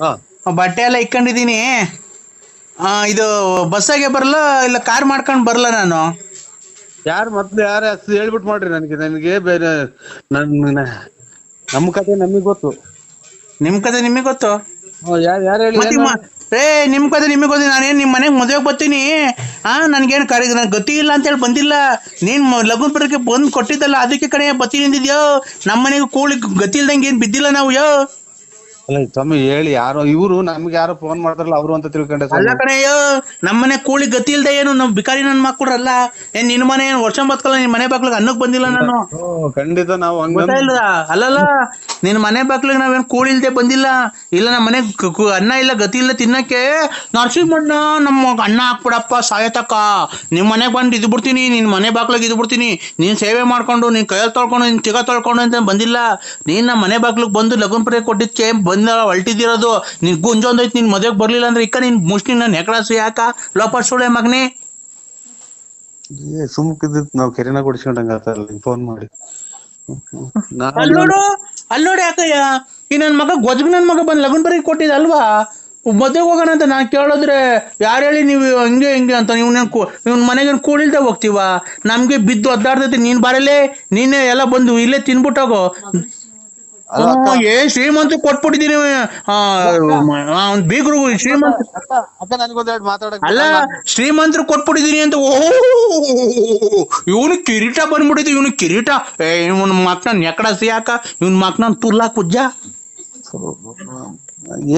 ಹಾ ಬಟ್ಟೆ ಎಲ್ಲ ಇಕ್ಕೊಂಡಿದೀನಿ. ಇದು ಬಸ್ಸಾಗೆ ಬರಲ್ಲ ಇಲ್ಲ ಕಾರ್ ಮಾಡ್ಕೊಂಡ್ ಬರಲ್ಲ ನಾನು? ಯಾರು ಮೊದ್ಲು ಯಾರ ಹೆಸರು ಹೇಳ್ಬಿಟ್ಟು ಮಾಡ್ರಿ ನನಗೆ ಬೇರೆ ನಮ್ಮ ಕತೆ ನಮಗ್ ಗೊತ್ತು. ನಿಮ್ ಕತೆ ನಿಮಗೆ ಗೊತ್ತು. ಯಾರು ಹೇಳಿ ಮತ್ತೆ ಏನು ನಿಮ್ ಕತೆ ನಿಮಗೆ ಗೊತ್ತು. ನಾನೇನ್ ನಿಮ್ ಮನೆಗ್ ಮದುವೆಗೆ ಬರ್ತೀನಿ. ನನ್ಗೇನ್ ನನ್ ಗತಿ ಇಲ್ಲ ಅಂತ ಹೇಳಿ ಬಂದಿಲ್ಲ. ನೀನ್ ಲಗುನ್ ಬರಕ್ಕೆ ಬಂದ್ ಕೊಟ್ಟಿದ್ದಲ್ಲ, ಅದಕ್ಕೆ ಕಡೆ ಬತ್ತೀನಿ ಅಂದಿದ್ಯೋ. ನಮ್ಮ ಮನೆಗೆ ಕೂಳಿ ಗತಿ ಇಲ್ದಂಗೆ ಏನ್ ಬಿದ್ದಿಲ್ಲ ನಾವು. ಅಲ್ಲ ಸ್ವಾಮಿ ಹೇಳಿ, ಯಾರೋ ಇವ್ರು ನಮ್ಗೆ ಯಾರೋ ಫೋನ್ ಮಾಡ್ತಾರಲ್ಲ ಅವರು ಅಂತ ತಿಳ್ಕೊಂಡೆ ಅಲ್ಲ ಸ್ವಾಮಿ. ಕಣಯ್ಯೋ, ನಮ್ಮನೆ ಕೂಳಿ ಗತಿ ಇಲ್ದೆ ಏನು ನಮ್ ಬಿಕಾರಿ ನನ್ ಮಕ್ಕಳ್ರಲ್ಲ. ಏನ್ ನಿನ್ ಮನೆ ಏನ್ ವರ್ಷ ಬತ್ಕಲ್ಲ, ನಿನ್ ಮನೆ ಬಾಗ್ಲಿಗೆ ಅನ್ನಕ್ ಬಂದಿಲ್ಲ ನಾನು. ಖಂಡಿತ ನಾವು ಗೊತ್ತಾ ಇಲ್ಲ? ಅಲ್ಲಲ್ಲ, ನಿನ್ ಮನೆ ಬಾಗ್ಲಿಗೆ ನಾವೇನ್ ಕೂಳಿ ಇಲ್ದೆ ಬಂದಿಲ್ಲ. ಇಲ್ಲ ನಮ್ಮ ಮನೆ ಅನ್ನ ಇಲ್ಲ, ಗತಿ ಇಲ್ಲ ತಿನ್ನಕ್ಕೆ. ನರಸಿಂಹಣ್ಣ ನಮ್ಮ ಅನ್ನ ಹಾಕ್ಬಿಡಪ್ಪ ಸಾಯತಕ್ಕ, ನಿಮ್ ಮನೆಗ್ ಬಂದು ಇದ್ ಬಿಡ್ತೀನಿ, ನಿನ್ ಮನೆ ಬಾಗ್ಲಿಗೆ ಇದ್ ಬಿಡ್ತೀನಿ, ನೀನ್ ಸೇವೆ ಮಾಡ್ಕೊಂಡು ನೀನ್ ಕೈಯಲ್ಲಿ ತೊಳ್ಕೊಂಡು ನೀನ್ ತಿಗ ತೊಳ್ಕೊಂಡು ಅಂತ ಬಂದಿಲ್ಲ. ನೀನ್ ನಮ್ಮ ಮನೆ ಬಾಗ್ಲಿಗೆ ಬಂದು ಲಗುನ್ ಪುರಿ ಕೊಟ್ಟಿದ್ಕೆ ಬಂದ ಹೊಲ್ಟಿದಿರೋದು. ನಿನ್ ಗುಂಜೊಂದೈತಿ, ನಿನ್ ಮದ್ವೆಗ್ ಬರ್ಲಿಲ್ಲ ಅಂದ್ರೆ ಇಕ್ಕ ನಿನ್ ಮುಷ್ಟಿ ನನ್ನ ನೆಕಳಾಸು ಯಾಕ ಲೋಪ ಸುಳೆ ಮಗನೇ. ಸುಮ್ಕಿದ್ ನಾವ್ ಕೆರೆನ ಕೊಡಿಸ್ಕೊಂಡಂಗ ಫೋನ್ ಮಾಡಿ. ಅಲ್ಲೋಡು ಯಾಕಯ್ಯ, ಈ ನನ್ ಮಗ ಗೊಜ್ಗ ನನ್ ಮಗ ಬಂದ್ ಲಗುನ್ ಬರೀ ಕೊಟ್ಟಿದ ಅಲ್ವಾ, ಮದ್ವೆಗೆ ಹೋಗೋಣ ಅಂತ ನಾನ್ ಕೇಳಿದ್ರೆ ಯಾರು ಹೇಳಿ ನೀವು ಹಂಗೆ ಹಿಂಗೆ ಅಂತ. ಇವ್ನ ಮನೆಗೆ ಕೂಳಿಲ್ದೆ ಹೋಗ್ತೀವ, ನಮ್ಗೆ ಬಿದ್ದು ಒದ್ದಾಡ್ತೈತಿ. ನೀನ್ ಬರಲೇ, ನೀನೇ ಎಲ್ಲ ಬಂದು ಇಲ್ಲೇ ತಿನ್ಬಿಟ್ಟೋಗೋ. ಶ್ರೀಮಂತ ಕೊಟ್ಬಿಟ್ಟಿದೀನಿ. ಬೀಗರು ಶ್ರೀಮಂತ ಅಕ್ಕ ನನ್ಗೊಂದೆರಡು ಮಾತಾಡಕ್ ಅಲ್ಲ, ಶ್ರೀಮಂತರು ಕೊಟ್ಬಿಟ್ಟಿದೀನಿ ಅಂತ. ಓಹೋ, ಇವನು ಕಿರೀಟ ಬಂದ್ಬಿಟ್ಟಿದ್ವಿ. ಇವನು ಕಿರೀಟ, ಇವನ್ ಮಕ್ನ ನೆಕಡ ಸಿಯಾಕ, ಇವನ್ ಮಕ್ನ ತುರ್ಲಾ ಕುಜ್ಜ.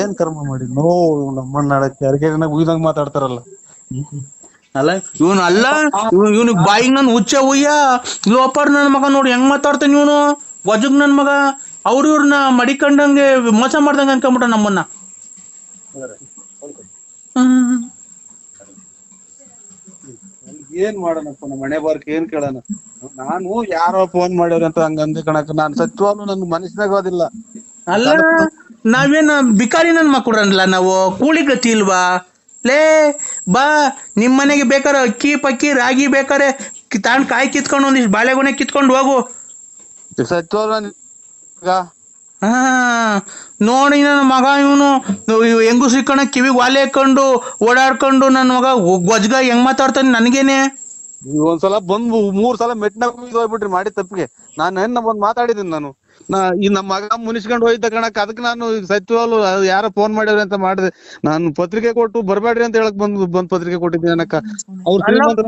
ಏನ್ ಕರ್ಮ ಮಾಡಿ ನಮ್ಮನ್ನ ಕೆರೆಗೆರೆನ ಉಯ್ದಂಗ್ ಮಾತಾಡ್ತಾರಲ್ಲ. ಅಲ್ಲ ಇವನು ಅಲ್ಲ, ಇವನಿಗೆ ಬಾಯಿಗೆ ನನ್ ಹುಚ್ಚ ಉಯ್ಯ. ಲೋಪರ್ ನನ್ ಮಗ ನೋಡಿ ಹೆಂಗ್ ಮಾತಾಡ್ತಾನೆ ಇವನು, ವಜಗ್ ನನ್ ಮಗ. ಇವ್ರನ್ನ ಮಡಿಕೊಂಡಂಗೆ ಮೋಸ ಮಾಡ್ದಂಗ ಅನ್ಕೊಂಬಿಟ್ಟ ನಮ್ಮನ್ನ. ಏನ್ ಮಾಡೋಣಪ್ಪ, ನಮ್ಮ ಮನೆ ಬಾರ್ಕ್ ಏನ್ ಕೇಳೋಣ. ನಾನು ಯಾರೋ ಫೋನ್ ಮಾಡ್ಯಾರ ಅಂತ ಹಂಗಂದೆ ಕಣಕ್, ನಾನ್ ಸತ್ಯವಾಗ್ಲೂ ನನ್ ಮನಸ್ಸಿನಾಗ ಅದಿಲ್ಲ. ಅಲ್ಲ, ನಾವೇನ್ ಬಿಕಾರಿ ನನ್ ಮಕ್ಕಳಲ್ಲ ನಾವು, ಕೂಲಿ ಗತಿ ಇಲ್ವಾ? ಲೇ ಬಾ, ನಿಮ್ ಮನೆಗೆ ಬೇಕಾರೆ ಅಕ್ಕಿ ಪಕ್ಕಿ ರಾಗಿ ಬೇಕಾರೆ ತಾಂಡ್ ಕಾಯಿ ಕಿತ್ಕೊಂಡು ಒಂದಿಷ್ಟು ಬಾಳೆಗೊನೆ ಕಿತ್ಕೊಂಡು ಹೋಗು. ಸತ್ಯವಾಗ್ಲೂ ನೋಡಿ ನನ್ನ ಮಗ ಇವನು ಹೆಂಗು ಸಿಕ್ಕಣ ಕಿವಿಗೆ ವಾಲೆ ಹಾಕೊಂಡು ಓಡಾಡ್ಕೊಂಡು ನನ್ನ ಮಗ ಗೊಜ್ಗ ಹೆಂಗ್ ಮಾತಾಡ್ತಾನೆ ನನ್ಗೇನೆ. ಒಂದ್ಸಲ ಬಂದ್ 3 ಸಲ ಮೆಟ್ನಾಗ ಹೋಗ್ಬಿಟ್ರಿ ಮಾಡಿ ತಪ್ಪಿಗೆ. ನಾನು ಬಂದ್ ಮಾತಾಡಿದೀನಿ. ನಾನು ಈ ನಮ್ಮ ಮಗ ಮುನಿಸ್ಕೊಂಡ್ ಹೋಯ್ತ ಕಣಕ್, ಅದಕ್ಕೆ ನಾನು ಸತ್ಯವಾಗ್ಲು ಯಾರೋ ಫೋನ್ ಮಾಡ್ಯಾರ ಅಂತ ಮಾಡಿದೆ. ನಾನು ಪತ್ರಿಕೆ ಕೊಟ್ಟು ಬರ್ಬೇಡ್ರಿ ಅಂತ ಹೇಳಕ್ ಬಂದ್ ಪತ್ರಿಕೆ ಕೊಟ್ಟಿದ್ದೀನಿ ಅನಕ್ಕ. ಅವ್ರ ಶ್ರೀಮಂತ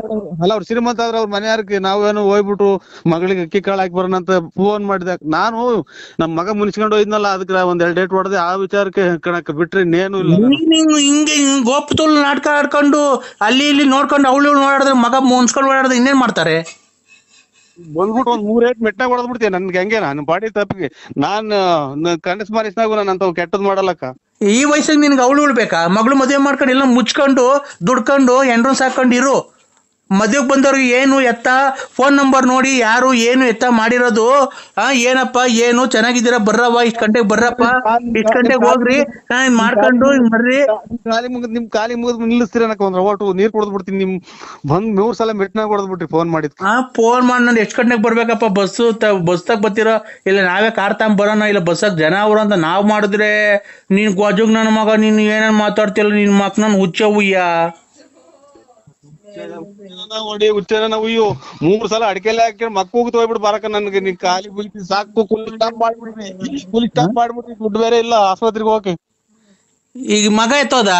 ಅಲ್ಲ, ಅವ್ರ ಶ್ರೀಮಂತ ಆದ್ರೆ ಅವ್ರ ಮನೆಯಾರಕ್ಕೆ ನಾವೇನು ಹೋಗ್ಬಿಟ್ಟು ಮಗಳಿಗೆ ಅಕ್ಕಿ ಕಾಳು ಹಾಕಿ ಬರೋಣ ಅಂತ ಫೋನ್ ಮಾಡಿದೆ. ನಾನು ನಮ್ ಮಗ ಮುನಿಸ್ಕೊಂಡ್ ಹೋಯ್ದ್ನಲ್ಲ, ಅದಕ್ಕೆ ಒಂದ್ 2 ಡೇಟ್ ಹೊಡೆದೆ. ಆ ವಿಚಾರಕ್ಕೆ ಕಣಕ್ ಬಿಟ್ರೆ ಇನ್ನೇನು ಇಲ್ಲ. ಹಿಂಗೆ ಗೋಪತುಲ್ ನಾಟಕ ಆಡ್ಕೊಂಡು ಅಲ್ಲಿ ಇಲ್ಲಿ ನೋಡ್ಕೊಂಡು ಅವಳು ಓಡಾಡಿದ್ರೆ ಮಗ ಮುನ್ಸ್ಕೊಂಡು ಓಡಾಡಿದ್ರೆ ಇನ್ನೇನ್ ಮಾಡ್ತಾರೆ? ಬಂದ್ಬಿಟ್ಟು ಒಂದ್ 3 ಏಟ್ ಮೆಟ್ನಾಗ ಹೊಡೆದ್ ಬಿಡ್ತೀನಿ. ನನ್ಗೆ ಹಂಗೆ ನಾನು ಬಾಡಿ ತಪ್ಪಿಗೆ ನಾನು ಕನಸ್ ಮಾರಿಸ್ನಾಗು ನಾನು ಅಂತ ಕೆಟ್ಟದ್ ಮಾಡಲ್ಲಕ್ಕ. ಈ ವಯಸ್ಸಿಗೆ ನಿನ್ಗೆ ಅವಳು ಉಳ್ಬೇಕಾ? ಮಗಳು ಮದುವೆ ಮಾಡ್ಕೊಂಡು ಎಲ್ಲ ಮುಚ್ಕೊಂಡು ದುಡ್ಕೊಂಡು ಎಂಡ್ರನ್ ಸಾಕೊಂಡು ಇರು. ಮದುವೆಗೆ ಬಂದವ್ರಿಗೆ ಏನು ಎತ್ತ ಫೋನ್ ನಂಬರ್ ನೋಡಿ ಯಾರು ಏನು ಎತ್ತ ಮಾಡಿರೋದು. ಏನಪ್ಪ ಏನು ಚೆನ್ನಾಗಿದ್ದೀರಾ, ಬರ್ರವ್ವ, ಇಷ್ಟ್ ಗಂಟೆಗೆ ಬರ್ರಪ್ಪ, ಇಷ್ಟ್ ಗಂಟೆಗೆ ಹೋಗ್ರಿ ಮಾಡ್ಕೊಂಡು ಬರ್ರಿ. ನಿಮ್ ಕಾಲಿ ಮುಗಿದ್ ನಿಲ್ಲಿಸ್ತೀರನಕ್ಕ. ಒಂದ್ ಒಟ್ಟು ನೀರ್ ಕುಡ್ದ್ ಬಿಡ್ತೀನಿ. ನಿಮ್ ಬಂದ್ 3 ಸಲ ಮೆಟ್ನಾಗ ಹೊಡೆದ್ ಬಿಟ್ರಿ ಫೋನ್ ಮಾಡಿದ್. ಫೋನ್ ಮಾಡಿ ನಾನು ಎಷ್ಟ್ ಗಂಟೆಗೆ ಬರ್ಬೇಕಪ್ಪ, ಬಸ್ತಾಗ ಬರ್ತೀರೋ ಇಲ್ಲ ನಾವೇ ಕಾರ್ ತಗೊಂಡ್ ಬರೋಣ, ಇಲ್ಲ ಬಸ್ಸಾಗ ಜನ ಅವ್ರು ಅಂತ ನಾವ್ ಮಾಡಿದ್ರೆ ನೀನ್ ಗೊಜಗ್ ನನ್ನ ಮಗ ನೀನ್ ಏನೇನ್ ಮಾತಾಡ್ತಿಲ್ಲ, ನಿನ್ ಮಕ್ ನನ್ ಹುಚ್ಚ ಉಯ್ಯ. ನೋಡಿ ಹುಚ್ಚನ ನಾವು 3 ಸಲ ಅಡಿಕೆಲ್ಲ ಹಾಕಿ ಮಕ್ಕ ಹೋಗ್ತು ಹೋಗ್ಬಿಟ್ಟು ಬರಕ. ನನ್ಗೆ ನೀನ್ ಖಾಲಿ ಬುಲ್ತಿ ಸಾಕು, ಕೂಲಿ ಸ್ಟಾಪ್ ಮಾಡ್ಬಿಟ್ರಿ. ದುಡ್ಡು ಬೇರೆ ಇಲ್ಲ ಆಸ್ಪತ್ರೆಗೆ ಹೋಗಕ್ಕೆ. ಈಗ ಮಗ ಎತ್ತೋದ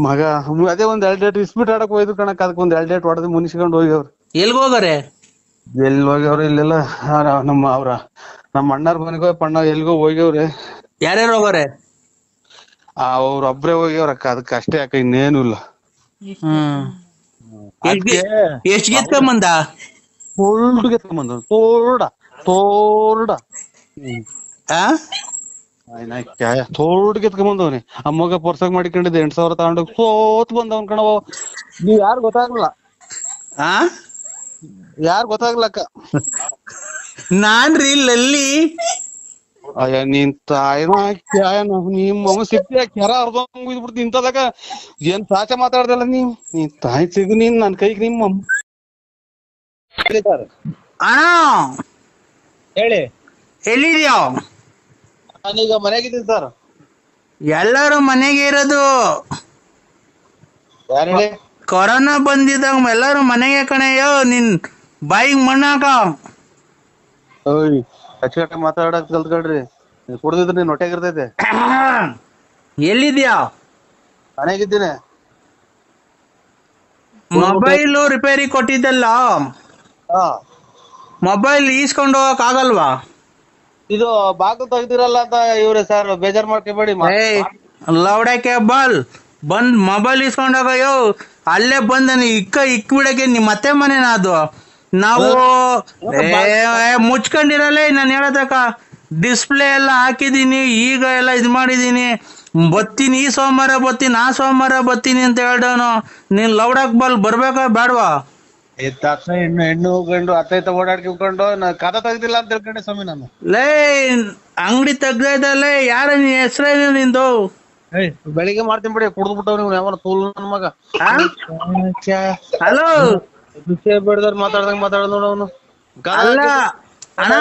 ಮಗ ಅದೇ ಒಂದ್ 2 ಡೇಟ್ ಇಸ್ಬಿಟ್ ಆಡಕ್ ಹೋಯ್ತು ಕಣಕ್. ಅದಕ್ಕೆ ಒಂದ್ 2 ಡೇಟ್ ಹೊಡೆದು ಮುನಿಸ್ಕೊಂಡ್ ಹೋಗ್ಯವ್ರು. ಎಲ್ಗ ಹೋಗಾರೆ? ಎಲ್ಲಿ ಹೋಗ್ಯವ್ರು? ಇಲ್ಲೆಲ್ಲ ನಮ್ಮ ಅಣ್ಣಾರ್ ಮನೆಗೋ ಪಣ್ಣ ಎಲ್ಗೋ ಹೋಗ್ಯವ್ರೆ. ಯಾರ್ಯಾರು ಹೋಗಾರೆ? ಅವ್ರೊಬ್ರೇ ಹೋಗ್ಯವ್ರಕ್ಕ. ಅದಕ್ಕೆ ಅಷ್ಟೇ ಅಕ್ಕ, ಇನ್ನೇನು ಇಲ್ಲ. ಎಷ್ಟ್ ಗೆತ್ಕೊಂಬಂದ? ತೋರ್ಡ ಗೆತ್ಕೊಂಬಂದ. ತೋರ್ಡ ತೋರ್ಡ್ ಗೆತ್ಕೊಂಬಂದವ್ನಿ. ಅಮ್ಮಗ ಪರ್ಸಾಗ ಮಾಡಿಕೊಂಡಿದ್ದೆ 8,000 ತಗೊಂಡೋಗಿ ಸೋತ್ ಬಂದವನ್ ಕಣವ. ನೀವ್ ಯಾರು ಗೊತ್ತಾಗ್ಲಿಲ್ಲ. ಯಾರು ಗೊತ್ತಾಗ್ಲಕ್ಕ. ನಾನ್ರಿ ಲಲ್ಲಿ. ಅಯ್ಯ ನೀನ್ ನಿಮ್ಮ ಸಿಕ್ತಿ ಕೆರ ಅರ್ಧಂಗ್ ಬಿಡ್ತಿ ಇಂತದಾಗ. ಏನ್ ಸಾಚ ಮಾತಾಡ್ದಲ್ಲ ನೀನ್ ತಾಯಿ ಸಿಗು ನೀನ್ ನನ್ ಕೈಗೆ. ನಿಮ್ಮ ಅಣ್ಣ ಹೇಳಿ, ಎಲ್ಲಿದ್ಯೋ? ನಾನೀಗ ಮನೆಯಾಗಿದ್ದೀನಿ ಸರ್. ಎಲ್ಲರೂ ಮನೆಗೆ ಇರೋದು. ಯಾರು ಹೇಳಿ? ಕೊರೋನಾ ಬಂದಿದ್ದಾಗ ಎಲ್ಲರೂ ಮನೆಗೆ ಕಣಯ್ಯೋ. ನಿನ್ ಬಾಯಿಗೆ ಮಣ್ಣಾಕ. ಓಯ್ ಅಚ್ಚುಕಟ್ಟಾಗಿ ಮಾತಾಡಕ್ ಕಲ್ತ್ಕೊಳ್ರಿ. ನೀವ್ ಕುಡ್ದಿದ್ರೆ ನೀನ್ ಹೊಟ್ಟೆಗಿರ್ತೈತೆ. ಎಲ್ಲಿದ್ಯಾ? ಮನೆಗಿದ್ದೀನಿ. ಮೊಬೈಲು ರಿಪೇರಿ ಕೊಟ್ಟಿದ್ದಲ್ಲ, ಹಾ ಮೊಬೈಲ್ ಈಸ್ಕೊಂಡು ಹೋಗಕ್ ಆಗಲ್ವಾ? ಇದು ಬಾಗಿಲು ತೆಗ್ದಿರಲ್ಲ ಅಂತ ಇವ್ರೆ ಸರ್ ಬೇಜಾರ್ ಮಾಡ್ಕೊಬೇಡಿ. ಏಯ್ ಲೌಡಕ್ಕೆ ಬಂದ್ ಮೊಬೈಲ್ ಇಸ್ಕೊಂಡೋಗಯ್ಯೋ. ಅಲ್ಲೇ ಬಂದ ಇಕ್ಬಿಡಕ್ಕೆ ನಿಮ್ಮ ಅತ್ತೆ ಮನೆನಾ ಅದು? ನಾವು ಮುಚ್ಕೊಂಡಿರಲ್ಲ. ನಾನು ಹೇಳದಕ್ಕ ಡಿಸ್ಪ್ಲೇ ಎಲ್ಲ ಹಾಕಿದೀನಿ, ಈಗ ಎಲ್ಲ ಇದ್ ಮಾಡಿದೀನಿ. ಬತ್ತೀನಿ, ಈ ಸೋಮವಾರ ಬತ್ತೀನಿ, ಆ ಸೋಮವಾರ ಬತ್ತೀನಿ ಅಂತ ಹೇಳ್ದವನು. ನೀನ್ ಲೌಡಕ್ ಬರ್ಬೇಕಾ ಬೇಡವಾ? ತಕ್ಷಣ ಹೆಣ್ಣು ಗಂಡು ಅತ್ತ ಓಡಾಡ್ಕೊಂಡು ಕದ ತೆಗ್ದಿಲ್ಲ ಅಂತ ತಿಳ್ಕೊಂಡೆ ಸ್ವಾಮಿ ನಾನು. ಲೇ ಅಂಗಡಿ ತೆಗ್ದಲ್ಲೇ ಯಾರ ನಿನ್ ಹೆಸರೇನು ನಿಂದು? ಬೆಳಿಗ್ಗೆ ಮಾಡ್ತೀನಿ ಬಿಡಿ. ಕುಡ್ದ್ಬಿಟ್ಟವ್ ನೀವು ಯಾವ ತೂಲ್ ನನ್ ಮಗ. ಹಲೋ ವಿಷಯ ಬೇಡದವ್ರು ಮಾತಾಡ್ದಂಗ್ ಮಾತಾಡ ನೋಡವನು. ಅಲ್ಲ ಅಣ್ಣ,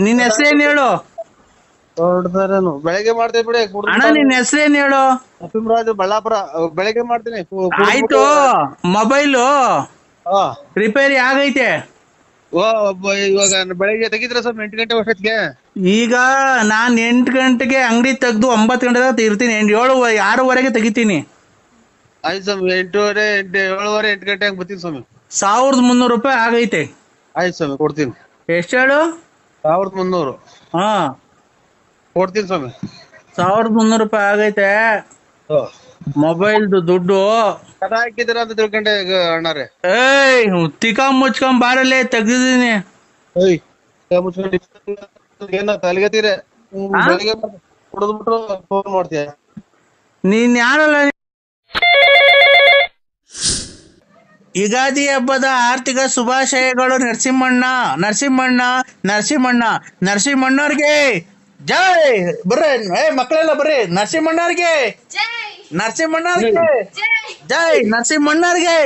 ನಿನ್ ಹೆಸರೇನ್ ಹೇಳು? ಹೊಡ್ದಾರೇನು? ಬೆಳಿಗ್ಗೆ ಮಾಡ್ತೀನಿ ಬಿಡಿ. ಅಣ್ಣ ನಿನ್ ಹೆಸರೇನ್ ಹೇಳು? ನರಸಿಂಹರಾಜು ಬಳ್ಳಾಪುರ. ಬೆಳಿಗ್ಗೆ ಮಾಡ್ತೀನಿ. ಆಯ್ತು. ಮೊಬೈಲು ಹಾ ರಿಪೇರಿ ಆಗೈತೆ. ಇವಾಗ ಬೆಳಿಗ್ಗೆ ತೆಗಿದ್ರೆ ಸ್ವಲ್ಪ 8 ಗಂಟೆ ಅಷ್ಟೊತ್ತಿಗೆ. ಈಗ ನಾನ್ 8 ಗಂಟೆಗೆ ಅಂಗಡಿ ತೆಗ್ದು 9 ಗಂಟೆ ತನಕ ಇರ್ತೀನಿ. 6:30 ತೆಗಿತೀನಿ. ಆಯ್ತು ಸ್ವಾಮಿ. 8:30 7:30 8 ಗಂಟೆ ಹಂಗ್ ಬರ್ತೀನಿ ಸ್ವಾಮಿ. 1300 ರೂಪಾಯಿ ಆಗೈತೆ. ಆಯ್ತು ಸ್ವಾಮಿ ಕೊಡ್ತೀನಿ. ಎಷ್ಟು ಹೇಳು? 1300. ಹಾ ಕೊಡ್ತೀನಿ ಸ್ವಾಮಿ. 1300 ರೂಪಾಯಿ ಆಗೈತೆ. ಮೊಬೈಲ್ದು ದುಡ್ಡು ಕದ ಹಾಕಿದ್ದೀರಾ ಅಂತ ತಿಳ್ಕೊಂಡೆ ಅಣ್ಣಾರೆ. ಏಯ್ ಮುಚ್ಕೊಂಡ್ ಬಾರಲ್ಲೇ ತೆಗ್ದಿದ್ದೀನಿ. ಏನ ತಲೆಗತ್ತೀರ? ಬೆಳಿಗ್ಗೆ ಕುಡಿದ್ಬಿಟ್ಟು ಫೋನ್ ಮಾಡ್ತೀಯ? ನೀನ್ ಯಾರಲ್ಲ? ಯುಗಾದಿ ಹಬ್ಬದ ಆರ್ಥಿಕ ಶುಭಾಶಯಗಳು. ನರಸಿಂಹಣ್ಣವ್ರಿಗೆ ಜೈ. ಬರ್ರಿ ಮಕ್ಕಳೆಲ್ಲ ಬರ್ರಿ. ನರಸಿಂಹಣ್ಣವ್ರಿಗೆ ಜೈ. ನರಸಿಂಹಣ್ಣವ್ರಿಗೆ ಜೈ. ನರಸಿಂಹಣ್ಣವ್ರಿಗೆ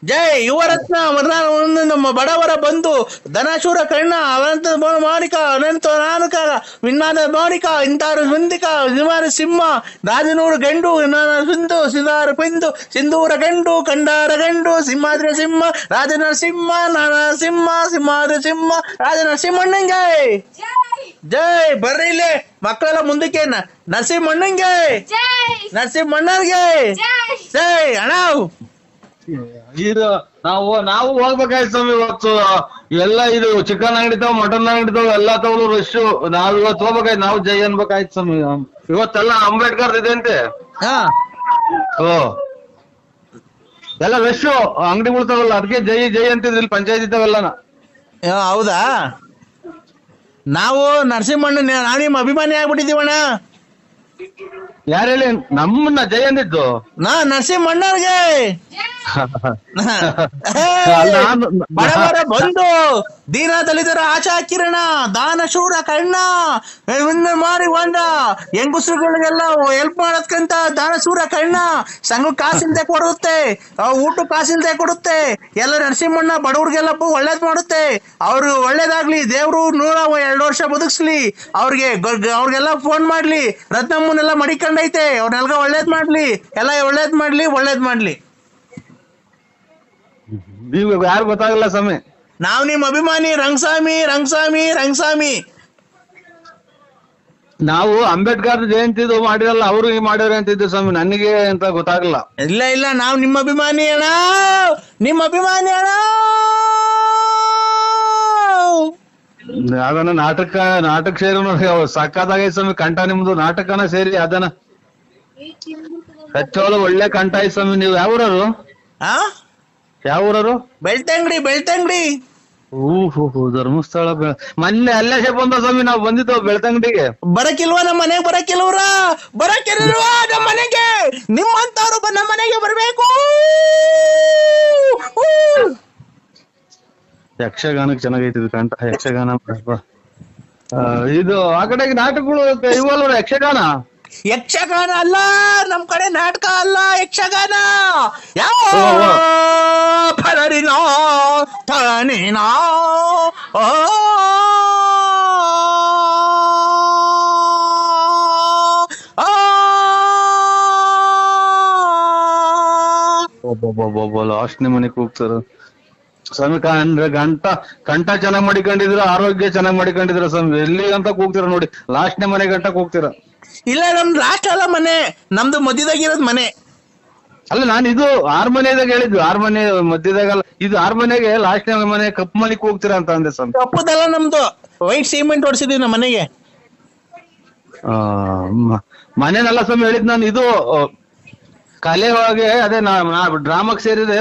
ಜೈ. ಯುವರತ್ನ ನಮ್ಮ ಬಡವರ ಬಂಧು ಧನಶೂರ ಕರ್ಣ ಅನಂತ ಮಾಣಿಕ ಅನಂತ ನಾನುಕ ವಿನ್ನಾದ ಮಾಣಿಕ ಇಂತಾರು ಮುಂದಿಕ ನಿವಾರ ಸಿಂಹ ರಾಜನೂರು ಗಂಡು ಸಿಂಧು ಸಿಂಧಾರ ಪಿಂದು ಸಿಂಧೂರ ಗಂಡು ಕಂಡಾರ ಗಂಡು ಸಿಂಹಾದ್ರಿ ಸಿಂಹ ರಾಜನರಸಿಂಹ ನರಸಿಂಹ ಸಿಂಹಾದ್ರಿ ಸಿಂಹ ರಾಜನರಸಿಂಹಣ್ಣಂಗೆ ಜೈ. ಬರ್ರಿ ಇಲ್ಲಿ ಮಕ್ಕಳೆಲ್ಲ ಮುಂದಕ್ಕೆ. ನರಸಿಂಹಣ್ಣಂಗೆ ನರಸಿಂಹಣ್ಣವ್ರಿಗೆ ಜೈ. ಅಣ್ಣ ಇದು ನಾವು ಹೋಗ್ಬೇಕಾಯ್ತು ಸ್ವಾಮಿ. ಇವತ್ತು ಎಲ್ಲ ಇದು ಚಿಕನ್ ಅಂಗಡಿ ತಾವ್, ಮಟನ್ ಅಂಗಡಿ ತಾವ್ ಎಲ್ಲಾ ತಗೊಳ್ಳೋ ರಶ್. ನಾವ್ ಇವತ್ತು ಹೋಗ್ಬೇಕಾಯ್ತು. ನಾವು ಜೈ ಅನ್ಬೇಕಾಯ್ತು ಸ್ವಾಮಿ. ಇವತ್ತೆಲ್ಲ ಅಂಬೇಡ್ಕರ್ ಇದೆ ಅಂತೆ. ಓ ಎಲ್ಲ ರಶ್ ಅಂಗಡಿಗಳು ತಾವಲ್ಲ, ಅದಕ್ಕೆ ಜೈ ಜೈ ಅಂತಿದ್ರು ಇಲ್ಲಿ ಪಂಚಾಯತ್ ಇದ್ದಾವೆಲ್ಲ. ಹೌದಾ? ನಾವು ನರಸಿಂಹಣ್ಣ ನಿಮ್ಮ ಅಭಿಮಾನಿ ಆಗ್ಬಿಟ್ಟಿದೀವಣ್ಣ. ಯಾರು ಹೇಳಿ ನಮ್ಮನ್ನ ಜೈ ಅಂದಿದ್ದು? ನರಸಿಂಹಣ್ಣವ್ರಿಗೆ ಬಡವರ ಬಂಧು ದೀನ ದಲಿತರ ಆಶಾ ಕಿರಣ ದಾನಶೂರ ಕರ್ಣ ಮಾಡಿ ಒಂದ ಹೆಂಗಸರುಗಳಿಗೆಲ್ಲ ಹೆಲ್ಪ್ ಮಾಡೋದ್ಕಂತ ದಾನಶೂರ ಕರ್ಣ. ಸಂಘ ಕಾಸಿಲ್ದೆ ಕೊಡುತ್ತೆ, ಊಟ ಕಾಸಿಲ್ದೆ ಕೊಡುತ್ತೆ. ಎಲ್ಲ ನರಸಿಂಹಣ್ಣ ಬಡವ್ರಿಗೆಲ್ಲ ಒಳ್ಳೇದ್ ಮಾಡುತ್ತೆ. ಅವ್ರು ಒಳ್ಳೇದಾಗ್ಲಿ, ದೇವ್ರು 102 ವರ್ಷ ಬದುಕ್ಸ್ಲಿ. ಅವ್ರಿಗೆಲ್ಲ ಫೋನ್ ಮಾಡ್ಲಿ. ರತ್ನಮ್ಮನೆಲ್ಲ ಮಡಿಕೊಂಡೈತೆ, ಅವ್ರನ್ನೆಲ್ಲ ಒಳ್ಳೇದ್ ಮಾಡ್ಲಿ. ಎಲ್ಲ ಒಳ್ಳೇದ್ ಮಾಡ್ಲಿ. ನೀವು ಯಾರು ಗೊತ್ತಾಗಲ್ಲ ಸ್ವಾಮಿ. ನಾವ್ ನಿಮ್ ಅಭಿಮಾನಿ ರಂಗಸ್ವಾಮಿ. ನಾವು ಅಂಬೇಡ್ಕರ್ ಜಯಂತಿದು ಮಾಡಿರಲ್ಲ, ಅವರು ಮಾಡಿದ್ರೆ ಅಂತಿದ್ದು ಸ್ವಾಮಿ. ನನಗೆ ಅಂತ ಗೊತ್ತಾಗಲ್ಲ. ಇಲ್ಲ ನಾವ್ ನಿಮ್ಮ ಅಭಿಮಾನಿ ಅಣ್ಣ. ಅದನ್ನ ನಾಟಕ ಸೇರಿ ನೋಡಿ ಸಕ್ಕತ್ತಾಗೈತೆ ಸ್ವಾಮಿ. ಕಂಠ ನಿಮ್ದು ನಾಟಕನ ಸೇರಿ ಅದನ್ನ ಹೆಚ್ಚೋಳು ಒಳ್ಳೆ ಕಂಠ ಐತೆ ಸ್ವಾಮಿ. ನೀವು ಯಾವೂರರು? ಬೆಳ್ತಂಗಡಿ. ಧರ್ಮಸ್ಥಳ ಮೊನ್ನೆ ಅಲ್ಲೇ ಬಂದ ಸ್ವಾಮಿ. ನಾವು ಬಂದಿದ್ದು ಬೆಳ್ತಂಗಡಿಗೆ. ಬರಕಿಲ್ವಾ ನಮ್ಮ ಮನೆಗೆ? ಬರಕಿಲ್ವಾ ನಮ್ಮ ಮನೆಗೆ? ನಿಮ್ಮಂತವ್ರು ನಮ್ಮ ಮನೆಗೆ ಬರ್ಬೇಕು. ಯಕ್ಷಗಾನಕ್ಕೆ ಚೆನ್ನಾಗೈತಿ ಕಂಠ. ಯಕ್ಷಗಾನ ಇದು ಆ ಕಡೆಗೆ ನಾಟಕಗಳು ಇವಲ್ವ? ಯಕ್ಷಗಾನ ಅಲ್ಲ ನಮ್ ಕಡೆ, ನಾಟಕ ಅಲ್ಲ, ಯಕ್ಷಗಾನ. ಯಾವ ಫಲರಿನೋ ಲಾಸ್ಟ್ ಮನೆಗೆ ಹೋಗ್ತಾರ ಸ್ವಾಮಿ. ಅಂದ್ರೆ ಕಂಠ ಚೆನ್ನಾಗ್ ಮಾಡಿಕೊಂಡಿದ್ರ, ಆರೋಗ್ಯ ಚೆನ್ನಾಗ್ ಮಾಡಿಕೊಂಡಿದ್ರ ಸ್ವಾಮಿ. ಎಲ್ಲಿ ಅಂತ ಕೂಗ್ತೀರ ನೋಡಿ, ಲಾಸ್ಟ್ನೇ ಮನೆ ಗಂಟ ಕೂಗ್ತೀರ. ಇಲ್ಲ ನಮ್ದು ಲಾಸ್ಟ್ ಅಲ್ಲ ಮನೆ, ನಮ್ದು ಮಧ್ಯದಾಗಿರೋದ್ ಮನೆ. ಅಲ್ಲ ನಾನು ಇದು 6 ಮನೆದಾಗ ಹೇಳಿದ್ವಿ, 6 ಮನೆ ಮಧ್ಯದಾಗಲ್ಲ, ಇದು 6 ಮನೆಗೆ ಲಾಸ್ಟ್ನೇ ಮನೆ ಕಪ್ಪು ಮನೆಗೆ ಹೋಗ್ತೀರಾ ಅಂತ ಅಂದೆ ಸ್ವಾಮಿ. ಕಪ್ಪದಲ್ಲ ನಮ್ದು, ವೈಟ್ ಸಿಮೆಂಟ್ ಹೊಡ್ಸಿದೀವಿ ನಮ್ಮ ಮನೆಗೆ. ಮನೆನಲ್ಲ ಸ್ವಾಮಿ ಹೇಳಿದ್ ನಾನು, ಇದು ಕಲೆ ಒಳಗೆ ಅದೇ ಡ್ರಾಮಾಕ್ ಸೇರಿದೆ,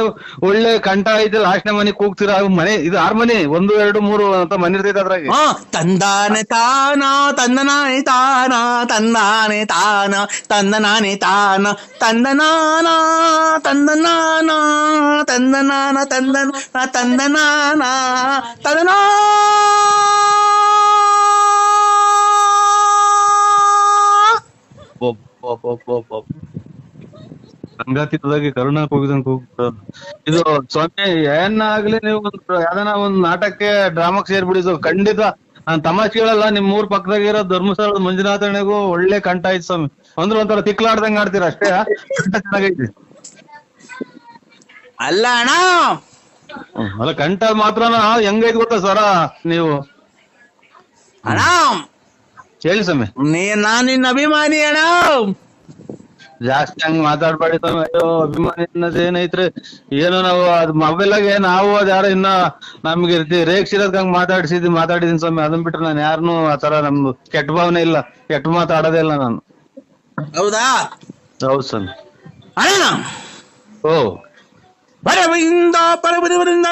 ಒಳ್ಳೆ ಕಂಠ ಐತೆ, ಲಾಸ್ಟ್ನೇ ಮನೆಗೆ ಕೂಗ್ತೀರಾ ಮನೆ. ಇದು 6 ಮನೆ, 1 2 3 ಅಂತ ಮನೆ ಇರ್ತೈತೆ ಅದ್ರಾಗೆ. ತಂದಾನೆ ತಾನ ತಂದನಾನೆ ತಾನ ತಂದಾನೆ ತಾನ ತಂದನಾನೆ ತಾನ ತಂದನಾನ ತಂದನಾನ ತಂದನಾನ ತಂದನ ತಂದನಾನ ತಂದನಾ. ಸಂಗಾತಿದಾಗಿ ಕರುಣಾ ಹೋಗಿದಂಗ ಹೋಗ್ತಾರ. ಇದು ಸ್ವಾಮಿ ಏನಾಗ್ಲಿ, ನೀವು ಯಾವ್ದಾನ ಒಂದ್ ನಾಟಕಕ್ಕೆ ಡ್ರಾಮಾಕ್ ಸೇರ್ಬಿಡಿದು ಖಂಡಿತ ನಾನ್ ತಮಾಷೆ ಹೇಳಲ್ಲ. ನಿಮ್ ಊರ್ ಪಕ್ಕದಾಗಿರೋ ಧರ್ಮಸ್ಥಳದ ಮಂಜುನಾಥನಿಗೂ ಒಳ್ಳೆ ಕಂಠ ಐತಿ ಸ್ವಾಮಿ. ಅಂದ್ರೆ ಒಂಥರ ತಿಕ್ಲಾಡ್ದಂಗ ಆಡ್ತೀರ ಅಷ್ಟೇ, ಕಂಠ ಚೆನ್ನಾಗೈತಿ. ಅಲ್ಲ ಅಣ್ಣ, ಅಲ್ಲ ಕಂಠ ಮಾತ್ರನ ಹೆಂಗೈತಿ ಗೊತ್ತಾ ಸ್ವರ ನೀವು ಅಣ್ಣ. ಹೇಳಿ ಸ್ವಾಮಿ. ನಾನ್ ನಿನ್ನ ಅಭಿಮಾನಿ ಅಣ್ಣ. ಜಾಸ್ತಿ ಹಂಗ್ ಮಾತಾಡ್ಬೇಡಿ ಸ್ವಾಮಿ. ಅಯ್ಯೋ ಅಭಿಮಾನಿ ಅನ್ನೋದೇನೈತ್ರಿ, ಏನೋ ನಾವು ಅದ್ ಮೊಬೈಲಾಗೆ ನಾವು ಅದ್ ಯಾರೋ ಇನ್ನ ನಮ್ಗೆ ರೇಗ್ಸಿರೋದ್ ಹಂಗ್ ಮಾತಾಡಿದೀನಿ ಸ್ವಾಮಿ. ಅದನ್ ಬಿಟ್ರೆ ನಾನು ಯಾರನು ಆತರ ನಮ್ದು ಕೆಟ್ಟ ಭಾವನೆ ಇಲ್ಲ, ಕೆಟ್ಟ ಮಾತಾಡೋದೇ ಇಲ್ಲ ನಾನು. ಹೌದಾ? ಹೌದು ಸ್ವಾಮಿ. ಅಣ್ಣ ಓ ಬರವಿಂದ ಪರಬರಿವರಿಂದ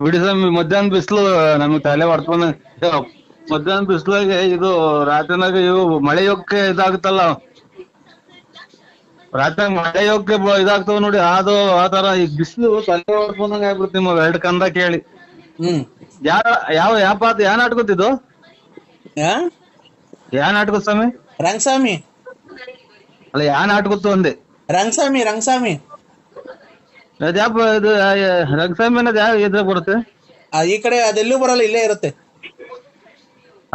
ಬಿಡಿ ಸ್ವಾಮಿ. ಮಧ್ಯಾಹ್ನ ಬಿಸಿಲು ನಮ್ಗೆ ತಲೆ ಹೊಡ್ಕೊಂಡ, ಮಧ್ಯಾಹ್ನ ಬಿಸಿಲಾಗೆ ಇದು ರಾತ್ರಿನಾಗ ಇವು ಮಳೆ ಯೋಗಕ್ಕೆ ಇದಾಗುತ್ತಲ್ಲ, ರಾತ್ರಿ ಮಳೆ ಯೋಗಕ್ಕೆ ಇದಾಗ್ತಾವ ನೋಡಿ, ಅದು ಆತರ. ಈಗ ಬಿಸಿಲು ತಲೆ ಹೊಡ್ಕೊಂಡಂಗ ಆಗ್ಬಿಡುತ್ತೆ ನಿಮ್ಗೆ 2 ಕಂದ ಕೇಳಿ. ಯಾವ ನಾಟಕತ್ತಿದ್ದು? ಯಾ ನಾಟಕ ಸ್ವಾಮಿ? ರಂಗಸ್ವಾಮಿ. ಅಲ್ಲ ಯಾ ನಾಟಕತ್ತು ಅಂದೆ? ರಂಗಸ್ವಾಮಿ. ಅದ್ಯಾಪ ಇದು ರಂಗಸ್ವಾಮಿ ಅನ್ನೋದು ಯಾವ ಇದ್ರಾಗ ಬರುತ್ತೆ? ಈ ಕಡೆ ಅದೆಲ್ಲೂ ಬರಲ್ಲ, ಇಲ್ಲೇ ಇರುತ್ತೆ.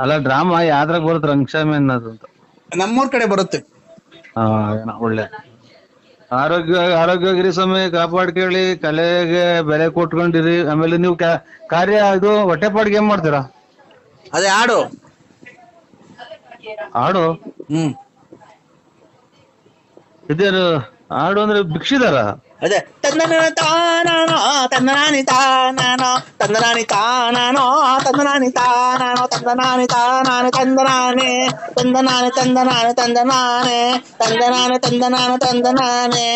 ಅಲ್ಲ ಡ್ರಾಮಾ ಯಾವ್ದ್ರಾಗ ಬರುತ್ತೆ ರಂಗಸ್ವಾಮಿ ಅನ್ನೋದು ಅಂತ? ನಮ್ಮೂರ್ ಕಡೆ ಬರುತ್ತೆ. ಒಳ್ಳೆ ಆರೋಗ್ಯವಾಗಿರಿ ಸ್ವಾಮಿ, ಕಾಪಾಡ್ಕೊಳ್ಳಿ, ಕಲೆಗೆ ಬೆಲೆ ಕೊಟ್ಕೊಂಡಿರಿ. ಆಮೇಲೆ ನೀವು ಕಾರ್ಯ ಇದು ಹೊಟ್ಟೆಪಾಡಿಗೆ ಏನ್ ಮಾಡ್ತೀರಾ? ಅದೇ ಹಾಡು. ಇದೇನು ಹಾಡು ಅಂದ್ರೆ ಭಿಕ್ಷಿದಾರ? ಅದೇ ತಂದನ ತಾನಾನೋ ತಂದನಾನಿ ತಾನಾನೋ ತಂದನಾನಿ ತಾನಾನೋ ತಂದನಾನಿ ತಾನಾನೋ ತಂದನಾನಿ ತಾನಾನೆ ತಂದನಾನೆ ತಂದನಾನೆ ತಂದನಾನೆ ತಂದನಾನೆ ತಂದನಾನೆ ತಂದನಾನೆ ತಂದನಾನೆ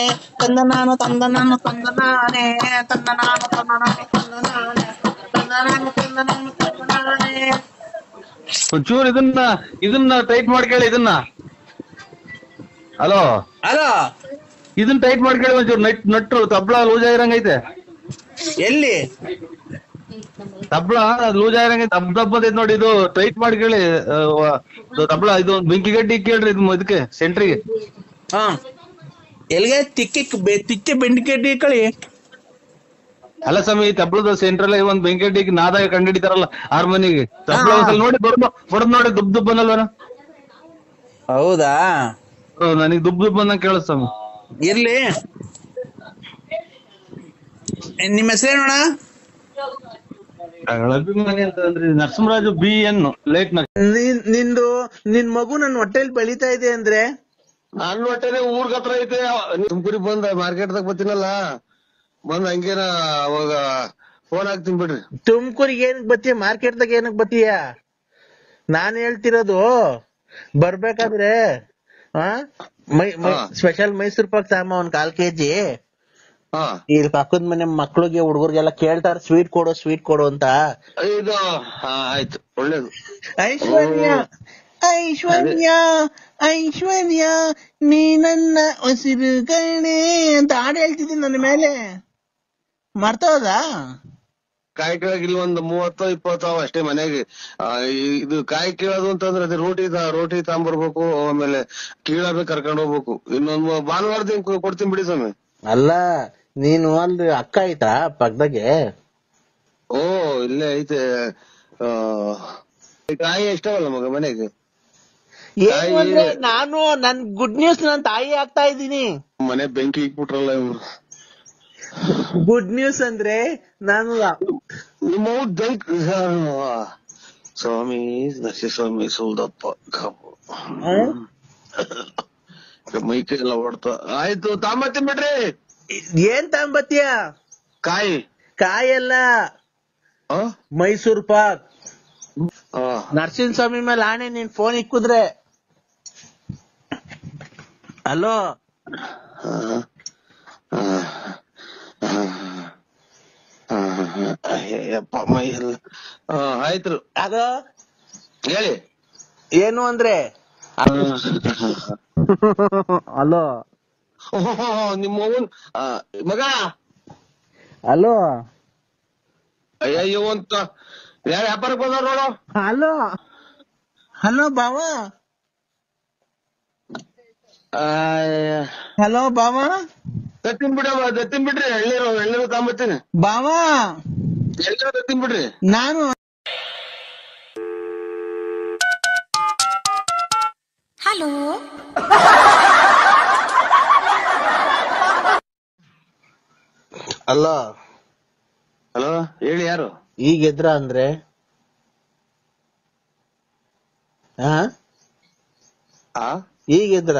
ತಂದನಾನು ತಂದನಾನು ತಂದನಾನೆ ತಂದನಾನು ತಂದನಾನೆ ತಂದನಾನೆ ತಂದನಾನು ತಂದನಾನು ತಂದನಾನೆ. ಒಂಚೂರು ಇದನ್ನ ಟೈಟ್ ಮಾಡ್ಕೊಳ್ಳಿ. ಇದನ್ನ ಹಲೋ ಇದನ್ನ ಟೈಟ್ ಮಾಡ್ಕೊಳ್ಳಿ ಒಂಚೂರು. ನಟ್ರು ತಬ್ಲಾ ಲೂಸ್ ಆಗಿರಂಗೈತೆ. ಎಲ್ಲಿ ತಬ್ಲಾ ಲೂಸ್ ಆಗಿರಂಗೈತೆ, ದಬ್ಬದೈತೆ ನೋಡಿ. ಇದು ಟೈಟ್ ಮಾಡ್ಕೊಳ್ಳಿ ತಬ್ಲಾ. ಇದು ಬೆಂಕಿ ಗಡ್ಡಿ ಕೇಳ್ರಿ ಇದು ಇದಕ್ಕೆ ಸೆಂಟ್ರಿಗೆ. ಎಲ್ಲಿಗೆ ತಿಕ್ಕೆ ಬೆಂಕಿ ಕಳಿ. ಅಲ್ಲ ಸ್ವಾಮಿ, ತಬ್ಲದ ಸೆಂಟ್ರಲ್ ಒಂದ್ ಬೆಂಕಿ ಗಡ್ಡಿಗೆ ನಾದಾಗ ಕಂಡಿಡಿತಾರಲ್ಲ ಹಾರ್ಮೋನಿಗೆ. ತಬ್ಲಾ ಒಂದ್ಸಲ ನೋಡಿ ಬಡದ್ ನೋಡಿ ದುಬ್ ಬಂದಲ್ವನ? ಹೌದಾ? ನನಗ್ ದುಬ್ ಬಂದಂಗ ಕೇಳ ಸ್ವಾಮಿ. ಇರ್ಲಿ. ನಿಮ್ಮ ಹೆಸರೇನೋಣ? ಅಭಿಮಾನಿ ಅಂತ ಅಂದ್ರೆ ನರಸಿಂಹರಾಜು BN ಲೇಟ್. ನಿನ್ ಮಗು ನನ್ ಹೊಟ್ಟೆಲ್ ಬೆಳಿತಾ ಇದೆ ಅಂದ್ರೆ? ನನ್ನ ಹೊಟ್ಟೆನೆ ಊರ್ಗ ಹತ್ರ ಐತೆ. ತುಮಕೂರಿಗೆ ಬಂದ ಮಾರ್ಕೆಟ್ದಾಗ ಬರ್ತೀನಲ್ಲ, ಬಂದ್ ಹಂಗೇನ ಅವಾಗ ಫೋನ್ ಹಾಕ್ತೀನಿ ಬಿಡ್ರಿ. ತುಮಕೂರಿಗೆ ಏನಕ್ ಬತ್ತೀಯ? ಮಾರ್ಕೆಟ್ದಾಗ ಏನಕ್ ಬತ್ತೀಯ? ನಾನ್ ಹೇಳ್ತಿರೋದು ಬರ್ಬೇಕಾದ್ರೆ ಸ್ಪೆಷಲ್ ಮೈಸೂರ್ ಪಾಕ್ ಸಾಮ 1 ಕಾಲ್ kg. ಇಲ್ಲಿ ಪಕ್ಕದ ಮನೆ ಮಕ್ಳಿಗೆ ಹುಡುಗರಿಗೆಲ್ಲ ಕೇಳ್ತಾರ ಸ್ವೀಟ್ ಕೊಡು ಅಂತ. ಇದು ಆಯ್ತು, ಒಳ್ಳೇದು. ಐಶ್ವರ್ಯ ನೀ ನನ್ನ ಉಸಿರು ಕಣೆ ಅಂತ ಹಾಡು ಹೇಳ್ತಿದ್ದೀನಿ. ನನ್ನ ಮೇಲೆ ಮರ್ತೋದಾ? ಕಾಯಿ ಕೀಳಕ್ ಇಲ್ಲಿ ಒಂದ್ 30-20 ಅವ ಅಷ್ಟೇ ಮನೆಗೆ. ಇದು ಕಾಯಿ ಕೀಳೋದು ಅಂತಂದ್ರೆ ಅದೇ ರೋಟಿ ತಗೊಂಬರ್ಬೇಕು, ಆಮೇಲೆ ಕೀಳಬೇಕು, ಕರ್ಕೊಂಡ್ ಹೋಗ್ಬೇಕು. ಇನ್ನೊಂದು ಭಾನುವಾರದಿಂದ ಕೊಡ್ತೀನಿ ಬಿಡಿ ಸ್ವಾಮಿ. ಅಲ್ಲ ನೀನು ಅಲ್ಲಿ ಅಕ್ಕ ಐತಾ ಪಕ್ಕದಾಗೆ? ಓ ಇಲ್ಲೇ ಐತೆ. ಕಾಯಿ ಎಷ್ಟವಲ್ಲ ಮಗ ಮನೆಗೆ. ಏನು ಅಂದ್ರೆ ನಾನು ನನ್ ಗುಡ್ ನ್ಯೂಸ್ ನನ್ ತಾಯಿ ಆಗ್ತಾ ಇದ್ದೀನಿ. ಮನೆ ಬೆಂಕಿ ಇಕ್ಬಿಟ್ರಲ್ಲ ಇವ್ರು. ಗುಡ್ ನ್ಯೂಸ್ ಅಂದ್ರೆ ನಾನು ನಿಮ್ಮ ಸ್ವಾಮಿ ನರಸಿಂಹಸ್ವಾಮಿ ಸೌದಪ್ಪ ಮೈಕೈ ಎಲ್ಲ ಹೊಡ್ತ. ಆಯ್ತು ತಾಂಬತ್ತೀನಿ ಬಿಡ್ರಿ. ಏನ್ ತಗೊಂಬತ್ತೀಯ? ಕಾಯಲ್ಲ, ಮೈಸೂರ್ ಪಾಕ್. ನರಸಿಂಹಸ್ವಾಮಿ ಮೇಲೆ ಆಣೆ, ನೀನ್ ಫೋನ್ ಇಕ್ಕುದ್ರೆ. ಹಲೋ ಮೈ ಎಲ್ಲ ಆಯ್ತು. ಅದು ಹೇಳಿ ಏನು ಅಂದ್ರೆ ಹಲೋ ನಿಮ್ಮ ಮಗ. ಹಲೋ ಅಯ್ಯೋ ಅಂತ ಯಾರ ವ್ಯಾಪಾರಕ್ಕೆ ಬಂದವ್ರ ನೋಡು. ಹಲೋ ಹಲೋ ಬಾವ. ಹಲೋ ಬಾವ. ದತ್ತಿನ್ ಬಿಡ್ರಿ. ಎಳ್ನೀರು ತಗೊಂಬತ್ತೀನಿ ಬಾವ. ಎಳ್ನೀರು ದತ್ತಿನ್ ಬಿಡ್ರಿ. ನಾನು ಹಲೋ ಅಲ್ಲ ಹಲೋ ಹೇಳಿ ಯಾರು? ಈಗ ಎದ್ರ ಅಂದ್ರೆ ಈಗ ಎದ್ರ?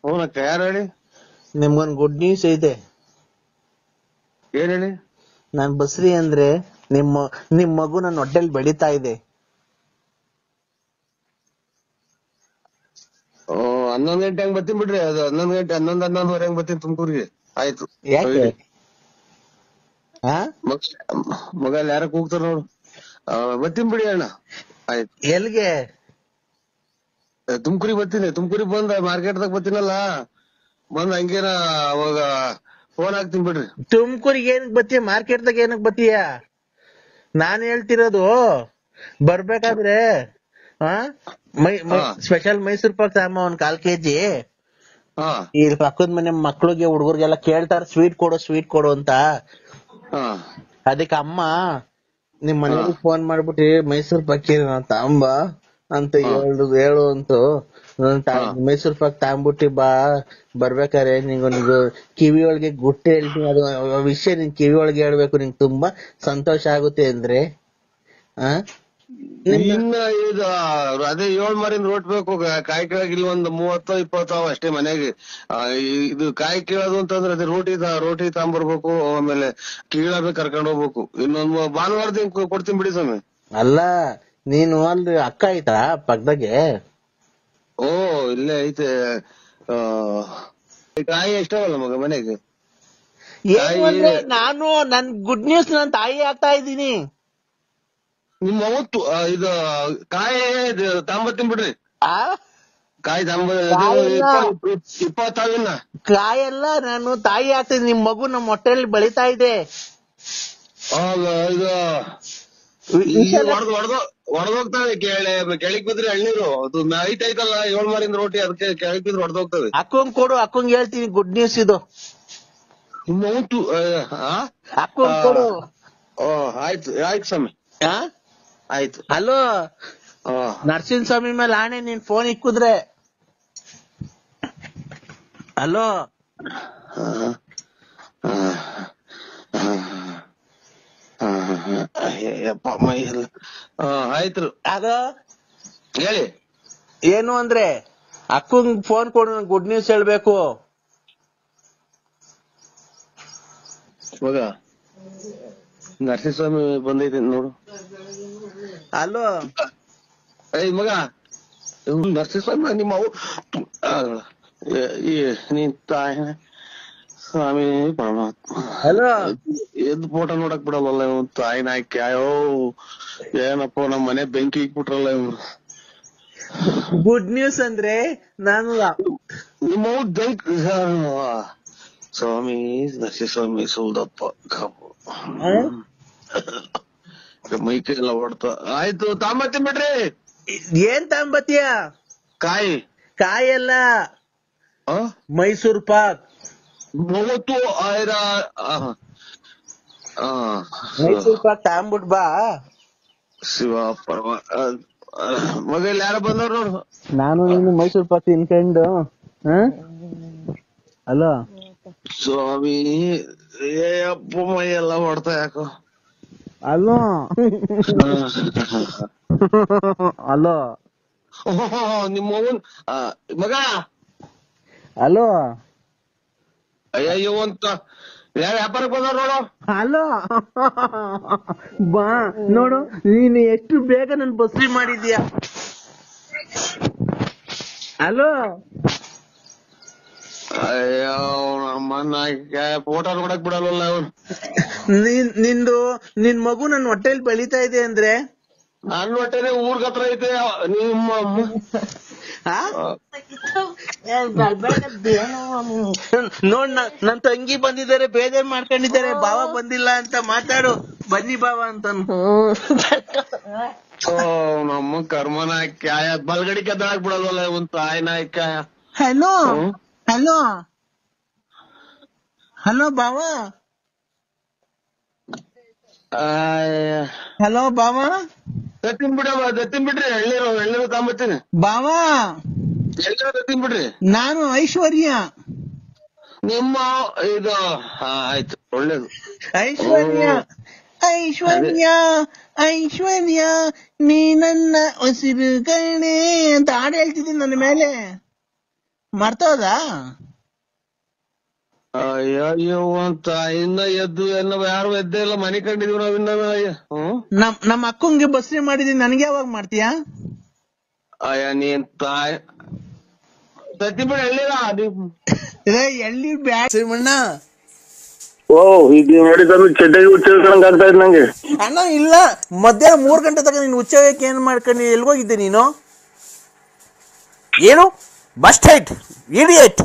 ಹೂನಕ್ಕ ಯಾರು ಹೇಳಿ? ನಿಮ್ಗೊಂದ್ ಗುಡ್ ನ್ಯೂಸ್ ಐತೆ. ಏನ್ ಹೇಳಿ? ನಾನ್ ಬಸ್ರಿ ಅಂದ್ರೆ ನಿಮ್ ಮಗು ನನ್ನ ಹೊಟ್ಟೆಲ್ ಬೆಳೀತಾ ಇದೆ. 11 ಗಂಟೆ ಹಂಗ್ ಬರ್ತೀನಿ ಬಿಡ್ರಿ. ಅದು 11 ಗಂಟೆ 11-11:30 ಹಂಗ್ ಬರ್ತೀನಿ ತುಮಕೂರಿಗೆ. ಆಯ್ತು. ಯಾಕೆ? ಮಗ ಅಲ್ಲಿ ಯಾರ ಕೂಗ್ತಾರ ನೋಡು. ಬರ್ತೀನಿ ಬಿಡಿ ಅಣ್ಣ. ಆಯ್ತು. ಎಲ್ಗೆ? ತುಮಕೂರಿಗೆ ಬರ್ತೀನಿ. ತುಮಕೂರಿಗೆ ಬಂದ ಮಾರ್ಕೆಟ್ದಾಗ ಬರ್ತೀನಲ್ಲ, ಬಂದ್ ಹಂಗೇನ ಅವಾಗ ಫೋನ್ ಹಾಕ್ತೀನಿ ಬಿಡ್ರಿ. ತುಮಕೂರಿಗೆ ಏನಕ್ ಬತ್ತೀಯ? ಮಾರ್ಕೆಟ್ದಾಗ ಏನಕ್ ಬತ್ತೀಯ? ನಾನ್ ಹೇಳ್ತಿರೋದು ಬರ್ಬೇಕಾದ್ರೆ ಸ್ಪೆಷಲ್ ಮೈಸೂರ್ ಪಾಕ್ ಸಾಂಬ 1 ಕಾಲ್ ಕೆಜಿ. ಈ ಪಕ್ಕದ ಮನೆ ಮಕ್ಳಿಗೆ ಹುಡುಗರಿಗೆಲ್ಲ ಕೇಳ್ತಾರ ಸ್ವೀಟ್ ಕೊಡು ಅಂತ. ಅದಕ್ಕೆ ಅಮ್ಮ ನಿಮ್ ಮನೆಗೆ ಫೋನ್ ಮಾಡ್ಬಿಟ್ಟು ಮೈಸೂರ್ ಪಾಕ್ ತಾಂಬ ಅಂತ ಹೇಳು ಅಂತು. ಮೈಸೂರ್ ಪಾಕ್ ತಾಂಬಿಟ್ಟಿ ಬಾ. ಬರ್ಬೇಕಾರೆ ನಿಂಗೊಂದು ಕಿವಿ ಒಳಗೆ ಗುಟ್ಟೆ ಹೇಳ್ತೀನಿ, ಅದು ವಿಷಯ ನಿನ್ ಕಿವಿ ಒಳಗೆ ಹೇಳ್ಬೇಕು, ನಿಂಗೆ ತುಂಬಾ ಸಂತೋಷ ಆಗುತ್ತೆ ಅಂದ್ರೆ. ಇನ್ನ ಇದು ಅದೇ 7 ಮಾರಿಂದ ರೋಟ್ ಬೇಕು. ಕಾಯಿ ಕೀಳಕ್ ಇಲ್ಲಿ ಒಂದ್ 30-20 ಅವ ಅಷ್ಟೇ ಮನೆಗೆ. ಇದು ಕಾಯಿ ಕೀಳೋದು ಅಂತಂದ್ರೆ ಅದೇ ರೋಟಿ ತಗೊಂಬರ್ಬೇಕು, ಆಮೇಲೆ ಕೀಳಬೇಕು, ಕರ್ಕೊಂಡ್ ಹೋಗ್ಬೇಕು. ಇನ್ನೊಂದು ಭಾನುವಾರದಿಂದ ಕೊಡ್ತೀನಿ ಬಿಡಿ ಸ್ವಾಮಿ. ಅಲ್ಲ ನೀನು ಅಲ್ಲಿ ಅಕ್ಕ ಐತಾ ಪಕ್ಕದಾಗೆ? ಓ ಇಲ್ಲೇ ಐತೆ. ಕಾಯಿ ಎಷ್ಟವಲ್ಲ ಮಗ ಮನೆಗೆ. ಏನು ಅಂದ್ರೆ ನಾನು ನನ್ ಗುಡ್ ನ್ಯೂಸ್ ನನ್ ತಾಯಿ ಆಗ್ತಾ ಇದ್ದೀನಿ. ನಿಮ್ಮ ಇದು ಕಾಯಿ ತಾಂಬತ್ತೀನಿ ಬಿಡ್ರಿ. ಕಾಯಿ 20 ಕಾಯಲ್ಲ, ನಾನು ತಾಯಿ ಆಗ್ತೀನಿ. ನಿಮ್ ಮಗು ನಮ್ ಹೊಟ್ಟೆಯಲ್ಲಿ ಬೆಳೀತಾ ಇದೆ. ಹೊಡೆದೋಗ್ತವೆ. ಕೆಳಗ್ ಬಿದ್ರೆ ಎಳ್ನೀರು ಅದು ಐತಲ್ಲ 7 ಮಾರಿಂದ ರೋಟಿ, ಅದಕ್ಕೆ ಕೆಳಗ್ ಬಿದ್ರೆ ಹೊಡೆದೋಗ್ತವೆ. ಅಕ್ಕಂಗ್ ಕೊಡು, ಅಕ್ಕಂಗ್ ಹೇಳ್ತೀನಿ ಗುಡ್ ನ್ಯೂಸ್ ಇದು. ಅಕ್ಕಂಗ್ ಕೊಡು. ಆಯ್ತು ಸ್ವಾಮಿ ಆಯ್ತು. ಹಲೋ ನರಸಿಂಹಸ್ವಾಮಿ ಮೇಲೆ ಆಣೆ, ನೀನ್ ಫೋನ್ ಇಕ್ಕುದ್ರೆ. ಹಲೋ ಮೈ ಎಲ್ಲ ಆಯ್ತು. ಅದು ಹೇಳಿ ಏನು ಅಂದ್ರೆ ಅಕ್ಕಂಗ್ ಫೋನ್ ಕೊಡು, ಗುಡ್ ನ್ಯೂಸ್ ಹೇಳ್ಬೇಕು. ಮಗ ನರಸಿಂಹಸ್ವಾಮಿ ಬಂದೈತಿ ನೋಡು. ಹಲೋ ಮಗ ನರಸಿಂಹಸ್ವಾಮಿ ನಿಮ್ಮ ನೀನ್ ತಾಯಿ ಸ್ವಾಮಿ ಪರಮಾತ್ಮ. ಹಲೋ ಎದ್ ಫೋಟೋ ನೋಡಕ್ ಬಿಡಲ್ಲ ಇವ್ ತಾಯಿನ ಹಾಕಿ. ಅಯ್ಯೋ ಏನಪ್ಪ ನಮ್ ಮನೆ ಬೆಂಕಿ ಇಕ್ಬಿಟ್ರಲ್ಲ ಇವ್ರು. ಗುಡ್ ನ್ಯೂಸ್ ಅಂದ್ರೆ ನಾನು ನಿಮ್ಮ ಸ್ವಾಮಿ ನರಸಿಂಹಸ್ವಾಮಿ ಸೌದಪ್ಪ ಮೈಕೈ ಎಲ್ಲ ಹೊಡ್ತ ಆಯ್ತು ತಾಂಬತ್ತೀನಿ ಬಿಡ್ರಿ. ಏನ್ ತಗೊಂಬತ್ತೀಯ? ಕಾಯಿ ಕಾಯಲ್ಲ, ಮೈಸೂರ್ ಪಾಕ್. ಮೂವತ್ತು ಆಯ್ರ ಮೈಸೂರ್ ಪಾಕ್ ತಗೊಂಬಿಟ್ ಬಾ. ಶಿವ ಪರಮ ಮಗ ಇಲ್ಲಿ ಯಾರ ಬಂದವ್ರು ನೋಡು. ನಾನು ನೀನು ಮೈಸೂರ್ ಪಾಕ್ ತಿನ್ಕೊಂಡು ಅಲೋ ಸ್ವಾಮಿ ಏ ಅಪ್ಪ ಮೈ ಎಲ್ಲ ಹೊಡ್ತಾ ಯಾಕೋ. ಅಲೋ ಅಲೋ ನಿಮ್ಮ ಮಗ ಅಲೋ ಅಯ್ಯೋ ಅಂತ ಯಾವ ವ್ಯಾಪಾರಕ್ಕೆ ಬಂದವ್ರು ನೋಡು. ಅಲೋ ಬಾ ನೋಡು, ನೀನು ಎಷ್ಟು ಬೇಗ ನನ್ ಬಸ್ರಿ ಮಾಡಿದ್ಯಾ. ಅಲೋ ಅಯ್ಯೋ ನಮ್ಮನ್ನ ಫೋಟೋ ನೋಡಕ್ ಬಿಡಲ್ವಲ್ಲ ಅವ್ನು. ನಿನ್ ಮಗು ನನ್ ಹೊಟ್ಟೆಲ್ ಬೆಳೀತಾ ಇದೆ ಅಂದ್ರೆ ನನ್ನ ಹೊಟ್ಟೆನೆ ಊರ್ಗ್ ಹತ್ರ ಐತೆ. ನಿಮ್ಮ ನೋಡ್ ನನ್ ತಂಗಿ ಬಂದಿದ್ದಾರೆ, ಬೇಜಾರ್ ಮಾಡ್ಕೊಂಡಿದ್ದಾರೆ, ಬಾವ ಬಂದಿಲ್ಲ ಅಂತ ಮಾತಾಡು. ಬನ್ನಿ ಬಾವ ಅಂತ ನಮ್ಮ ಕರ್ಮನ ಕ್ಯಾಯ ಬಲ್ಗಡಿ ಕದ್ದಾಕ್ ಬಿಡಲ್ವಲ್ಲ ಇವನ್ ತಾಯಿನ ಕ್ಯಾಯ. ಹಲೋ ಹಲೋ ಹಲೋ ಬಾವ. ಹಲೋ ಬಾವ. ದತ್ತಿನ್ ಬಿಡ್ರಿ ಎಳ್ನೀರು ತಾಂಬತ್ತೀನಿ ಬಾವ. ಎಳ್ನೀರು ದತ್ತಿನ್ ಬಿಡ್ರಿ. ನಾನು ಐಶ್ವರ್ಯ. ನಿಮ್ಮ ಇದು ಆಯ್ತು ಒಳ್ಳೇದು. ಐಶ್ವರ್ಯ ಐಶ್ವರ್ಯ ಐಶ್ವರ್ಯ ನೀ ನನ್ನ ಉಸಿರು ಕಣೆ ಅಂತ ಹಾಡು ಹೇಳ್ತಿದ್ದೀನಿ ನನ್ನ ಮೇಲೆ. ಮರ್ತೋದಾ? ಅಯ್ಯೋ ಅಂತ ಇನ್ನ ಎದ್ದು ಯಾರು ಎದ್ದೇ ಇಲ್ಲ, ಮನೆ ಕಂಡಿದೀವಿ ನಾವ್ ಇನ್ನ. ನಮ್ಮ ಅಕ್ಕಂಗೆ ಬಸ್ರಿ ಮಾಡಿದೀನಿ, ನನ್ಗೆ ಯಾವಾಗ ಮಾಡ್ತೀಯಾ? ಅಯ್ಯ ನೀನ್ ತಾಯಿ ಸತ್ತಿ ಬಿಡ ಎಳ್ಳಿ ಬ್ಯಾಡ ಶ್ರೀಮಣ್ಣ. ಓ ಈಗ ನೋಡಿ ಚಡ್ಡಾಗಿ ಹುಚ್ಚಿಡ್ಕೊಂಡ್ ಆಗ್ತಾ ಇದ್ ನಂಗೆ. ಅಣ್ಣ ಇಲ್ಲ, ಮಧ್ಯಾಹ್ನ 3 ಗಂಟೆ ತನಕ ನೀನು ಹುಚ್ಚಕ್ಕೆ ಏನ್ ಮಾಡ್ಕೊಂಡು ಎಲ್ಗೋಗಿದ್ದೆ ನೀನು? ಏನು ಬಸ್ ಟೈಟ್ ಇಡಿಯಟ್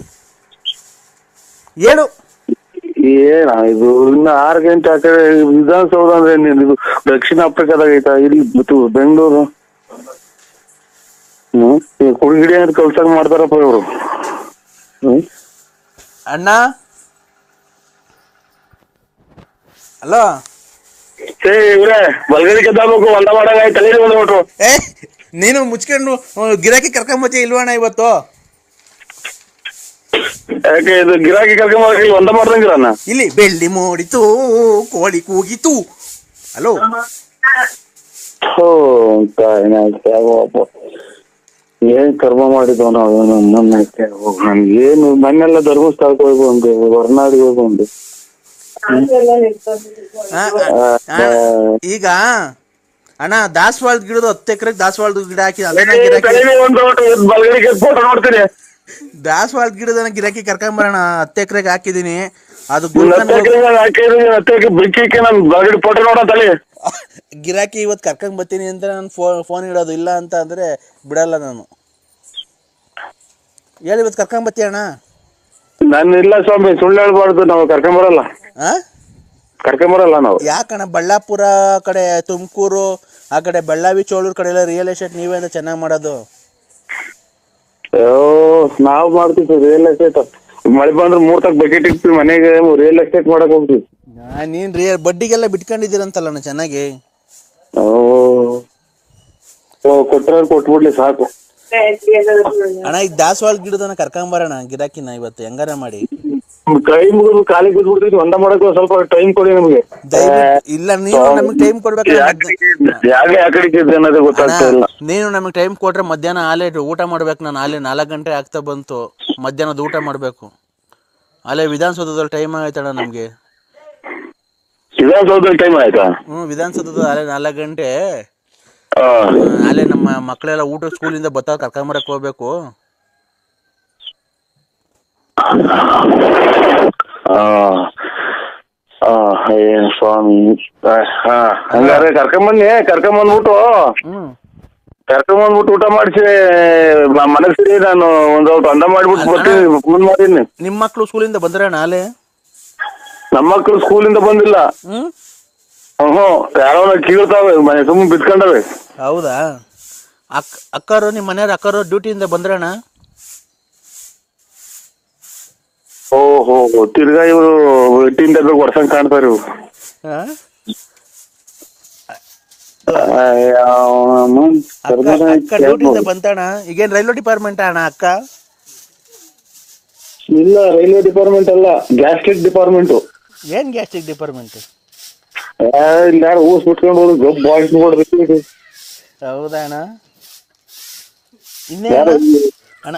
ಏನು? ಏನ ಇದು ಇನ್ನ 6 ಗಂಟೆ ಆ ಕಡೆ ವಿಧಾನಸೌಧ ಅಂದ್ರೆ ಇದು ದಕ್ಷಿಣ ಆಫ್ರಿಕಾದಾಗ ಐತಾ? ಇಲ್ಲಿ ಬೆಂಗಳೂರು ಕುಡಿಗಿಡಿ ಅಂತ ಕಲ್ಸಾಗ ಮಾಡ್ತಾರಪ್ಪ ಇವ್ರು. ಅಣ್ಣ ಹಲೋ ಇವ್ರೆ ಬಲ್ಗಡಿ ಕೆದ್ದಾಬೇಕು, ಒಂದ ಮಾಡಾಗ ತಲೆ ಬಂದ್ಬಿಟ್ರು. ನೀನು ಮುಚ್ಕೊಂಡು ಗಿರಾಕಿ ಕರ್ಕೊಂಬತ್ತಿ ಇಲ್ವಣ್ಣ ಇವತ್ತು? ಯಾಕೆ ಇದು ಗಿರಾಕಿ ಕರ್ಕೊಂಬ ಒಂದ ಮಾಡ್ದಂಗಿರಣ್ಣ. ಇಲ್ಲಿ ಬೆಳ್ಳಿ ಮೂಡಿತು ಕೋಳಿ ಕೂಗಿತು. ಹಲೋ ಏನ್ ಕರ್ಮ ಮಾಡಿದ್ವ ನಾವು. ನನ್ಗೇನು ಮನೆಲ್ಲ ಧರ್ಮಸ್ಥಳಕ್ಕೆ ಹೋಗಿ ಬಂದು ಹೊರನಾಡಿಗೆ ಹೋಗಿ ಬಂದು. ಈಗ ಅಣ್ಣ ದಾಸವಾಳದ ಗಿಡದ 10 ಎಕರೆಗೆ ದಾಸವಾಳದ ಗಿಡ ಹಾಕಿ ದಾಸವಾಳದ ಗಿಡದ ಗಿರಾಕಿ ಕರ್ಕೊಂಬರೋಣ. 10 ಎಕರೆಗೆ ಹಾಕಿದೀನಿ. ಅದು ಗಿರಾಕಿ ಇವತ್ತು ಕರ್ಕೊಂಡ್ ಬರ್ತೀನಿ ಅಂತ ನಾನು ಫೋನ್ ಇಡೋದು. ಇಲ್ಲ ಅಂತ ಅಂದ್ರೆ ಬಿಡಲ್ಲ ನಾನು. ಹೇಳಿ ಇವತ್ತು ಕರ್ಕೊಂಡ್ ಬರ್ತೀಯ ಅಣ್ಣ? ನಾನು ಇಲ್ಲ ಸ್ವಾಮಿ, ಸುಳ್ಳು ಹೇಳ್ಬಾರ್ದು. ನಾವು ಕರ್ಕೊಂಬರಲ್ಲ ನಾವು. ಯಾಕಣ್ಣ ಬಳ್ಳಾಪುರ ಕಡೆ, ತುಮಕೂರು ಆ ಕಡೆ, ಬೆಳ್ಳಾವಿ ಚೋಳೂರ್ ಕಡೆ ಎಲ್ಲ ರಿಯಲ್ ಎಸ್ಟೇಟ್ ನೀವೇ ಅಂತ ಚೆನ್ನಾಗಿ ಮಾಡೋದು. ನಾವ್ ಮಾಡ್ತೀವಿ ರಿಯಲ್ ಎಸ್ಟೇಟ್. ಮಳೆ ಬಂದ್ರೆ 3 ತಕ್ ಬಕೆಟ್ ಇಕ್ತೀವಿ ಮನೆಗೆ, ರಿಯಲ್ ಎಸ್ಟೇಟ್ ಮಾಡಕ್ ಹೋಗ್ತೀವಿ. ನೀನ್ ಬಡ್ಡಿಗೆಲ್ಲ ಬಿಟ್ಕೊಂಡಿದ್ದೀರಂತಲ್ಲ ಚೆನ್ನಾಗಿ. ಕೊಟ್ರ ಕೊಟ್ಬಿಡ್ಲಿ ಸಾಕು ಅಣ್ಣ. ಈಗ ದಾಸವಾಳ ಗಿಡದನ್ನ ಕರ್ಕೊಂಬರೋಣ ಗಿರಾಕಿನ ಇವತ್ತು ಹೆಂಗಾರ ಮಾಡಿ. ಕೈ ಮುಗಿದು ಕಾಲಿಗೆ ಬಿದ್ಬಿಡ್ತೀವಿ, ಒಂದ ಮಾಡಕ್ ಸ್ವಲ್ಪ ಟೈಮ್ ಕೊಡಿ ನಮ್ಗೆ. ಇಲ್ಲ ನೀನು ನಮಗ್ ಟೈಮ್ ಕೊಡ್ಬೇಕು. ನೀನು ನಮಗ್ ಟೈಮ್ ಕೊಟ್ರೆ ಮಧ್ಯಾಹ್ನ ಆಲೆ ಊಟ ಮಾಡ್ಬೇಕು. ನಾನು ಆಲೆ 4 ಗಂಟೆ ಆಗ್ತಾ ಬಂತು, ಮಧ್ಯಾಹ್ನದ ಊಟ ಮಾಡ್ಬೇಕು. ಅಲ್ಲೇ ವಿಧಾನಸೌಧದಲ್ಲಿ ಟೈಮ್ ಆಯ್ತಣ್ಣ ನಮ್ಗೆ. ವಿಧಾನಸೌಧದಲ್ಲಿ ಟೈಮ್ ಆಯ್ತಾ? ವಿಧಾನಸೌಧದ ಅಲ್ಲೇ 4 ಗಂಟೆ. ಅಲ್ಲೇ ನಮ್ಮ ಮಕ್ಕಳೆಲ್ಲ ಊಟ ಸ್ಕೂಲಿಂದ ಬತ್ತ ಕರ್ಕೊಂಬರಕ್ ಹೋಗ್ಬೇಕು. ಸ್ವಾಮಿ ಹಂಗಾರೆ ಕರ್ಕೊಂಬಂದ್ಬಿಟ್ಟು ಊಟ ಮಾಡಿಸಿ ಮನಸ್ಸಿಗೆ ನಾನು ಒಂದ್ ಸ್ವಲ್ಪ ಅಂದ ಮಾಡ್ಬಿಟ್ಟು ಬರ್ತೀನಿ. ನಿಮ್ ಮಕ್ಳು ಸ್ಕೂಲಿಂದ ಬಂದ್ರ ನಾಳೆ? ನಮ್ಮ ಮಕ್ಕಳು ಸ್ಕೂಲಿಂದ ಬಂದಿಲ್ಲ. ಹ್ಮ್ ಯಾರೋ ಕೀಳ್ತಾವೆ ಮನೆ ಸುಮ್ಮನೆ ಬಿತ್ಕೊಂಡವೆ. ಹೌದಾ? ಅಕ್ಕರು ನಿಮ್ಮ ಮನೆಯವ್ರ ಅಕ್ಕರು ಡ್ಯೂಟಿಯಿಂದ ಬಂದ್ರಣ್ಣ? ಓಹೋ, ತಿರ್ಗಾ ಇವರು ಎಟ್ಟಿಂದ ಹೊಡ್ಸಂಗ್ ಕಾಣ್ತಾರ ಇವ್ರು. ಅಕ್ಕ ಡ್ಯೂಟಿಯಿಂದ ಬಂತಣ್ಣ. ಈಗೇನ್ ರೈಲ್ವೆ ಡಿಪಾರ್ಟ್ಮೆಂಟ್ ಅಣ್ಣ ಅಕ್ಕ? ಇಲ್ಲ, ರೈಲ್ವೆ ಡಿಪಾರ್ಟ್ಮೆಂಟ್ ಅಲ್ಲ, ಗ್ಯಾಸ್ಟ್ರಿಕ್ ಡಿಪಾರ್ಟ್ಮೆಂಟ್. ಏನ್ ಗ್ಯಾಸ್ಟ್ರಿಕ್ ಡಿಪಾರ್ಟ್ಮೆಂಟ್? ಇಲ್ಲಿ ಯಾರು ಊಸ್ ಬಿಟ್ಕೊಂಡು ಹೋದ್ರು ಗಬ್ ಬಾಯ್ಸ್ ನೋಡ್ಬೇಕು. ಹೌದಾ ಅಣ್ಣ? ಇನ್ನೇ ಅಣ್ಣ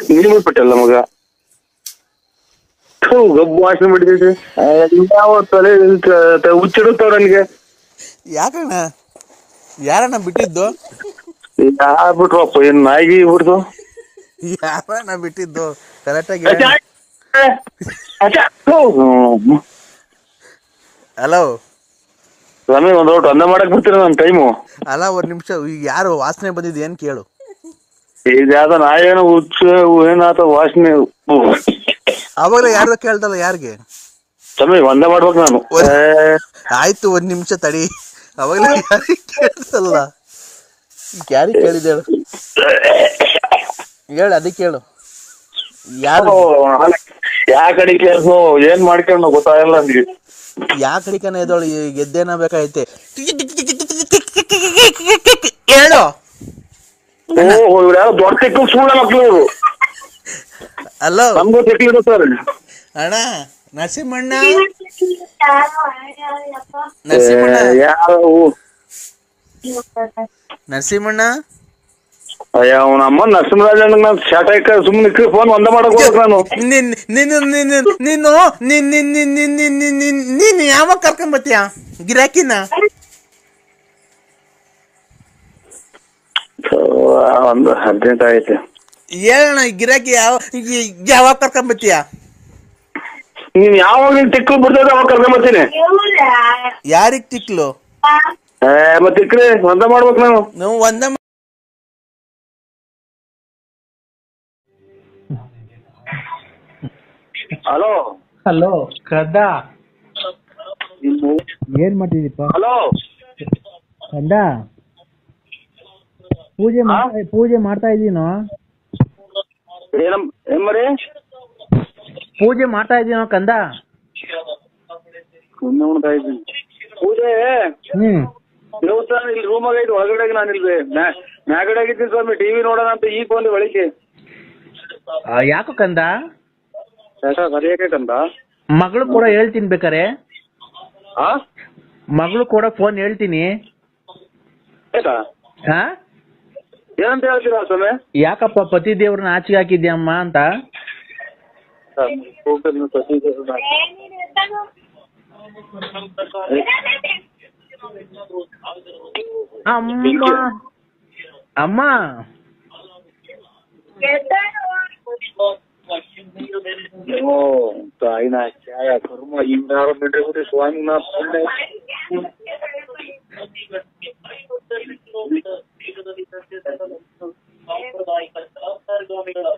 ನೀನು ಬಿಟ್ಟಲ್ಲ ಮಗ, ಗಬ್ ವಾಸನೆ ಬಿಟ್ಟಿದೆ. ಯಾವ ತಲೆ ಹುಚ್ಚಿಡುತ್ತವ್ರ ನನಗೆ. ಯಾಕಣ್ಣ? ಯಾರಣ್ಣ ಬಿಟ್ಟಿದ್ದು? ಯಾರು ಬಿಟ್ರಪ್ಪ? ಏನ್ ನಾಯಿಗೆ ಬಿಡ್ತು? ಯಾರಣ್ಣ ಬಿಟ್ಟಿದ್ದು ಕರೆಕ್ಟಾಗಿ? ಹಲೋ ಸ್ವಾಮಿ, ಒಂದ್ ಔಟ್ ಅಂದ ಮಾಡಕ್ ಬರ್ತೀರ ನನ್ ಟೈಮು. ಅಲ್ಲ, ಒಂದ್ ನಿಮಿಷ. ಈಗ ಯಾರು ವಾಸನೆ ಬಂದಿದ್ದು ಏನ್ ಕೇಳು. ಈಗ ಯಾವ್ದ ನಾಯೇನೋ ಹುಚ್ಚ ಏನಾತ ವಾಸನೆ. ಅವಾಗಲೇ ಯಾರು ಕೇಳ್ತಲ್ಲ ಯಾರಿಗೆ? ಸ್ವಾಮಿ, ಒಂದೇ ಮಾಡ್ಬೇಕು ನಾನು. ಆಯ್ತು, ಒಂದ್ ನಿಮಿಷ ತಡಿ. ಅವಾಗಲೇ ಯಾರಿಗೆ ಕೇಳ್ತಲ್ಲ? ಯಾರಿಗೆ ಕೇಳಿದೆ ಹೇಳು? ಹೇಳು, ಅದಕ್ಕೆ ಹೇಳು. ಯಾರು ಯಾ ಕಡೆ ಕೇಳ್ಸೋ ಏನ್ ಮಾಡ್ಕೊಂಡು ಗೊತ್ತಾಗಲ್ಲ ನನ್ಗೆ. ಯಾ ಕಡಿಕನ ಎದೋಳು ಗೆದ್ದೇನ ಬೇಕಾಯ್ತೆ. ಹೇಳು. ಇವ್ರು ಯಾರು ದೊಡ್ಡ ತೆಕ್ಕು ಸುಳ್ಳ ಮಕ್ಳು ಇವರು. ಅಲ್ಲೋ ನಮ್ಗೂ ತೆಕ್ಕಿದ್ರು ಸರ್. ಅಣ್ಣ, ನರಸಿಂಹಣ್ಣ ನರಸಿಂಹಣ್ಣ ಅಯ್ಯ, ಅವನ ಅಮ್ಮ ನರಸಿಂಹರಾಜ ನಾನು ಶಾಟ ಸುಮ್ಮನೆ ಫೋನ್ ಒಂದ ಮಾಡಕ್ ಹೋಗ್ಬೇಕು ನಾನು. ನೀನು ಯಾವಾಗ ಕರ್ಕೊಂಬತ್ತೀಯ ಗಿರಾಕಿನ? ಒಂದು ಅರ್ಜೆಂಟ್ ಐತೆ. ಹೇಳಣ್ಣ, ಗಿರಾಕಿ ಯಾವಾಗ ಕರ್ಕೊಂಬತ್ತೀಯ? ನೀನ್ ಯಾವಾಗ ನಿನ್ ತಿಕ್ಲು ಬಿಡ್ತದ ಅವಾಗ ಕರ್ಕೊಂಬತ್ತೀನಿ. ಯಾರಿಗ್ ತಿಕ್ಲು? ಮತ್ತೆ ತಿಕ್ರಿ ಒಂದ ಮಾಡ್ಬೇಕು ನಾನು. ನಾವು ಒಂದ. ಹಲೋ ಹಲೋ ಕದ, ಏನ್ ಮಾಡ್ತಿದ್ದೀಪ? ಹಲೋ ಕಂದ, ಪೂಜೆ ಮಾಡ್ತಾ ಇದ್ದೀನೋ? ಏನ್ಮರಿ ಪೂಜೆ ಮಾಡ್ತಾ ಇದ್ದೀನೋ ಕಂದ? ಪೂಜೆ ದೇವಸ್ಥಾನ ಇಲ್ಲಿ ರೂಮಾಗ ಐತಿ, ಹೊರಗಡೆ ನಾನು ಇಲ್ಲಿ ಮ್ಯಾಗಡೆ ಆಗಿದ್ದೀನಿ ಸ್ವಾಮಿ. ಟಿವಿ ನೋಡೋಣ ಅಂತ ಈಗ ಬಂದು ಬೆಳಿಗ್ಗೆ. ಯಾಕೋ ಕಂದ? ಸರಿಯಾಗಂದ ಮಗಳು ಕೂಡ ಹೇಳ್ತೀನಿ ಬೇಕಾರೆ. ಮಗಳು ಕೂಡ ಫೋನ್ ಹೇಳ್ತೀನಿ. ಏನಂತ ಹೇಳ್ತೀರಾ ಸ್ವಾಮಿ? ಯಾಕಪ್ಪ ಪತಿ ದೇವ್ರನ್ನ ಆಚೆಗೆ ಹಾಕಿದ್ಯಮ್ಮ ಅಂತ? ಅಮ್ಮ ತಾಯಿನ ಛಾಯ ಕರ್ಮ ಹಿಂಗಾರ ಬಿಟ್ರೆ ಸ್ವಾಮಿನಾಥ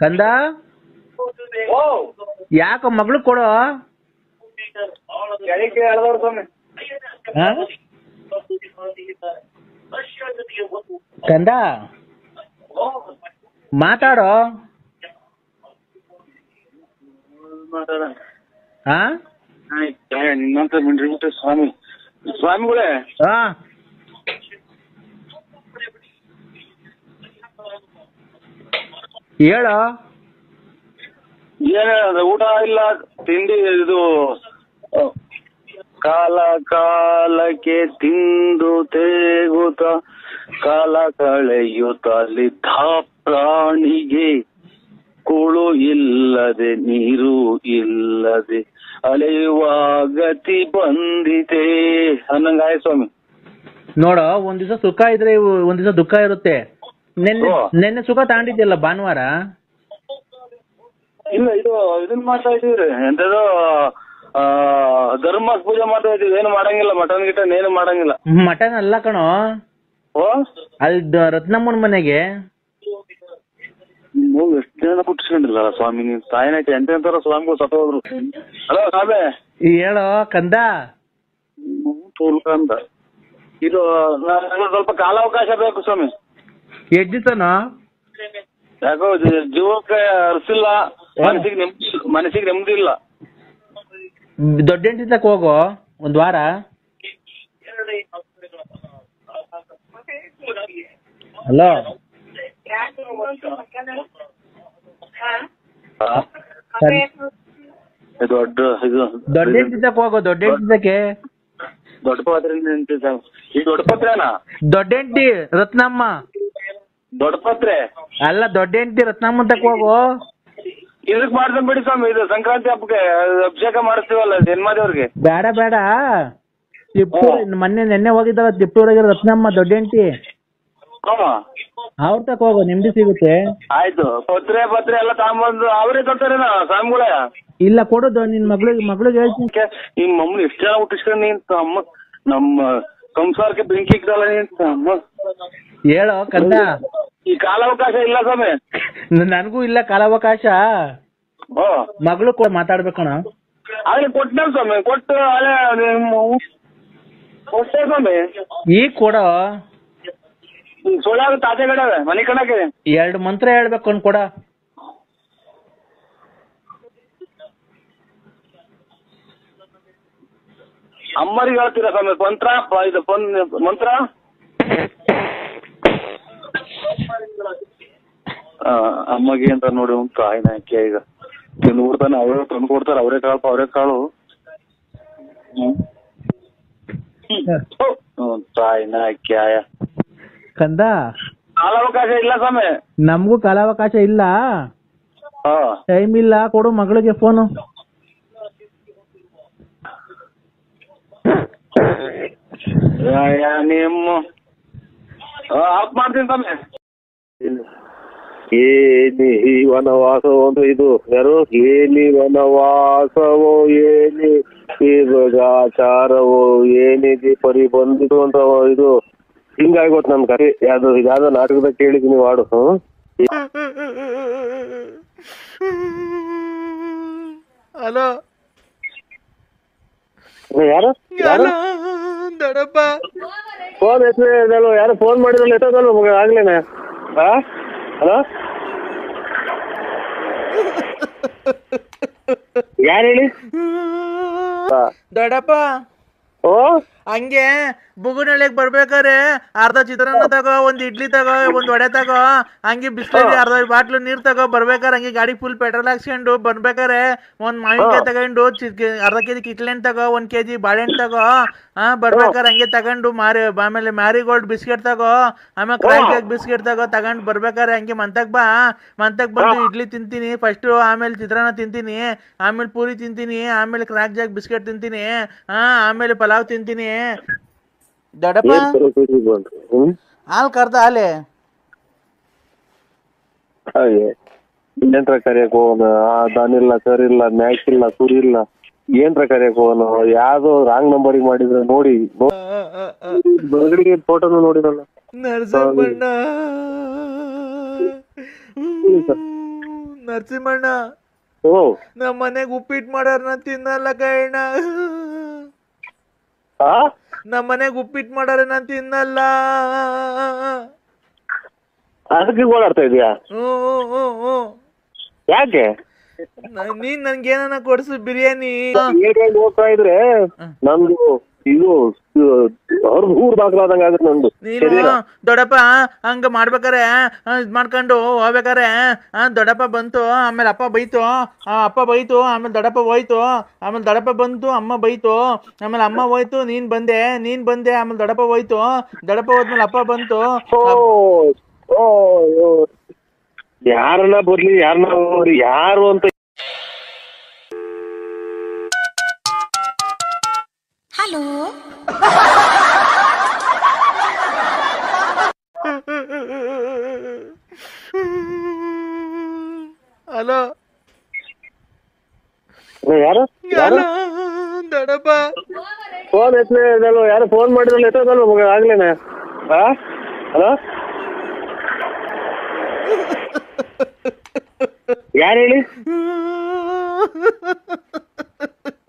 ಕಂದ, ಯಾಕ ಮಗಳು ಕೊಡೋ? ಸ್ವಾಮಿ ಕಂದ, ಮಾತಾಡೋ. ನಿನ್ನಂತ ಮಿಂಡ್ರಿ ಬಿಟ್ಟೆ ಸ್ವಾಮಿ. ಸ್ವಾಮಿಗಳೇ, ಹೇಳೋ. ಏನ ಊಟ ಇಲ್ಲ, ತಿಂಡಿ ಇದು ಕಾಲ ಕಾಲಕ್ಕೆ ತಿಂದು ತೇಗುತ್ತ ಕಾಲ ಕಳೆಯುತ್ತಲಿದ್ದ ಪ್ರಾಣಿಗೆ ಕೂಳು ಇಲ್ಲದೆ ನೀರು ಇಲ್ಲದೆ ಅಲೆಯುವ ಗತಿ ಬಂದಿದೆ ಅನ್ನಂಗಾಯ ಸ್ವಾಮಿ. ನೋಡೋ, ಒಂದ್ ದಿವಸ ಸುಖ ಇದ್ರೆ ಒಂದ್ ದಿವಸ ದುಃಖ ಇರುತ್ತೆ. ನೆನ್ನೆ ಸುಖ ತಾಂಡಿದ್ಯಲ್ಲ ಭಾನುವಾರ. ಇಲ್ಲ, ಇದನ್ ಮಾಡ್ತಾ ಇದೀವ್ರಿ, ಎಂತದೋ ಧರ್ಮ ಪೂಜೆ ಮಾಡ್ತಾ ಇದೀವಿ. ಏನು ಮಾಡಂಗಿಲ್ಲ, ಮಟನ್ ಗಿಟನ್ ಏನು ಮಾಡಂಗಿಲ್ಲ. ಮಟನ್ ಅಲ್ಲ ಕಣೋ, ಅಲ್ಲಿ ರತ್ನಮ್ಮನ ಮನೆಗೆ ನೀವು ಎಷ್ಟು ಜನ ಹುಟ್ಟಿಸ್ಕೊಂಡಿಲ್ಲ ಸ್ವಾಮಿ, ನೀನ್ ತಾಯಿನಾಯ್ತು ಎಂತೆಂತಾರ ಸ್ವಾಮಿಗಳು ಸತ್ತ ಹೋದ್ರು. ಹಲೋ ಸ್ವಾಮಿ, ಹೇಳೋ ಕಂದ. ತೋಲ್ಕಂದ ಇದು ನನಗೆ ಸ್ವಲ್ಪ ಕಾಲಾವಕಾಶ ಬೇಕು ಸ್ವಾಮಿ. ಎಡ್ಡಿತನೋ ಯಾಕೋ ಜೀವಕ್ಕೆ ಅರ್ಸಿಲ್ಲ, ಮನಸ್ಸಿಗೆ ನೆಮ್ಮದಿ ಇಲ್ಲ. ದೊಡ್ಡ ಹೆಂಡತಿ ತಕ ಹೋಗು ಒಂದ್ ವಾರ. ಹಲೋ ದೊಡ್ಡ ಹೆಂಡತಿ ತಕ ಹೋಗು. ದೊಡ್ಡ ಹೆಂಡತಿ ತಕೆ ದೊಡ್ಡ ಪಾತ್ರೆ ಈ ದೊಡ್ಡ ಪತ್ರೆನಾ? ದೊಡ್ಡ ಹೆಂಡತಿ ರತ್ನಮ್ಮ. ದೊಡ್ಡ ಪತ್ರೆ ಅಲ್ಲ, ದೊಡ್ಡ ಹೆಂಡತಿ ರತ್ನಮ್ಮ ತಕ ಹೋಗು. ಇದಕ್ ಮಾಡ್ದಂಗ್ ಬಿಡಿ ಸ್ವಾಮಿ, ಇದು ಸಂಕ್ರಾಂತಿ ಹಬ್ಬಕ್ಕೆ ಅಭಿಷೇಕ ಮಾಡಿಸ್ತೀವಲ್ಲ ಜನ್ಮಾದೇವ್ರಿಗೆ. ಬೇಡ ಬೇಡ, ತಿಪ್ಟೂರ್ ನೆನ್ನೆ ಹೋಗಿದ್ದಲ್ಲ ತಿಪ್ಟೂರಾಗಿರೋ ರತ್ನಮ್ಮ ದೊಡ್ಡ ಹೆಂಡತಿ, ಅವ್ರ ತಕ ಹೋಗು, ನೆಮ್ಮದಿ ಸಿಗುತ್ತೆ. ಆಯ್ತು, ಪತ್ರೆ ಎಲ್ಲ ತಗೊಂಬಂದು ಅವರೇ ಕೊಡ್ತಾರೇನ ಸ್ವಾಮಿಗಳೇ? ಇಲ್ಲ ಕೊಡುದು, ನಿನ್ ಮಗಳಿಗೆ ಹೇಳ್ತೀನಿ. ನಿಮ್ ಮಮ್ಮನ ಎಷ್ಟು ಜನ ಹುಟ್ಟಿಸ್ಕೊಂಡು ನೀನ್ ಅಮ್ಮ ನಮ್ಮ ಸಂಸಾರಕ್ಕೆ ಬೆಂಕಿ ಇಕ್ಕಲ್ಲ ನೀನ್ ಅಮ್ಮ. ಹೇಳೋ ಕಂದ. ಈ ಕಾಲಾವಕಾಶ ಇಲ್ಲ ಸ್ವಾಮಿ. ನನಗೂ ಇಲ್ಲ ಕಾಲಾವಕಾಶ. ಮಗಳು ಕೂಡ ಮಾತಾಡ್ಬೇಕಣ. ಅಲ್ಲಿ ಕೊಟ್ಟ ಸ್ವಾಮಿ, ಕೊಟ್ಟು ಅಲ್ಲೇ ಕೊಟ್ಟೆ ಸ್ವಾಮಿ. ಈಗ ಕೊಡೋ. ಸೋಳ್ಯಾಗ ತಾತೆ ಕಡೆ ಮನೆ ಕಣಕ್ಕೆ 2 ಮಂತ್ರ ಹೇಳ್ಬೇಕು ಅನ್ ಕೊಡ. ಅಮ್ಮರಿಗೆ ಹೇಳ್ತೀರಾ ಸ್ವಾಮಿ ಮಂತ್ರ? ಅಮ್ಮಗೆ ಅಂತ ನೋಡಿ ಉಂಟು ಆಯ್ನ ಅಕ್ಕಿ ಈಗ ತಿಂದ್ಬಿಡ್ತಾನೆ. ಅವರೇ ತಂದು ಕೊಡ್ತಾರೆ, ಅವರೇ ಕಾಳು. ತಾಯಿನ ಅಕ್ಕಿ ಆಯ ಕಂದ. ಕಾಲಾವಕಾಶ ಇಲ್ಲ ಸ್ವಾಮಿ. ನಮಗೂ ಕಾಲಾವಕಾಶ ಇಲ್ಲ, ಟೈಮ್ ಇಲ್ಲ. ಕೊಡು ಮಗಳಿಗೆ ಫೋನು. ನಿಮ್ಮ ಆಫ್ ಮಾಡ್ತೀನಿ ಸ್ವಾಮಿ. ಏನಿ ವನವಾಸವೋ ಅಂತ ಇದು ಯಾರು? ಏನಿ ವನವಾಸವೋ ಏನಿ ಆಚಾರವೋ ಏನಿದೆ ಪರಿ ಬಂದಿತು ಅಂತ ಇದು ಹಿಂಗಾಗೋತ್ ನನ್ ಕತೆ. ಯಾವ್ದೋ ನಾಟಕದಾಗ ಕೇಳಿದೀನಿ ವಾಡು. ಹಲೋ ಯಾರು ದೊಡ್ಡಪ್ಪ ಫೋನ್ ಎತ್ತಲ್ಲ, ಯಾರು ಫೋನ್ ಮಾಡಿದ್ರಲ್ಲ ಎತ್ತದಲ್ಲ ಮಗ ಆಗ್ಲೇನೆ. ಹಲೋ ಯಾರು ಹೇಳಿ? ದೊಡ್ಡಪ್ಪ ಓ ಹಂಗೆ ಬುಗುನಳ್ಳಿಗೆ ಬರ್ಬೇಕಾರೆ ಅರ್ಧ ಚಿತ್ರಾನ್ನ ತಗೋ, ಒಂದ್ ಇಡ್ಲಿ ತಗೋ, ಒಂದ್ ವಡೆ ತಗೋ, ಹಂಗೆ ಬಿಸ್ಲರಿ ಅರ್ಧ ಬಾಟ್ಲು ನೀರ್ ತಗೋ. ಬರ್ಬೇಕಾರೆ ಹಂಗೆ ಗಾಡಿ ಫುಲ್ ಪೆಟ್ರೋಲ್ ಹಾಕ್ಸ್ಕೊಂಡು ಬರ್ಬೇಕಾರೆ ಒಂದ್ ಮಾವಿನಕಾಯಿ ತಗೊಂಡು ಅರ್ಧ ಕೆಜಿ ಕಿತ್ಲೆಹಣ್ಣು ತಗೋ, 1 kg ಬಾಳೆಹಣ್ಣು ತಗೋ. ಬರ್ಬೇಕಾರೆ ಹಂಗೆ ತಗೊಂಡು ಆಮೇಲೆ ಮ್ಯಾರಿಗೋಲ್ಡ್ ಬಿಸ್ಕೆಟ್ ತಗೋ, ಆಮೇಲೆ ಕ್ರಾಕ್ ಜಾಕ್ ಬಿಸ್ಕೆಟ್ ತಗೊಂಡು ಬರ್ಬೇಕಾರೆ ಹಂಗೆ ಮಂತಕ್ ಬಂದು ಇಡ್ಲಿ ತಿಂತೀನಿ ಫಸ್ಟ್, ಆಮೇಲೆ ಚಿತ್ರಾನ್ನ ತಿಂತೀನಿ, ಆಮೇಲೆ ಪೂರಿ ತಿಂತೀನಿ, ಆಮೇಲೆ ಕ್ರಾಕ್ ಜಾಕ್ ಬಿಸ್ಕೆಟ್ ತಿಂತೀನಿ, ಆಮೇಲೆ ಪಲಾವ್ ತಿಂತೀನಿ. ದೊಡ್ಡಪ್ಪ ಹಾಲು ಕರ್ದ ಹಾಲೆ ಏನ್ರ ಕರಿಯಕ್ ಹೋಗೋಣ? ದಾನಿಲ್ಲ, ಕರಿಲ್ಲ, ಮ್ಯಾಕ್ಸ್ ಇಲ್ಲ, ಕುರಿ ಇಲ್ಲ, ಏನ್ರ ಕರಿಯಕ್ ಹೋಗೋಣ? ಯಾವ್ದೋ ರಾಂಗ್ ನಂಬರಿಗೆ ಮಾಡಿದ್ರೆ ನೋಡಿ ಫೋಟೋನು ನೋಡಿರಲ್ಲ. ನರಸಿಂಹಣ್ಣ ಓ ನಮ್ಮ ಮನೆಗ್ ಉಪ್ಪಿಟ್ಟು ಮಾಡ್ಯಾರ ತಿನ್ನಲ್ಲ ಕೈಣ್ಣ. ನಮ್ಮ ಮನೆಗ್ ಉಪ್ಪಿಟ್ಟು ಮಾಡಾರೆ ನಾನ್ ತಿನ್ನಲ್ಲ. ಅದಕ್ಕೆ ಓಡಾಡ್ತಾ ಇದೀಯಾ? ಯಾಕೆ? ನೀನ್ ನನ್ಗೇನ ಕೊಡ್ಸು ಬಿರಿಯಾನಿ. ಹೋಗ್ತಾ ಇದ್ರೆ ನಮ್ದು ಇದು ಊರ್ ದಾಖಲಾದಂಗ ಆಗುತ್ತೆ ನಂದು. ನೀನು ದೊಡ್ಡಪ್ಪ ಹಂಗ ಮಾಡ್ಬೇಕಾರೆ ಇದ್ ಮಾಡ್ಕೊಂಡು ಹೋಗ್ಬೇಕಾರೆ ದೊಡ್ಡಪ್ಪ ಬಂತು, ಆಮೇಲೆ ಅಪ್ಪ ಬೈತು, ಆಮೇಲೆ ದೊಡ್ಡಪ್ಪ ಹೋಯ್ತು, ಆಮೇಲೆ ದೊಡ್ಡಪ್ಪ ಬಂತು, ಅಮ್ಮ ಬೈತು, ಆಮೇಲೆ ಅಮ್ಮ ಹೋಯ್ತು, ನೀನ್ ಬಂದೆ, ಆಮೇಲೆ ದೊಡ್ಡಪ್ಪ ಹೋಯ್ತು, ದೊಡ್ಡಪ್ಪ ಹೋದ್ಮೇಲೆ ಅಪ್ಪ ಬಂತು. ಯಾರನ್ನ ಬರ್ಲಿ, ಯಾರು ಅಂತ. ಹಲೋ ಹಲೋ ಯಾರು ದೊಡ್ಡಪ್ಪ ಫೋನ್ ಎತ್ತಲೇ, ಯಾರು ಫೋನ್ ಮಾಡಿದ್ರಲ್ಲ ಎತ್ತದಲ್ಲ ಮಗ ಆಗ್ಲೇನೆ. ಹಲೋ ಯಾರು ಹೇಳಿ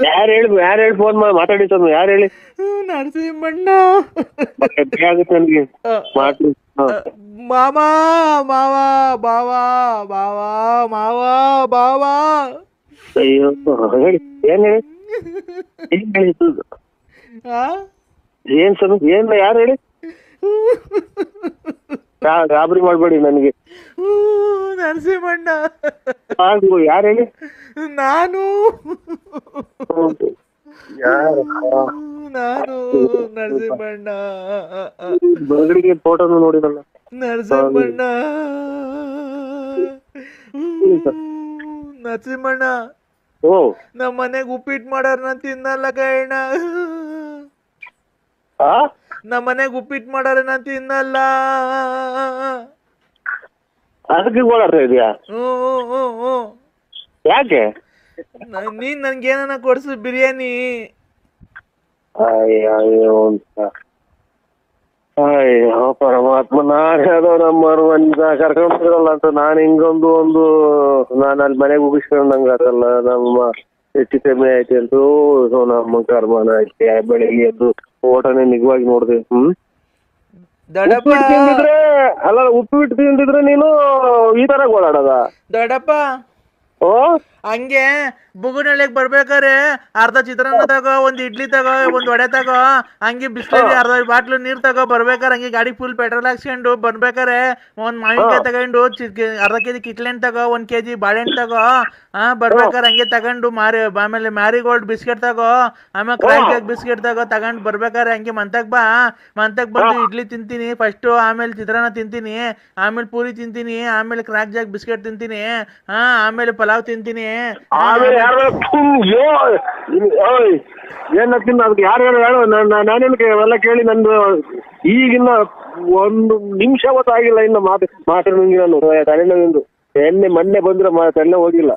ಯಾರು ಹೇಳಿ ಫೋನ್ ಮಾತಾಡಿ ಸ್ವಾಮಿ, ಯಾರು ಹೇಳಿ? ನರಸಿಂಹಣ್ಣ ಆಗುತ್ತೆ ನನ್ಗೆ ಮಾತು. ಮಾವ ಮಾವ ಬಾವ ಬಾವ ಮಾವ ಬಾವ. ಅಯ್ಯೋ ಹೇಳಿ, ಏನ್ ಹೇಳಿ, ಏನ್ ಹೇಳಿ, ಏನ್ ಸ್ವಾಮಿ, ಏನ್ ಯಾರು ಹೇಳಿ? ಗಾಬರಿ ಮಾಡ್ಬೇಡಿ ನನಗೆ. ನರಸಿಂಹಣ್ಣ ಯಾರು ಹೇಳಿ? ನಾನು ನರಸಿಂಹಣ್ಣ ಬೆಳಗಡೆಗೆ ಫೋಟೋನು ನೋಡಿರಲ್ಲ ನರಸಿಂಹಣ್ಣ. ನರಸಿಂಹಣ್ಣ ಓ ನಮ್ಮ ಮನೆಗ್ ಉಪ್ಪಿಟ್ಟು ಮಾಡಾರ ತಿನ್ನಲ್ಲ ಕೈಣ್ಣ. ನಮ್ಮ ಮನೆಗ್ ಉಪ್ಪಿಟ್ಟು ಮಾಡಾರ ನಾನ್ ತಿನ್ನಲ್ಲ. ಅದಕ್ಕೆ ಓಡಾಡ್ತಾ ಇದೆಯಾ? ಯಾಕೆ? ನೀನ್ ನನ್ಗೇನ ಕೊಡ್ಸು ಬಿರಿಯಾನಿ. ಅಯ್ಯೋ ಪರಮಾತ್ಮ, ನಾನ್ ಯಾವ್ದೋ ನಮ್ಮ ಕರ್ಕೊಂಡ್ರಲ್ಲ ಅಂತ ನಾನ್ ಹಿಂಗೊಂದು ನಾನು ಅಲ್ಲಿ ಮನೆಗೆ ಮುಗಿಸ್ಕೊಂಡಂಗ ಆತಲ್ಲ. ನಮ್ಮ ಹೆಚ್ಚು ಕಮ್ಮಿ ಆಯ್ತು ಅಂತ ನಮ್ಮ ಕರ್ಮನ ಐತೆ. ಬೆಳಿಗ್ಗೆ ಎದ್ದು ಓಟನೇ ನಿಜವಾಗಿ ನೋಡ್ದೆ. ದೊಡ್ಡಪ್ಪ ತಿಂದಿದ್ರೆ ಅಲ್ಲ, ಉಪ್ಪಿಟ್ಟು ತಿಂದಿದ್ರೆ ನೀನು ಈ ತರ ಓಡಾಡದ? ದೊಡ್ಡಪ್ಪ ಓ ಹಂಗೆ ಬುಗುನಳ್ಳಿಗೆ ಬರ್ಬೇಕಾರೆ ಅರ್ಧ ಚಿತ್ರಾನ್ನ ತಗೋ, ಒಂದ್ ಇಡ್ಲಿ ತಗೋ, ಒಂದ್ ವಡೆ ತಗೋ, ಹಂಗೆ ಬಿಸ್ಲರಿ ಅರ್ಧ ಬಾಟ್ಲು ನೀರ್ ತಗೋ. ಬರ್ಬೇಕಾರೆ ಹಂಗೆ ಗಾಡಿ ಫುಲ್ ಪೆಟ್ರೋಲ್ ಹಾಕ್ಸ್ಕೊಂಡು ಬರ್ಬೇಕಾರೆ ಒಂದ್ ಮಾವಿನಕಾಯಿ ತಗೊಂಡು ಅರ್ಧ ಕೆಜಿ ಕಿತ್ಲೆಹಣ್ಣು ತಗೋ, 1 kg ಬಾಳೆಹಣ್ಣು ತಗೋ. ಬರ್ಬೇಕಾರೆ ಹಂಗೆ ತಗೊಂಡು ಆಮೇಲೆ ಮ್ಯಾರಿಗೋಲ್ಡ್ ಬಿಸ್ಕೆಟ್ ತಗೋ, ಆಮೇಲೆ ಕ್ರಾಕ್ ಜಾಕ್ ಬಿಸ್ಕೆಟ್ ತಗೊಂಡು ಬರ್ಬೇಕಾರೆ ಹಂಗೆ ಮಂತಕ್ ಬಾ. ಮಂತಕ್ ಬಂದು ಇಡ್ಲಿ ತಿಂತೀನಿ ಫಸ್ಟ್, ಆಮೇಲೆ ಚಿತ್ರಾನ್ನ ತಿಂತೀನಿ, ಆಮೇಲೆ ಪೂರಿ ತಿಂತೀನಿ, ಆಮೇಲೆ ಕ್ರಾಕ್ ಜಾಕ್ ಬಿಸ್ಕೆಟ್ ತಿಂತೀನಿ, ಆಮೇಲೆ ಪಲಾವ್ ತಿಂತೀನಿ. ಏನ ತಿನ್ನ ಅದಕ್ಕೆ ಯಾರು ಹೇಳು? ನಾನೇನಕ್ಕೆ ಅವೆಲ್ಲ ಕೇಳಿ ನಂದು ಈಗಿನ್ನ 1 ನಿಮಿಷ ಆಗಿಲ್ಲ ಇನ್ನು ಮಾತಾಡೋಂಗಿ. ನಾನು ತಲೆನೋವಿಂದು ಎಣ್ಣೆ ಮೊನ್ನೆ ಬಂದ್ರೆ ತಲೆ ಹೋಗಿಲ್ಲ.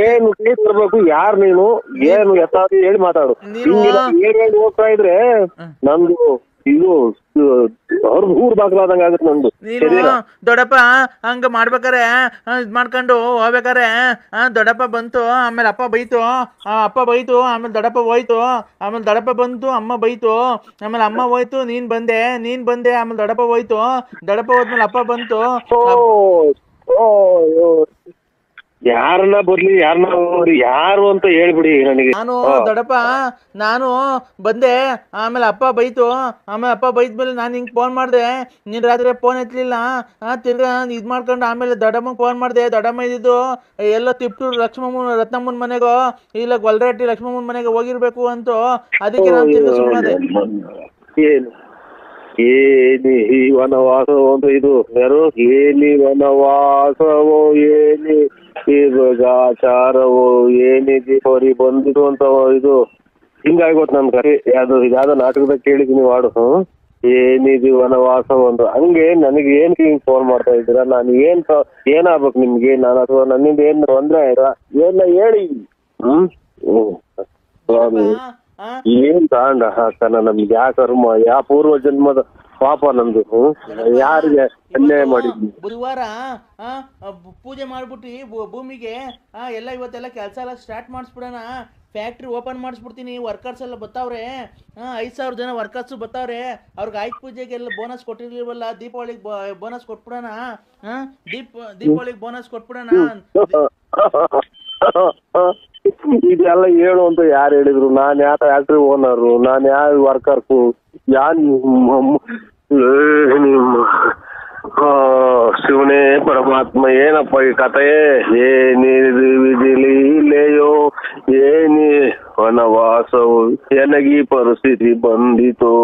ಏನು ತರ್ಬೇಕು, ಯಾರು ನೀನು, ಏನು ಎತ್ತಾದ್ರು ಹೇಳಿ ಮಾತಾಡು. ಹೇಳಿ ಹೋಗ್ತಾ ಇದ್ರೆ ನಂದು ಇದು ಊರ್ ಬಾಗ್ಲಾದಂಗ ಆಗುತ್ತೆ ನಂದು. ನೀನು ದೊಡ್ಡಪ್ಪ ಹಂಗ ಮಾಡ್ಬೇಕಾರೆ ಇದ್ ಮಾಡ್ಕೊಂಡು ಹೋಗ್ಬೇಕಾರೆ ದೊಡ್ಡಪ್ಪ ಬಂತು, ಆಮೇಲೆ ಅಪ್ಪ ಬೈತು, ಆಮೇಲೆ ದೊಡ್ಡಪ್ಪ ಹೋಯ್ತು, ಆಮೇಲೆ ದೊಡ್ಡಪ್ಪ ಬಂತು, ಅಮ್ಮ ಬೈತು, ಆಮೇಲೆ ಅಮ್ಮ ಹೋಯ್ತು, ನೀನ್ ಬಂದೆ, ಆಮೇಲೆ ದೊಡ್ಡಪ್ಪ ಹೋಯ್ತು, ದೊಡ್ಡಪ್ಪ ಹೋದ್ಮೇಲೆ ಅಪ್ಪ ಬಂತು. ಯಾರನ್ನ ಬರ್ಲಿ, ಯಾರನ್ನ ಯಾರು ಅಂತ ಹೇಳ್ಬಿಡಿ ನನಗೆ. ದೊಡ್ಡಪ್ಪ ನಾನು ಬಂದೆ, ಆಮೇಲೆ ಅಪ್ಪ ಬೈತು, ಆಮೇಲೆ ಅಪ್ಪ ಬೈದ್ಮೇಲೆ ನಾನು ಹಿಂಗೆ ಫೋನ್ ಮಾಡಿದೆ, ನೀನು ರಾತ್ರಿ ಫೋನ್ ಎತ್ತಲಿಲ್ಲ. ತಿರ್ಗಾ ಇದು ಮಾಡ್ಕೊಂಡು ಆಮೇಲೆ ದೊಡ್ಡಮ್ಮಂಗೆ ಫೋನ್ ಮಾಡಿದೆ. ದೊಡ್ಡಮ್ಮ ಇದ್ದಿದ್ದು ಎಲ್ಲ ತಿಪ್ಟೂರು ರತ್ನಮ್ಮನ ಮನೆಗೋ ಇಲ್ಲ ಗೊಲ್ರಟ್ಟಿ ಲಕ್ಷ್ಮಮ್ಮನ ಮನೆಗೆ ಹೋಗಿರ್ಬೇಕು ಅಂತ. ಅದಕ್ಕೆ ನಾನು ತಿರ್ಗಿ ಸುಮ್ಮನೆ ಏನಿ ವನವಾಸವೋ ಅಂತ ಇದು ಯಾರು? ಏನಿ ವನವಾಸವೋ, ಏನಿ ಆಚಾರವೋ, ಏನಿದೆ ಹೊರಿ ಬಂದಿದ್ದು ಅಂತ ಇದು ಹಿಂಗಾಗೋತ್ ನನ್ ಕರೆ. ಯಾವ್ದೋ ನಾಟಕದಾಗ ಕೇಳಿದೀನಿ ವಾಡು. ಏನಿದು ವನವಾಸವೋ ಅಂತ. ಹಂಗೆ ನನಗೆ ಏನ್ ಹಿಂಗ್ ಫೋನ್ ಮಾಡ್ತಾ ಇದ್ದೀರಾ? ನಾನು ಏನಾಗ್ಬೇಕು ನಿಮ್ಗೆ? ನಾನು ಅಥವಾ ನನ್ನಿಂದ ಏನ್ ತೊಂದ್ರೆ ಆಯ್ತಾ? ಏನ ಹೇಳಿ. ಏನ್ ತಾಂಡ ಹಾಕ್ತಾನ ನಮ್ಗೆ? ಯಾ ಕರ್ಮ, ಯಾ ಪೂರ್ವ ಜನ್ಮದ ಪಾಪ ನಮ್ದು. ಯಾರಿಗೆ ಅನ್ಯಾಯ ಮಾಡಿದ್ವಿ? ಬುಧವಾರ ಪೂಜೆ ಮಾಡ್ಬಿಟ್ಟು ಭೂಮಿಗೆ ಎಲ್ಲ ಇವತ್ತೆಲ್ಲ ಕೆಲಸ ಎಲ್ಲ ಸ್ಟಾರ್ಟ್ ಮಾಡಿಸ್ಬಿಡೋಣ. ಫ್ಯಾಕ್ಟ್ರಿ ಓಪನ್ ಮಾಡಿಸ್ಬಿಡ್ತೀನಿ. ವರ್ಕರ್ಸ್ ಎಲ್ಲ ಬರ್ತಾವ್ರೆ, 5,000 ಜನ ವರ್ಕರ್ಸ್ ಬರ್ತಾವ್ರೆ. ಅವ್ರಿಗೆ ಆಯ್ತು ಪೂಜೆಗೆಲ್ಲ ಬೋನಸ್ ಕೊಟ್ಟಿರ್ಲಿಲ್ವಲ್ಲ, ದೀಪಾವಳಿಗೆ ಬೋನಸ್ ಕೊಟ್ಬಿಡೋಣ. ದೀಪಾವಳಿಗೆ ಬೋನಸ್ ಕೊಟ್ಬಿಡೋಣ. ಇದೆಲ್ಲ ಹೇಳು ಅಂತ ಯಾರು ಹೇಳಿದ್ರು? ನಾನ್ ಯಾವ ಫ್ಯಾಕ್ಟ್ರಿ ಓನರು, ನಾನ್ ಯಾವ ವರ್ಕರ್ಸು, ಶಿವನೇ ಪರಮಾತ್ಮ, ಏನಪ್ಪ ಈ ಕಥೆ? ಏನಿದು ವಿಧಿಲೀಲೆಯೋ, ಏನಿ ವನವಾಸವು, ನನಗೀ ಪರಿಸ್ಥಿತಿ ಬಂದಿತೋ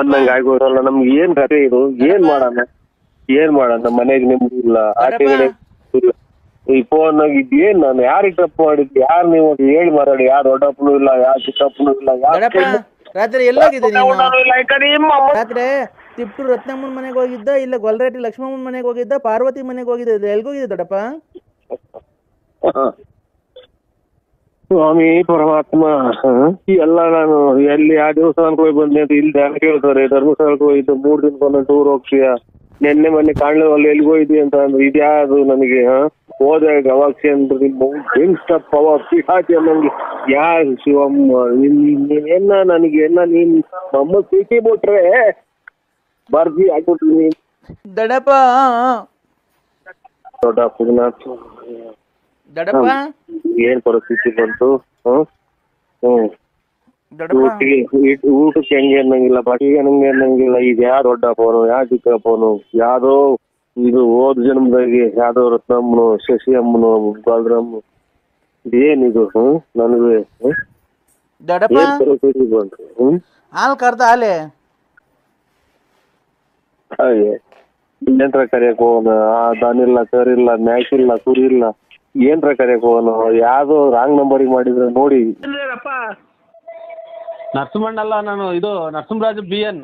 ಅನ್ನಂಗ ಆಗೋದಲ್ಲ. ನಮ್ಗೆ ಏನ್ ಕಥೆ ಇದು? ಏನ್ ಮಾಡೋಣ? ಮನೆಗೆ ನಿಮ್ದು ಇಲ್ಲ, ಆಚೆಗಡೆ ಈ ಫೋನ್ ಏನ್ ನಾನು ಯಾರಿಗೆ ತಪ್ಪು ಮಾಡಿದ್ದೆ? ಯಾರು ನೀವು ಹೇಳಿ ಮಾತಾಡಿ. ಯಾರು ದೊಡ್ಡಪ್ಪನು ಇಲ್ಲ, ಯಾರು ಚಿಕ್ಕಪ್ಪನು ಇಲ್ಲ. ರಾತ್ರಿ ಎಲ್ಲೋಗಿದ್ದೆ ನೀನು? ರಾತ್ರಿ ತಿಪ್ಟೂರು ರತ್ನಮ್ಮನ ಮನೆಗೆ ಹೋಗಿದ್ದ, ಇಲ್ಲ ಗೊಲ್ರಟ್ಟಿ ಲಕ್ಷ್ಮಮ್ಮನ ಮನೆಗೆ ಹೋಗಿದ್ದ, ಪಾರ್ವತಿ ಮನೆಗೆ ಹೋಗಿದ್ದ? ಎಲ್ಗೋಗಿದ್ದೆ ದೊಡ್ಡಪ್ಪ? ಸ್ವಾಮಿ ಪರಮಾತ್ಮ, ಎಲ್ಲ ನಾನು ಎಲ್ಲಿ ಆ ದೇವಸ್ಥಾನಕ್ಕೆ ಹೋಗಿ ಬಂದೆ ಅಂತ ಇಲ್ಲಿ ಧ್ಯಾನ ಕೇಳ್ತಾರೆ. ಧರ್ಮಸ್ಥಳಕ್ಕೆ ಹೋಗಿದ್ದು 3 ದಿನಕ್ಕೊಂದು ಟೂರ್ ಹೋಗ್ತೀಯ. ನೆನ್ನೆ ಮೊನ್ನೆ ಕಾಣಲು ಅಲ್ಲಿ ಎಲ್ಲಿಗೋಯ್ತು ಅಂತ ಅಂದ್ರೆ ಇದ್ಯಾವುದು ನನಗೆ ಹೋದಾಗ ಗವಾಕ್ಷಿ ಅಂದ್ರೆ ನಿಮ್ಮ ಹೆಂಗ್ಸ್ಟಪ್ಪ ಪಿಹಾತಿ ಅನ್ನಂಗೆ ಯಾರು ಶಿವಮ್ಮ ನೀನೇನ ನನಗೆ ನೀನ್ ನಮ್ಮ ಸಿಟಿ ಬಿಟ್ರೆ ಬರ್ದಿ ಹಾಕ್ಬಿಟ್ರಿ ನೀನ್ ದಡಪ್ಪ ದೊಡ್ಡ ಪುಗ್ನಾಥ್ ದಡಪ್ಪ ಏನ್ ಪರಿಸ್ಥಿತಿ ಬಂತು ಊಟಕ್ಕೆ ಹೆಂಗೆ ಅನ್ನಂಗಿಲ್ಲ ಬಟ್ಟೆಗೆ ಹೆಂಗೆ ಅನ್ನಂಗಿಲ್ಲ ಇದ್ಯಾ ದೊಡ್ಡ ಫೋನು ಯಾ ಚಿಕ್ಕ ಫೋನು ಯಾವ್ದೋ ಇದು ಹೋದ ಜನ್ಮದಾಗೆ ಯಾವ್ದೋ ರತ್ನಮ್ಮನು ಶಶಿ ಅಮ್ಮನು ಬಾಲರಾಮ್ ಇದೇನಿದು ನನಗೆ ದಡಪ್ಪ ಏನ್ ಪರಿಸ್ಥಿತಿ ಬಂತು ಹಾಲು ಕರ್ದ ಹಾಲೆ ಹಾಗೆ ಏನ್ರ ಕರಿಯಕ್ ಹೋಗೋಣ ದನಿಲ್ಲ ಕರಿಲ್ಲ ಮ್ಯಾಕಿಲ್ಲ ಕುರಿ ಇಲ್ಲ ಏನ್ರ ಕರಿಯಕ್ ಹೋಗೋಣ ಯಾವ್ದೋ ರಾಂಗ್ ನಂಬರಿಗೆ ಮಾಡಿದ್ರೆ ನೋಡಿ ನರಸಿಂಹಣ್ಣ ಅಲ್ಲ ನಾನು ಇದು ನರಸಿಂಹರಾಜು BN.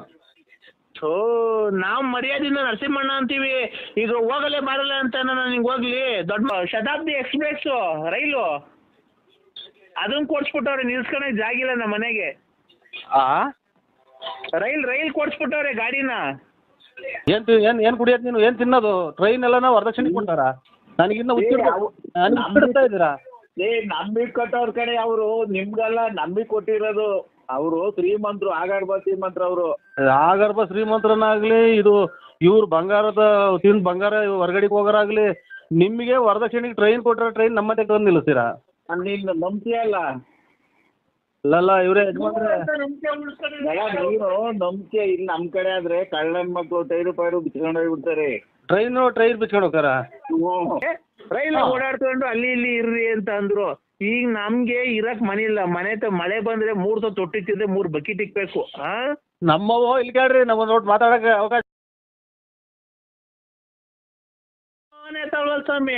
ನಾವು ಮರ್ಯಾದಿಂದ ನರಸಿಂಹಣ್ಣ ಅಂತೀವಿ. ಈಗ ಹೋಗಲೇ ಬರಲ್ಲ ಅಂತ ನಿಂಗೆ ಹೋಗ್ಲಿ ದೊಡ್ಡ ಶತಾಬ್ದಿ ಎಕ್ಸ್ಪ್ರೆಸ್ ರೈಲು ಅದನ್ನ ಕೊಡ್ಸ್ಬಿಟ್ಟವ್ರೆ ನಿಲ್ಸ್ಕೊಳಕ್ ಜಾಗಿಲ್ಲ ನಮ್ಮ ಮನೆಗೆ. ರೈಲ್ ಕೊಡ್ಸ್ಬಿಟ್ಟವ್ರೆ ಗಾಡಿನ. ಏನ್ ಕುಡಿಯೋದ್ ನೀನು ಏನ್ ತಿನ್ನೋದು ಟ್ರೈನ್ ಎಲ್ಲ ನಾವು ವರದಕ್ಷಿಣೆ ಕೊಡ್ತಾರ ನನಗಿನ್ನ ಬಿಡ್ತಾ ಇದ್ದೀರಾ? ನಂಬಿಕೆ ಕೊಟ್ಟವ್ರ ಕಡೆ ಅವರು ನಿಮ್ಗೆಲ್ಲ ನಂಬಿಕೆ ಕೊಟ್ಟಿರೋದು ಅವರು ಶ್ರೀಮಂತರು ಆಗರ್ಭ ಶ್ರೀಮಂತರು ಅವರು ಆಗರ್ಭ ಶ್ರೀಮಂತರನ್ನಾಗ್ಲಿ ಇದು ಇವ್ರು ಬಂಗಾರದ ತಿಂದು ಬಂಗಾರ ಹೊರಗಡೆಗೆ ಹೋಗೋರಾಗ್ಲಿ ನಿಮಗೆ ವರದಕ್ಷಿಣೆಗೆ ಟ್ರೈನ್ ಕೊಟ್ಟರೆ ಟ್ರೈನ್ ನಮ್ಮ ಮನೆಗೆ ತಂದು ನಿಲ್ಲಿಸ್ತೀರಾ? ನೀನು ನಂಬ್ತೀಯಲ್ಲ ಅಲ್ಲಲ್ಲ ಇವ್ರೆ ನೀನು ನಂಬಿಕೆ ಇಲ್ಲಿ ನಮ್ ಕಡೆ ಆದ್ರೆ ಕಳ್ಳನ್ ಮಕ್ಕಳು ಟೈರು ಪೈರು ಬಿಚ್ಕೊಂಡು ಹೋಗ್ಬಿಡ್ತಾರೆ. ಟ್ರೈನ್ ಬಿಚ್ಕೊಂಡು ಹೋಗ್ತಾರ ರೈಲ್ ಓಡಾಡ್ಕೊಂಡು ಅಲ್ಲಿ ಇಲ್ಲಿ ಇರ್ರಿ ಅಂತ ಅಂದ್ರು. ಈಗ ನಮ್ಗೆ ಇರಕ್ ಮನೆ ಇಲ್ಲ. ಮಳೆ ಬಂದ್ರೆ 3 ಸಲ ತೊಟ್ಟಿತ್ತಿದ್ರೆ 3 ಬಕೆಟ್ ಇಕ್ಬೇಕು. ನಮ್ಮವು ಇಲ್ಲಿ ಕೇಳ್ರಿ ನಮ್ಮ ನೋಟ್ ಮಾತಾಡಕ್ಕೆ ಅವಕಾಶ ಸ್ವಾಮಿ.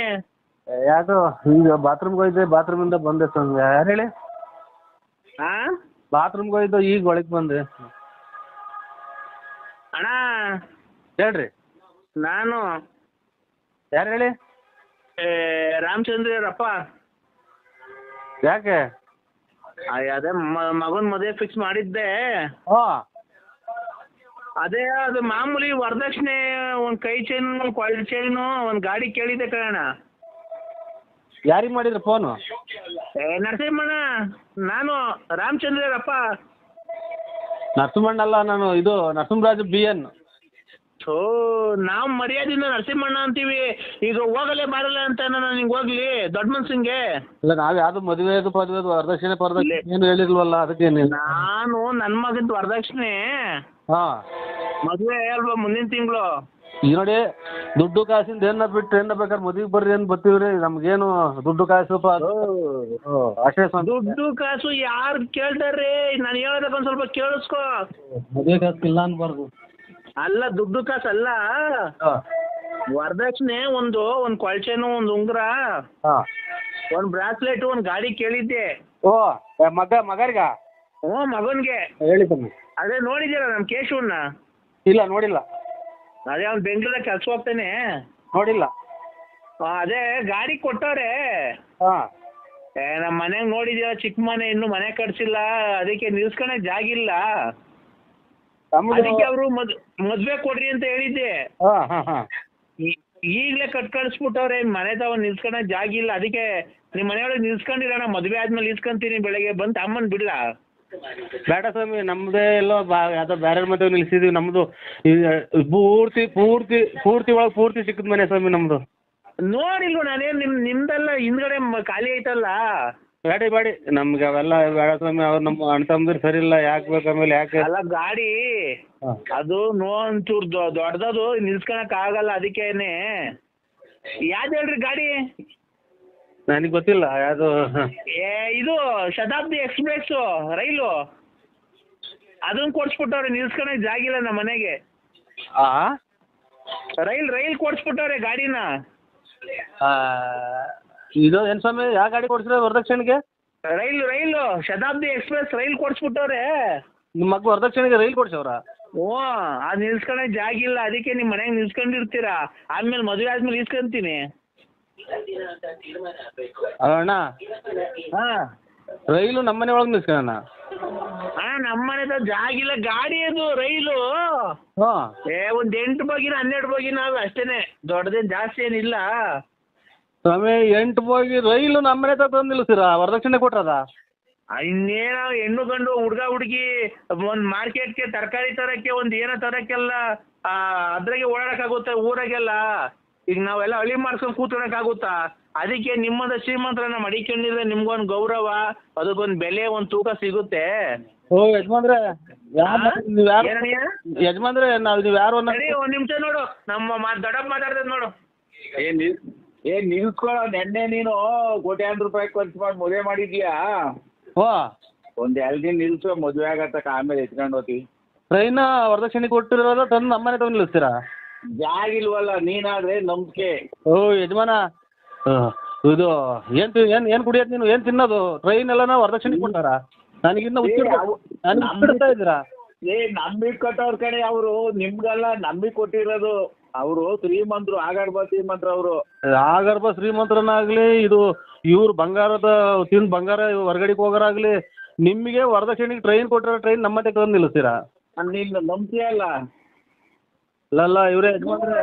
ಯಾಕೋ ಈಗ ಬಾತ್ರೂಮ್ಗೆ ಹೋಯ್ದೆ ಬಾತ್ರೂಮಿಂದ ಬಂದೆ ಸ್ವಾಮಿ. ಯಾರು ಹೇಳಿ? ಬಾತ್ರೂಮ್ಗೆ ಹೋಯ್ದು ಈಗ ಒಳಗೆ ಬಂದೆ. ಅಣ್ಣ ಹೇಳ್ರಿ ನಾನು ಯಾರು ಹೇಳಿ? ರಾಮಚಂದ್ರಪ್ಪ. ಯಾಕೆ? ಅದೇ ಮಗನ್ ಮದುವೆ ಫಿಕ್ಸ್ ಮಾಡಿದ್ದೆ. ಅದೇ ಅದು ಮಾಮೂಲಿ ವರದಕ್ಷಿಣೆ ಒಂದ್ ಕೈ ಚೈನ್ ಕ್ವಾಲಿಟಿ ಚೈನು ಒಂದ್ ಗಾಡಿ ಕೇಳಿದ್ದೆ ಕಣ. ಯಾರಿಗೆ ಮಾಡಿದ್ರು ಫೋನು? ನರಸಿಂಹಣ್ಣ. ನಾನು ರಾಮಚಂದ್ರಪ್ಪ. ನರಸಿಂಹಣ್ಣ ಅಲ್ಲ ನಾನು ಇದು ನರಸಿಂಹರಾಜು BN. ನಾವು ಮರ್ಯಾದಿಂದ ನರಸಿಂಹಣ್ಣ ಅಂತೀವಿ. ಈಗ ಹೋಗಲೇ ಬರಲ್ಲ ಅಂತ ನಿಂಗೆ ಹೋಗ್ಲಿ ದೊಡ್ಡ ಮನ್ಸಂಗೆ. ಇಲ್ಲ ನಾವ್ ಯಾವ್ದು ಮದುವೆ ವರದಕ್ಷಿಣೆ ಏನು ಹೇಳಿಲ್ವಲ್ಲ ಅದಕ್ಕೆ. ನಾನು ನನ್ ಮಗಂದು ವರದಕ್ಷಿಣೆ ಮದುವೆ ಅಲ್ವಾ ಮುಂದಿನ ತಿಂಗಳು. ಈಗ ನೋಡಿ ದುಡ್ಡು ಕಾಸಿಂದ ಏನ ಬಿಟ್ಟು ಏನ ಬೇಕಾದ್ರೆ ಮದುವೆಗೆ ಬರ್ರಿ ಅಂತ ಬರ್ತೀವ್ರಿ. ನಮ್ಗೇನು ದುಡ್ಡು ಕಾಸು ಅಷ್ಟೇ. ದುಡ್ಡು ಕಾಸು ಯಾರು ಕೇಳ್ತಾರ್ರಿ? ನಾನು ಹೇಳೋದಕ್ಕೆ ಒಂದ್ ಸ್ವಲ್ಪ ಕೇಳಿಸ್ಕೊ. ಮದುವೆ ಕಾಸು ಇಲ್ಲ ಅನ್ಬಾರ್ದು. ಅಲ್ಲ ದುಡ್ಡು ಕಾಸು ಅಲ್ಲ, ವರದಕ್ಷಿಣೆ ಒಂದ್ ಕೊಳ್ಚೆನು ಒಂದ್ ಉಂಗ್ರ ಒಂದ್ ಬ್ರಾಸ್ಲೆಟ್ ಒಂದ್ ಗಾಡಿ ಕೇಳಿದ್ದೆ. ಮಗರಿಗ? ಮಗನ್ಗೆ ಹೇಳಿ. ಅದೇ ನೋಡಿದ್ದೀರ ನಮ್ ಕೇಶವನ್ನ? ಇಲ್ಲ ನೋಡಿಲ್ಲ. ಅದೇ ಅವ್ನು ಬೆಂಗಳೂರಾಗ ಕೆಲ್ಸ ಹೋಗ್ತಾನೆ. ನೋಡಿಲ್ಲ. ಅದೇ ಗಾಡಿ ಕೊಟ್ಟವ್ರೆ. ನಮ್ಮ ಮನೆಗ್ ನೋಡಿದ್ಯಾ ಚಿಕ್ಕ ಮನೆ, ಇನ್ನು ಮನೆ ಕಟ್ಸಿಲ್ಲ, ಅದಕ್ಕೆ ನಿಲ್ಸ್ಕೊಳಕ್ ಜಾಗಿಲ್ಲ. ಅದಕ್ಕೆ ಅವರು ಮದ್ವೆ ಕೊಡ್ರಿ ಅಂತ ಹೇಳಿದ್ದೆ. ಈಗ್ಲೇ ಕಳ್ಸ್ಬಿಟ್ಟವ್ರೆ ಮನೆ ತಾವ ನಿಲ್ಸ್ಕೊಳಕ್ ಜಾಗಿಲ್ಲ. ಅದಕ್ಕೆ ನಿಮ್ ಮನೆಯೊಳಗೆ ನಿಲ್ಸ್ಕೊಂಡಿರೋಣ, ಮದ್ವೆ ಆದ್ಮೇಲೆ ನಿಲ್ಸ್ಕೊಂತೀನಿ ಬೆಳಗ್ಗೆ ಬಂದು ಅಮ್ಮನ್ ಬಿಡ್ಲಾ? ಬೇಡ ಸ್ವಾಮಿ, ನಮ್ದೇ ಎಲ್ಲೋ ಯಾವ್ದೋ ಬೇರೆ ಮದುವೆ ನಿಲ್ಸಿದೀವಿ. ನಮ್ದು ಪೂರ್ತಿ ಒಳಗೆ ಪೂರ್ತಿ ಸಿಕ್ಕದ ಮನೆ ಸ್ವಾಮಿ ನಮ್ದು. ನೋಡಿಲ್ವ ನಾನೇನ್ ನಿಮ್ದೆಲ್ಲ ಹಿಂದ್ಗಡೆ ಖಾಲಿ ಐತಲ್ಲ. ಬೇಡಿ ನಮ್ಗೆ ಅವೆಲ್ಲ ಬೇಡ ಸ್ವಾಮಿ. ಅವ್ರು ನಮ್ಮ ಅಣ್ಣ ತಮ್ಮದಿರು ಸರಿ ಇಲ್ಲ. ಯಾಕೆ ಬೇಕು ಆಮೇಲೆ ಯಾಕೆ? ಅಲ್ಲ ಗಾಡಿ ಅದು ಒಂಚೂರು ದೊಡ್ಡದದು ನಿಲ್ಸ್ಕೊಳಕ್ ಆಗಲ್ಲ. ಅದಕ್ಕೇನೆ ಯಾವ್ದು ಹೇಳ್ರಿ ಗಾಡಿ? ನನಗೆ ಗೊತ್ತಿಲ್ಲ ಯಾವ್ದು. ಇದು ಶತಾಬ್ದಿ ಎಕ್ಸ್ಪ್ರೆಸ್ ರೈಲು ಅದನ್ನ ಕೊಡ್ಸ್ಬಿಟ್ಟವ್ರೆ. ನಿಲ್ಸ್ಕೊಳಕ್ ಜಾಗಿಲ್ಲ ನಮ್ಮ ಮನೆಗೆ. ರೈಲ್ ಕೊಡ್ಸ್ಬಿಟ್ಟವ್ರೆ ಗಾಡಿನ. ಇದು ಏನ್ ಸ್ವಾಮಿ ಯಾವ ಗಾಡಿ ಕೊಡ್ಸಿದ್ರೆ ವರದಕ್ಷಿಣೆಗೆ? ರೈಲು ಶತಾಬ್ದಿ ಎಕ್ಸ್ಪ್ರೆಸ್ ರೈಲ್ ಕೊಡ್ಸ್ಬಿಟ್ಟವ್ರೆ. ನಿಮ್ಮ ಮಗ ವರದಕ್ಷಿಣೆಗೆ ರೈಲ್ ಕೊಡ್ಸವ್ರ? ಅದ್ ನಿಲ್ಸ್ಕೊಳಕ್ ಜಾಗಿಲ್ಲ. ಅದಕ್ಕೆ ನಿಮ್ ಮನೆಗೆ ನಿಲ್ಸ್ಕೊಂಡಿರ್ತೀರಾ. ಆದ್ಮೇಲೆ ಮದುವೆ ಆದ್ಮೇಲೆ ಇಸ್ಕೊಂತೀನಿ. ಅಣ್ಣ ರೈಲು ನಮ್ಮನೆ ಒಳಗೆ ನಿಲ್ಸ್ಕೊಳ್ಳೋಣ. ನಮ್ಮನೆ ಜಾಗಿಲ್ಲ, ಗಾಡಿ ಅದು ರೈಲು. ಹಾ ಒಂದ್ 8 ಬೋಗಿನ 12 ಬೋಗಿನ ಅವು ಅಷ್ಟೇನೆ, ದೊಡ್ಡದೇನ್ ಜಾಸ್ತಿ ಏನಿಲ್ಲ. ಸ್ವಾಮಿ 8 ಬೋಗಿ ರೈಲು ನಮ್ಮನೆ ತಂದು ನಿಲ್ಲಿಸ್ತೀರಾ? ವರದಕ್ಷಿಣೆ ಕೊಟ್ರದ? ಇನ್ನೇನ ಹೆಣ್ಣು ಗಂಡು ಹುಡ್ಗ ಹುಡುಗಿ ಒಂದ್ ಮಾರ್ಕೆಟ್ಗೆ ತರಕಾರಿ ತರಕ್ಕೆ ಒಂದ್ ಏನೋ ತರಕ್ಕೆಲ್ಲ ಅದ್ರಾಗೆ ಓಡಾಡಕ್ಕಾಗುತ್ತಾ ಊರಾಗೆಲ್ಲ? ಈಗ ನಾವೆಲ್ಲ ಹಳ್ಳಿ ಮಾಡ್ಸ್ಕೊಂಡ್ ಕೂತ್ಕೊಳಕ್ಕಾಗುತ್ತಾ? ಅದಕ್ಕೆ ನಿಮ್ಮದ ಶ್ರೀಮಂತರನ್ನ ಮಡಿಕೊಂಡಿದ್ರೆ ನಿಮ್ಗೊಂದ್ ಗೌರವ, ಅದಕ್ಕೊಂದ್ ಬೆಲೆ, ಒಂದ್ ತೂಕ ಸಿಗುತ್ತೆ. ಓ ಯಜಮಾನ್ರೆ, ಯಜಮಾನ್ರೆ ನೀವ್ ಯಾರು? ಒಂದ್ ನಿಮಿಷ ನೋಡು, ನಮ್ಮ ದೊಡ್ಡಪ್ಪ ಮಾತಾಡ್ತದ ನೋಡು. ನಿಲ್ಸ್ಕೊಳ್ಳೋ, ನೆನ್ನೆ ನೀನು ಕೋಟ್ಯಾಂತರ ರೂಪಾಯಿ ಖರ್ಚು ಮಾಡಿ ಮದುವೆ ಮಾಡಿದ್ಯಾ? ಒಂದ್ 2 ದಿನ ನಿಲ್ಸು, ಮದುವೆ ಆಗತ್ತಕ್ಕ, ಆಮೇಲೆ ಎತ್ಕೊಂಡು ಹೋಗಿ. ಟ್ರೈನ್ ವರದಕ್ಷಿಣೆ ಕೊಟ್ಟಿರೋದ ತಂದು ನಮ್ಮನೆ ತಂದು ನಿಲ್ಲಿಸ್ತೀರಾ? ಜಾಗಿಲ್ವಲ್ಲ, ನೀನಾದ್ರೆ ನಂಬಿಕೆ. ಓ ಯಜಮಾನ, ಇದು ಏನ್ ಕುಡಿಯೋದು ನೀನು? ಏನ್ ತಿನ್ನೋದು? ಟ್ರೈನ್ ಎಲ್ಲ ವರದಕ್ಷಿಣೆ ಕೊಟ್ಟಾರ? ನನಗಿನ್ನ ಹುಚ್ಚಿಡ್ತಾ ಇದ್ದೀರಾ? ನಂಬಿಕೆ ಕೊಟ್ಟವ್ರ ಕಡೆ ಅವರು, ನಿಮ್ಗೆಲ್ಲ ನಂಬಿಕೆ ಕೊಟ್ಟಿರೋದು ಅವರು. ಶ್ರೀಮಂತರು, ಆಗರ್ಭ ಶ್ರೀಮಂತರು ಅವರು. ಆಗರ್ಭ ಶ್ರೀಮಂತರನ್ನಾಗ್ಲಿ, ಇದು ಇವ್ರು ತಿಂದು ಬಂಗಾರ ಹೊರಗಡೆಗೆ ಹೋಗೋರಾಗ್ಲಿ, ನಿಮಗೆ ವರದಕ್ಷಿಣೆಗೆ ಟ್ರೈನ್ ಕೊಟ್ಟಿರೋ ಟ್ರೈನ್ ನಮ್ಮತ್ತೆ ತಂದು ನಿಲ್ಲಿಸ್ತೀರಾ? ನೀನು ನಂಬಿಕೆ ಅಲ್ಲ ಅಲ್ಲ ಇವ್ರೇ ಯಜಮಾನ್ರೆ,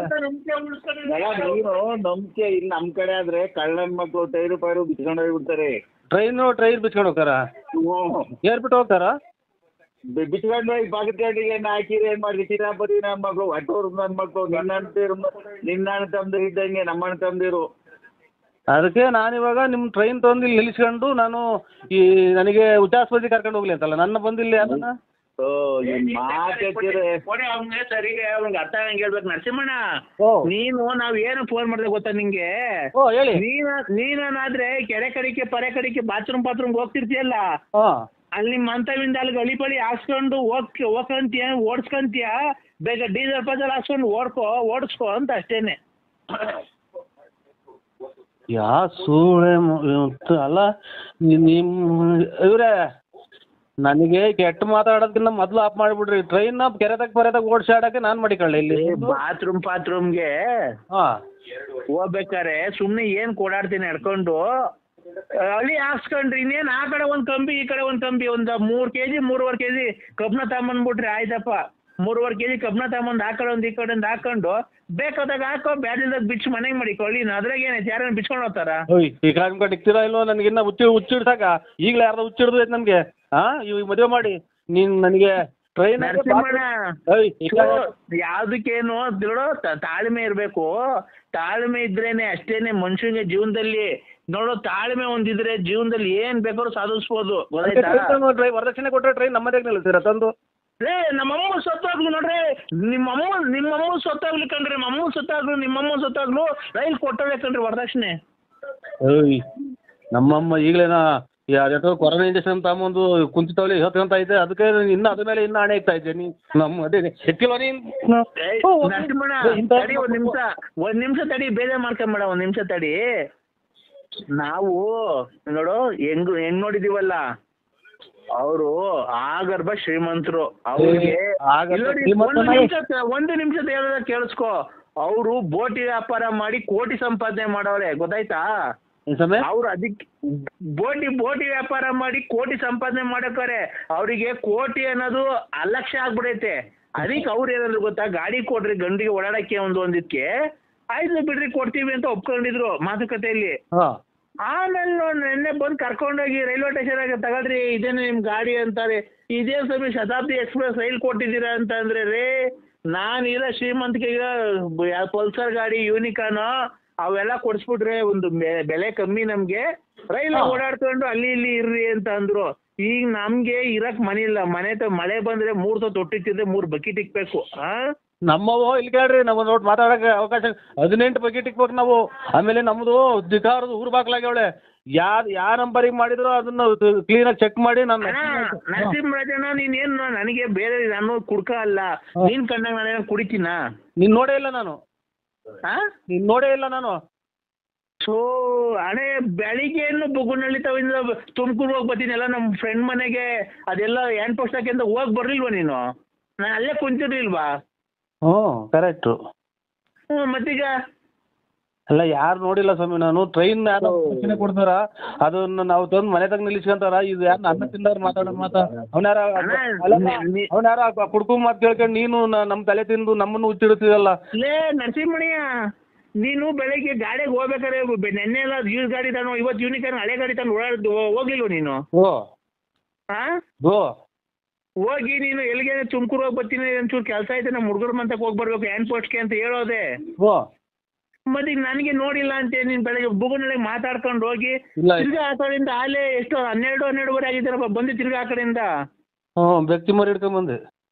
ನೀನು ನಂಬಿಕೆ ಇಲ್ಲ. ನಮ್ ಕಡೆ ಆದ್ರೆ ಕಳ್ಳನ್ ಮಕ್ಳು ಟೈರು ಪೈರು ಬಿಚ್ಕೊಂಡು ಹೋಗ್ಬಿಡ್ತಾರೆ. ಟ್ರೈನ್ ಬಿಚ್ಕೊಂಡು ಹೋಗ್ತಾರ? ಏರ್ಬಿಟ್ಟು ಹೋಗ್ತಾರ? ಬಿಚ್ಕೊಂಡು ಹೋಗಿ ಬಾಗಿಟ್ಕೊಂಡಿಗೆ ಹಾಕಿರಿ. ಏನ್ ಮಾಡಿ ಚಿರಾಪತಿ ನನ್ನ ಮಕ್ಳು, ಒಟ್ಟೂರು ನನ್ನ ಮಕ್ಳು, ನಿನ್ನ ತಮ್ದಿರು ಇದ್ದಂಗೆ ನಮ್ಮಣ್ಣ ತಮ್ದಿರು. ಅದಕ್ಕೆ ನಾನಿವಾಗ ನಿಮ್ ಟ್ರೈನ್ ತಂದು ಇಲ್ಲಿ ನಿಲ್ಲಿಸ್ಕೊಂಡು ನಾನು ನನಗೆ ಉಚ್ಚಾಸ್ಪತ್ರೆ ಕರ್ಕೊಂಡು ಹೋಗ್ಲಿ ಅಂತಲ್ಲ, ನನ್ನ ಬಂದಿಲ್ಲ ಅದನ್ನ. ಸರಿಗೆ ಅವ್ನಿಗೆ ಅರ್ಥ ಆಗಂಗೆ ಹೇಳ್ಬೇಕು. ನರಸಿಂಹಣ್ಣ, ನೀನು ನಾವ್ ಏನು ಫೋನ್ ಮಾಡಿದೆ ಗೊತ್ತಾ ನಿಂಗೆ? ಹೇಳಿ. ನೀನಾದ್ರೆ ಕೆರೆ ಕಡಿಕೆ ಪರೆ ಕಡಿಕೆ ಬಾತ್ರೂಮ್ ಹೋಗ್ತಿರ್ತೀಯಲ್ಲ, ಅಲ್ಲಿ ನಿಮ್ಮ ಮಂತವಿಂದ ಅಲ್ಲಿ ಗಳಿ ಪಳಿ ಹಾಕ್ಸ್ಕೊಂಡು ಹೋಗ್ಕಂತೀಯ, ಓಡಿಸ್ಕಂತೀಯ. ಬೇಗ ಡೀಸೆಲ್ ಪಜಲ್ ಹಾಕ್ಸ್ಕೊಂಡು ಓಡಿಸ್ಕೊ ಅಂತ ಅಷ್ಟೇನೆ. ಸೂಳೆ ಅಲ್ಲ ಇವ್ರೆ, ನನಗೆ ಕೆಟ್ಟ ಮಾತಾಡೋದಕ್ಕಿಂತ ಮೊದ್ಲು ಆಫ್ ಮಾಡಿಬಿಡ್ರಿ. ಟ್ರೈನ್ ಕೆರೆದಾಗ ಓಡಿಸಾಡಕ್ಕೆ ನಾನ್ ಮಾಡಿಕೊಳ್ಳಿ ಇಲ್ಲಿ. ಬಾತ್ರೂಮ್ಗೆ ಹೋಗ್ಬೇಕಾರೆ ಸುಮ್ನೆ ಏನ್ ಓಡಾಡ್ತೀನಿ ನಡ್ಕೊಂಡು, ಅಲ್ಲಿ ಹಾಕ್ಸ್ಕೊಂಡ್ರಿ. ಇನ್ನೇನ್ ಆ ಕಡೆ ಒಂದ್ ಕಂಬಿ, ಈ ಕಡೆ ಒಂದ್ ಕಂಬಿ, ಒಂದ್ 3 kg 3.5 kg ಕಬ್ನ ತಗೊಂಬಂದ್ಬಿಟ್ರಿ, ಆಯ್ತಪ್ಪ. 3.5 kg ಕಬ್ನ ತಗೊಂಬಂದ್ ಆ ಕಡೆ ಒಂದ್ ಈ ಕಡೆ ಒಂದ್ ಹಾಕೊಂಡು ಬೇಕಾದಾಗ ಹಾಕೋ, ಬ್ಯಾಡಿಲ್ದಾಗ ಬಿಚ್ಚು ಮನೆಗೆ ಮಾಡಿಕೊಳ್ಳಿ. ಅದ್ರಾಗ ಏನೈತೆ? ಯಾರನ್ನ ಬಿಚ್ಕೊಂಡು ಹೋಗ್ತಾರ? ಈ ಕಾಲ ಇಕ್ತೀರಾ ಇಲ್ವೋ? ನನಗಿನ್ನ ಹುಚ್ಚಿಡ್ಸಾಕ ಈಗಲೇ ಯಾರ್ದ ಹುಚ್ಚಿಡ್ದು ಐತೆ ನಮ್ಗೆ. ಇವಾಗ ಮದುವೆ ಮಾಡಿ ನೀನ್ ನನಗೆ ಟ್ರೈನ್ ಯಾವ್ದಕ್ಕೇನು ನೋಡು, ತಾಳ್ಮೆ ಇರ್ಬೇಕು. ತಾಳ್ಮೆ ಇದ್ರೇನೆ ಅಷ್ಟೇನೆ ಮನುಷ್ಯನಿಗೆ ಜೀವನದಲ್ಲಿ. ನೋಡು, ತಾಳ್ಮೆ ಒಂದಿದ್ರೆ ಜೀವನದಲ್ಲಿ ಏನ್ ಬೇಕಾದ್ರೂ ಸಾಧಿಸ್ಬೋದು. ವರದಕ್ಷಿಣೆ ಕೊಟ್ಟರೆ ಟ್ರೈನ್ ನಮ್ಮದೇ ನಿಲ್ಲಿಸ್ತೀರಾ ತಂದು? ನಮ್ಮಮ್ಮ ಸೊತ್ತಾಗ್ಲು ನೋಡ್ರಿ, ನಿಮ್ಮಮ್ಮ ಸೊತ್ತಾಗ್ಲಿ ಕಣ್ರಿ, ನಮ್ಮಮ್ಮ ಸೊತ್ತಾಗ್ಲು, ನಿಮ್ಮಮ್ಮ ಸೊತ್ತಾಗ್ಲು ರೈಲ್ ಕೊಟ್ಟವೇ ಕಣ್ರಿ ವರದಕ್ಷಿಣೆ. ನಮ್ಮಮ್ಮ ಈಗಲೇನಾ ಯಾರೋ ಕೊರೋನಾ ಇಂಜೆಕ್ಷನ್ ತಗೊಂಬಂದು ಕುಂತಿತಾವಲ್ಲಿ ಹೇಳ್ತಂತ ಐತೆ, ಅದಕ್ಕೆ ಇನ್ನ ಅದ್ರ ಮೇಲೆ ಇನ್ನ ಹಣೆ ಇಕ್ತಾ ಇದ್ದೆ. ನಮ್ಮ ಅದೇ ಎಕ್ಕಿಲ್ವ ನೀನ್? ತಡಿ ಒಂದ್ ನಿಮಿಷ ತಡಿ, ಬೇಜಾರ್ ಮಾಡ್ಕೊಂಬೇಡ, ಒಂದ್ ನಿಮಿಷ ತಡಿ. ನಾವು ನೋಡು ಹೆಂಗ್ ನೋಡಿದೀವಲ್ಲ, ಅವರು ಆಗರ್ಭ ಶ್ರೀಮಂತರು. ಅವ್ರಿಗೆ ಒಂದು ನಿಮಿಷ ಹೇಳೋದ ಕೇಳಿಸ್ಕೊ. ಅವರು ಬೋಟಿ ವ್ಯಾಪಾರ ಮಾಡಿ ಕೋಟಿ ಸಂಪಾದನೆ ಮಾಡವ್ರೆ, ಗೊತ್ತಾಯ್ತಾ? ಅವ್ರು ಅದಕ್ಕೆ ಬೋಟಿ ವ್ಯಾಪಾರ ಮಾಡಿ ಕೋಟಿ ಸಂಪಾದನೆ ಮಾಡಕ್ಕಾರೆ. ಅವರಿಗೆ ಕೋಟಿ ಅನ್ನೋದು ಅಲಕ್ಷ ಆಗ್ಬಿಡೈತೆ. ಅದಕ್ಕೆ ಅವ್ರು ಏನಾದ್ರು ಗೊತ್ತಾ, ಗಾಡಿ ಕೊಡ್ರಿ ಗಂಡಿಗೆ ಓಡಾಡಕ್ಕೆ ಒಂದಿಕ್ಕೆ, ಆಯ್ತು ಬಿಡ್ರಿ ಕೊಡ್ತೀವಿ ಅಂತ ಒಪ್ಕೊಂಡಿದ್ರು ಮಾತುಕತೆಯಲ್ಲಿ. ಆಮೇಲೆ ನೆನ್ನೆ ಬಂದು ಕರ್ಕೊಂಡೋಗಿ ರೈಲ್ವೆ ಸ್ಟೇಷನ್ ಆಗಿ ತಗೊಳ್ರಿ, ಇದೇನು ನಿಮ್ ಗಾಡಿ ಅಂತಾರೆ. ಇದೇ ಸಮಯ ಶತಾಬ್ದಿ ಎಕ್ಸ್ಪ್ರೆಸ್ ರೈಲ್ ಕೊಟ್ಟಿದ್ದೀರಾ ಅಂತ ಅಂದ್ರೆ ರೇ, ನಾನಿರೋ ಶ್ರೀಮಂತಿಗೆ ಪಲ್ಸರ್ ಗಾಡಿ, ಯೂನಿಕಾನು ಅವೆಲ್ಲ ಕೊಡಿಸ್ಬಿಟ್ರೆ ಒಂದು ಬೆಲೆ ಕಮ್ಮಿ ನಮ್ಗೆ, ರೈಲ್ ಓಡಾಡ್ಕೊಂಡು ಅಲ್ಲಿ ಇಲ್ಲಿ ಇರ್ರಿ ಅಂತ ಅಂದ್ರು. ಈಗ ನಮ್ಗೆ ಇರಕ್ ಮನೆ ಇಲ್ಲ, ಮಳೆ ಬಂದ್ರೆ 3 ತೊಟ್ಟಿತ್ತಿದ್ರೆ 3 ಬಕೆಟ್ ಇಕ್ಬೇಕು. ನಮ್ಮವು ಇಲ್ಲಿ ಕೇಳ್ರಿ, ನಮ್ಮ ನೋಟ್ ಮಾತಾಡಕ್ಕೆ ಅವಕಾಶ 18 ಬಕೆಟ್ ಇಕ್ಬೇಕು ನಾವು. ಆಮೇಲೆ ನಮ್ದು ಧಿಕಾರದ ಊರ್ ಬಾಗ್ಲಾಗ್ಯವಳೆ, ಯಾವ ನಂಬರಿಗೆ ಮಾಡಿದ್ರು ಅದನ್ನ ಕ್ಲೀನಾಗಿ ಚೆಕ್ ಮಾಡಿ. ನಾನು ನರಸಿಂಹರಾಜಣ್ಣ, ನೀನೇನು ನನಗೆ ಬೇರೆ ನಾನು ಕುಡ್ಕ ಅಲ್ಲ, ನೀನ್ ಕಂಡಾಗ ನಾನೇನು ಕುಡಿತೀನ? ನೀನ್ ನೋಡೇ ಇಲ್ಲ ನಾನು. ಸೊ ಹಣೆ ಬೆಳಿಗ್ಗೆ ಬುಗುನಳ್ಳಿ ತವಿಂದ ತುಮಕೂರು ಹೋಗಿ ಬರ್ತೀನಿ ಎಲ್ಲ ನಮ್ಮ ಫ್ರೆಂಡ್ ಮನೆಗೆ, ಅದೆಲ್ಲ ಹ್ಯಾಂಡ್ ಪೋಸ್ಟ್ ಹಾಕಿ ಅಂತ ಹೋಗಿ ಬರ್ಲಿಲ್ವಾ ನೀನು? ನಾನು ಅಲ್ಲೇ ಕುಂತಿರ್ಲಿಲ್ವಾ? ಕರೆಕ್ಟು. ಮತ್ತೀಗ ಅಲ್ಲ ಯಾರು ನೋಡಿಲ್ಲ ಸ್ವಾಮಿ, ನಾನು ಟ್ರೈನ್ ಯಾರು ಕೊಡ್ತಾರ ಅದನ್ನ ನಾವು ತಂದು ಮನೆ ತಗ ನಿಲ್ಲಿಸ್ಕೊಂತಾರ. ಇದು ಯಾರು ಅನ್ನ ತಿಂದವ್ರು ಮಾತಾಡೋದು ಅವನಾರ ಕುಡ್ಕೊಂಡ್ ಮಾತು ಕೇಳ್ಕೊಂಡು ನೀನು ನಮ್ ತಲೆ ತಿಂದು ನಮ್ಮನ್ನು ಹುಚ್ಚಿಡ್ತೀವಲ್ಲ. ಲೇ ನರಸಿಂಹಣ್ಣ, ನೀನು ಬೆಳಗ್ಗೆ ಗಾಡಿಗೆ ಹೋಗ್ಬೇಕಾರೆ ನೆನ್ನೆ ಎಲ್ಲ ಯೂಸ್ ಗಾಡಿ ತಾನು, ಇವತ್ತು ಯೂನಿಕಾರ್ನ್ ಹಳೆ ಗಾಡಿ ತಾನು ಓಡಾಡ್ ಹೋಗ್ಲಿಲ್ವ ನೀನು? ಹೋಗಿ ನೀನು ಎಲ್ಲಿಗೆ ತುಮಕೂರು ಹೋಗಿ ಬರ್ತೀನಿ, ಒಂಚೂರು ಕೆಲಸ ಐತೆ ನಮ್ಮ ಹುಡುಗರ ಮಂತಕ್ಕೆ ಹೋಗಿ ಬರ್ಬೇಕು ಏನ್ ಪೋಸ್ಟ್ಗೆ ಅಂತ ಹೇಳೋದೆ. ಮತ್ತೆ ಈಗ ನನಗೆ ನೋಡಿಲ್ಲ ಅಂತ ನೀನ್ ಬೆಳಗ್ಗೆ ಬುಗುನೊಳಗೆ ಮಾತಾಡ್ಕೊಂಡು ಹೋಗಿ ತಿರ್ಗಾ ಆ ಕಡೆಯಿಂದ ಆಲೇ ಎಷ್ಟು 12-12:30 ಆಗಿದ್ದಾರಪ್ಪ ಬಂದು ತಿರ್ಗಾ ಆ ಕಡೆಯಿಂದ ವ್ಯಕ್ತಿ ಮರಿ ಹಿಡ್ಕೊಂಡ್ ಬಂದೆ.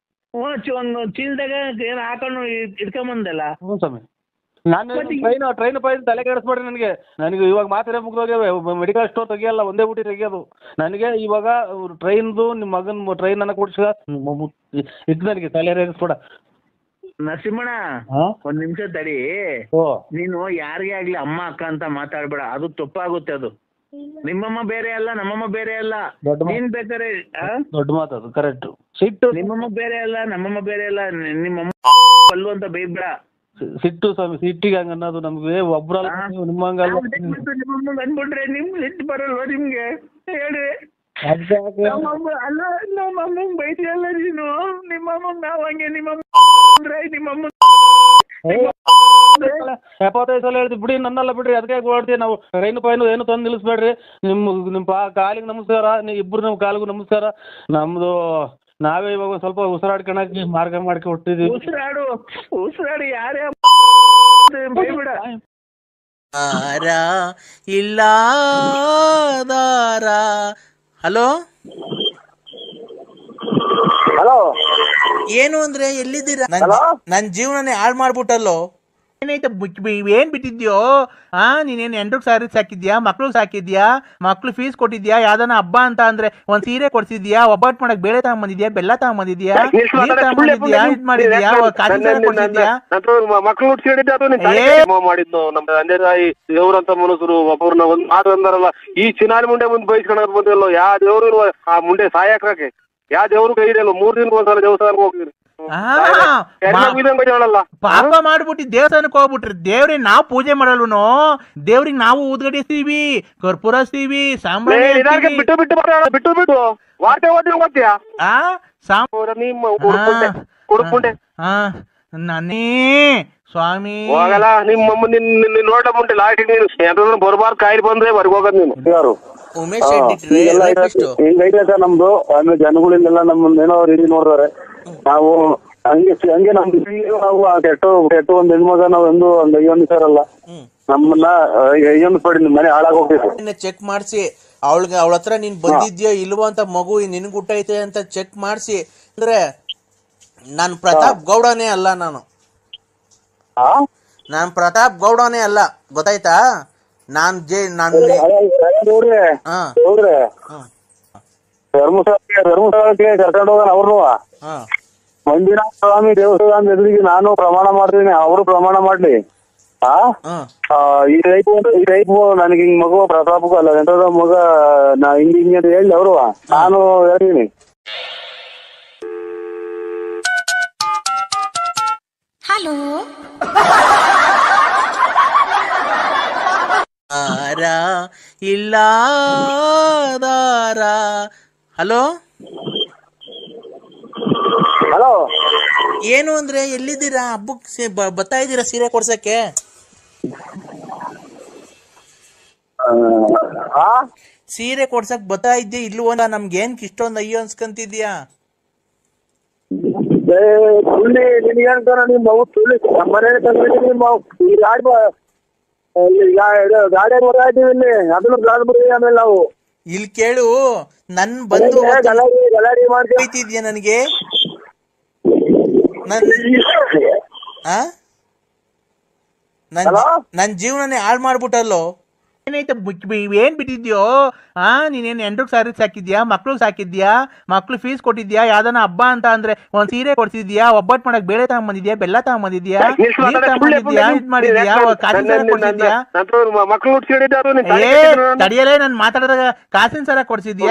ಒಂದು ಚೀಲದಾಗ ಏನು ಹಾಕೊಂಡು ಇಟ್ಕೊಂಬಂದಲ್ಲ. ಸ್ವಾಮಿ ನಾನು ಟ್ರೈನ್ ಪೈನ್ ತಲೆ ಕೆಡಿಸ್ಬೇಡ್ರಿ ನನಗೆ. ಇವಾಗ ಮಾತ್ರ ಮುಗಿದೋಗ್ಯಾವೆ, ಮೆಡಿಕಲ್ ಸ್ಟೋರ್ ತೆಗಿಯಲ್ಲ, ಒಂದೇ ಬುಟ್ಟಿ ತೆಗಿಯೋದು ನನಗೆ. ಇವಾಗ ಟ್ರೈನ್ದು ನಿಮ್ಮ ಮಗನ ಟ್ರೈನ್ ಅನ್ನ ಕೊಡ್ಸ ಇದು ನನಗೆ ತಲೆ ರೇಗಿಸ್ಬೇಡ. ನರಸಿಂಹಣ್ಣ ಒಂದ್ ನಿಮಿಷ ತಡಿ. ನೀನು ಯಾರಿಗೇ ಆಗ್ಲಿ ಅಮ್ಮ ಅಕ್ಕ ಅಂತ ಮಾತಾಡ್ಬೇಡ, ಅದು ತಪ್ಪಾಗುತ್ತೆ. ಅದು ನಿಮ್ಮಮ್ಮ ಬೇರೆ ಅಲ್ಲ, ನಮ್ಮಮ್ಮ ಬೇರೆ ಅಲ್ಲ. ನೀನ್ ಬೇಕಾರೆ ದೊಡ್ಡ ಮಾತದು, ಕರೆಕ್ಟ್. ಸಿಟ್ಟು ನಿಮ್ಮಮ್ಮ ಬೇರೆ ಅಲ್ಲ, ನಮ್ಮಮ್ಮ ಬೇರೆ ಅಲ್ಲ. ನಿಮ್ಮಮ್ಮ ಅಲ್ಲು ಅಂತ ಬೈಬೇಡ. ಸಿಟ್ಟು ಸ್ವಾಮಿ, ಸಿಟ್ಟಿಗೆ ಹಂಗ ಅನ್ನೋದು ನಮ್ಗೆ ಒಬ್ರಲ್ಲ, ನಿಮ್ಮಂಗಲ್ಲ. ನಿಮ್ಮಮ್ಮ ಅಂದ್ಬಿಟ್ರೆ ನಿಮ್ ಸಿಟ್ಟು ಬರಲ್ವ ನಿಮ್ಗೆ? ಹೇಳಿ. ಅಲ್ಲ ನಮ್ಮಮ್ಮಂಗ್ ಬೈತಿಯಲ್ಲ ನೀನು. ನಿಮ್ಮಮ್ಮ ನಾವ್ ಹಂಗೆ ನಿಮ್ಮಮ್ಮ 75 ಸಲ ಹೇಳ್ತೀವಿ ಬಿಡಿ, ನನ್ನಲ್ಲ ಬಿಡ್ರಿ. ಅದಕ್ಕೆ ಓಡ್ತೀವಿ ನಾವು. ರೈನು ಪೈನು ಏನು ತಂದು ನಿಲ್ಲಿಸ್ಬೇಡ್ರಿ. ನಿಮ್ಮ ಕಾಲಿಗೆ ನಮಸ್ಕಾರ, ಇಬ್ರು ನಮ್ಮ ಕಾಲಿಗೂ ನಮಸ್ಕಾರ. ನಮ್ದು ನಾವೇ ಇವಾಗ ಸ್ವಲ್ಪ ಉಸಿರಾಡ್ಕೊಳಕ್ಕೆ ಮಾರ್ಗ ಮಾಡ್ಕೊ ಹುಟ್ಟಿದೀವಿ. ಉಸಿರಾಡಿ ಯಾರೇ ಬೈಬಿಡ. ಇಲ್ಲ ಹಲೋ ಹಲೋ, ಏನು ಅಂದ್ರೆ ಎಲ್ಲಿದ್ದೀರಾ? ನನ್ ಜೀವನನೇ ಹಾಳು ಮಾಡ್ಬಿಟ್ಟಲ್ಲೋ. ಏನಾಯ್ತ ಏನ್ ಬಿಟ್ಟಿದ್ಯೋ? ನೀನೇನ್ 2 ಸಾರಿ ಸಾಕಿದ್ಯಾ? ಮಕ್ಳು ಸಾಕಿದ್ಯಾ? ಮಕ್ಳು ಫೀಸ್ ಕೊಟ್ಟಿದ್ಯಾ? ಯಾವ್ದಾನ ಹಬ್ಬ ಅಂತ ಅಂದ್ರೆ ಒಂದ್ ಸೀರೆ ಕೊಡ್ಸಿದ್ಯಾ? ಒಬ್ಬಟ್ಟು ಮಾಡಕ್ ಬೇಳೆ ತಗೊಂಬಂದಿದ್ಯಾ? ಬೆಲ್ಲ ತಗೊಂಬಂದಿದ್ಯಾ? ತಗೊಂಬಂದಿದ್ಯಾ? ಇದ್ ಮಾಡಿದ್ಯಾ? ಕೊಡ್ಸಿದ್ಯಾ? ಮಕ್ಳು ಮಾಡಿದ್ದು ನಮ್ಮ ತಂದೆ ತಾಯಿ ದೇವ್ರಂತ ಮನುಷ್ಯರು. ಒಬ್ಬರನ್ನ ಒಂದ್ ಮಾತು ಅಂದಾರಲ್ಲ, ಈ ಚಿನಾರಿ ಮುಂಡೆ ಮುಂದೆ ಬಯಸ್ಕೊಳಕ್ ಬಂದಿಲ್ಲ. ಯಾವ ದೇವ್ರು ಆ ಮುಂಡೆ ಸಾಯಕ್ಕೆ ಯಾವ ದೇವ್ರು ಕೈ ಇರಲ್ಲ. 3 ದಿನಕ್ಕೆ ಒಂದ್ಸಲ ದೇವಸ್ಥಾನಕ್ಕೆ ಹೋಗ್ತೀರಿ. ಪಾಪ ಮಾಡ್ಬಿಟ್ಟು ದೇವಸ್ಥಾನಕ್ಕೆ ಹೋಗ್ಬಿಟ್ರಿ. ದೇವ್ರಿಗೆ ನಾವು ಪೂಜೆ ಮಾಡಲ್ವನೋ? ದೇವ್ರಿಗೆ ನಾವು ಊದ್ಗಡಿಸ್ತೀವಿ, ಕರ್ಪೂರ ಹಚ್ತೀವಿ, ಸಾಂಬ್ರಾಣಿ ನನ್ನೇ ಸ್ವಾಮಿ ಹೋಗಲ್ಲ. ನಿಮ್ಮಮ್ಮ ನೋಡ ಮುಂಟೆ ಲಾಟಿ ನೀನು ಬರ್ಬಾರ್ದು ಕಾಯಿಲೆ ಬಂದ್ರೆ ಹೊರಗೆ ಹೋಗೋದು ನೀನು. ಯಾರು ಹಿಂಗೈತೆ ಸರ್ ನಮ್ದು. ಆಮೇಲೆ ಜನಗಳಿಂದೆಲ್ಲ ನಮ್ಮನ್ನ ಏನೋ ರೀತಿ ನೋಡ್ತಾರೆ. ನಾವು ಹಂಗೆ ನಮ್ದು ನಾವು ಕೆಟ್ಟ ಒಂದ್ ಹೆಣ್ಮಗ ನಾವು ಒಂದ್ ಅಯ್ಯೊಂದು ಸರಲ್ಲ. ನಮ್ಮನ್ನ ಅಯ್ಯೊಂದು ಪಡಿ ಮನೆ ಹಾಳಾಗೋಗ್ತೈತೆ. ಚೆಕ್ ಮಾಡಿಸಿ ಅವಳ ಹತ್ರ ನೀನ್ ಬಂದಿದ್ಯೋ ಇಲ್ವೋ ಅಂತ, ಮಗು ನಿನ್ಗೆ ಹುಟ್ಟೈತೆ ಅಂತ ಚೆಕ್ ಮಾಡಿಸಿ. ಅಂದ್ರೆ ನಾನ್ ಪ್ರತಾಪ್ ಗೌಡನೇ ಅಲ್ಲ. ನಾನ್ ಪ್ರತಾಪ್ ಗೌಡನೇ ಅಲ್ಲ, ಗೊತ್ತಾಯ್ತಾ? ಧರ್ಮಸ್ಥಳಕ್ಕೆ ಕರ್ಕೊಂಡು ಹೋಗೋಣ ಅವ್ರನ್ನು. ಮಂಜುನಾಥ ಸ್ವಾಮಿ ದೇವಸ್ಥಾನ ಎದುರಿಗೆ ನಾನು ಪ್ರಮಾಣ ಮಾಡ್ತೀನಿ, ಅವರು ಪ್ರಮಾಣ ಮಾಡ್ಲಿ. ಈ ಟೈಪ್ ನನಗೆ ಹಿಂಗ್ ಮಗು ಪ್ರತಾಪಕ್ಕೂ ಅಲ್ಲ ಎಂತದ ಮಗ ನಾ ಹಿಂಗೆ ಅಂತ ಹೇಳಿ ಅವರು ನಾನು ಹೇಳ್ತೀನಿ. ಹಲೋ ಇಲ್ಲ ಹಲೋ ಹಲೋ, ಏನು ಅಂದ್ರೆ ಎಲ್ಲಿದ್ದೀರಾ? ಹಬ್ಬಕ್ಕೆ ಬರ್ತಾ ಇದ್ದೀರಾ ಸೀರೆ ಕೊಡ್ಸಕ್ಕೆ? ಸೀರೆ ಕೊಡ್ಸಕ್ ಬರ್ತಾ ಇದ್ದೆ ಇಲ್ವೋ? ನಮ್ಗೆ ಏನ್ ಇಷ್ಟೊಂದು ಅಯ್ಯೋ ಅನ್ಸ್ಕಂತಿದ್ಯಾ? ಇಲ್ಲಿ ಕೇಳು, ನನ್ ಬಂದು ಬೈತಿದ್ಯಾ ನನಗೆ? ನನ್ ಜೀವನನೇ ಹಾಳು ಮಾಡ್ಬಿಟ್ಟಲ್ಲೋ. ಏನಾಯ್ತ ಏನ್ ಬಿಟ್ಟಿದ್ಯೋ? ನೀನೇನ್ 2 ಸಾರಿ ಸಾಕಿದ್ಯಾ? ಮಕ್ಳು ಸಾಕಿದ್ಯಾ? ಮಕ್ಳು ಫೀಸ್ ಕೊಟ್ಟಿದ್ಯಾ? ಯಾವ್ದಾನ ಹಬ್ಬ ಅಂತ ಅಂದ್ರೆ ಒಂದ್ ಸೀರೆ ಕೊಡ್ಸಿದ್ಯಾ? ಒಬ್ಬಟ್ಟು ಮಾಡಕ್ ಬೇಳೆ ತಗೊಂಬಂದಿದ್ಯಾ? ಬೆಲ್ಲ ತಗೊಂಬಂದಿದ್ಯಾ? ಇದ್ ಮಾಡಿದ್ಯಾ? ಕಾಸಿನ ಸರ ಕೊಡ್ಸಿದ್ಯಾ? ತಡಿಯಲೇ ನನ್ ಮಾತಾಡಿದಾಗ ಕಾಸಿನ ಸರ ಕೊಡ್ಸಿದ್ಯಾ?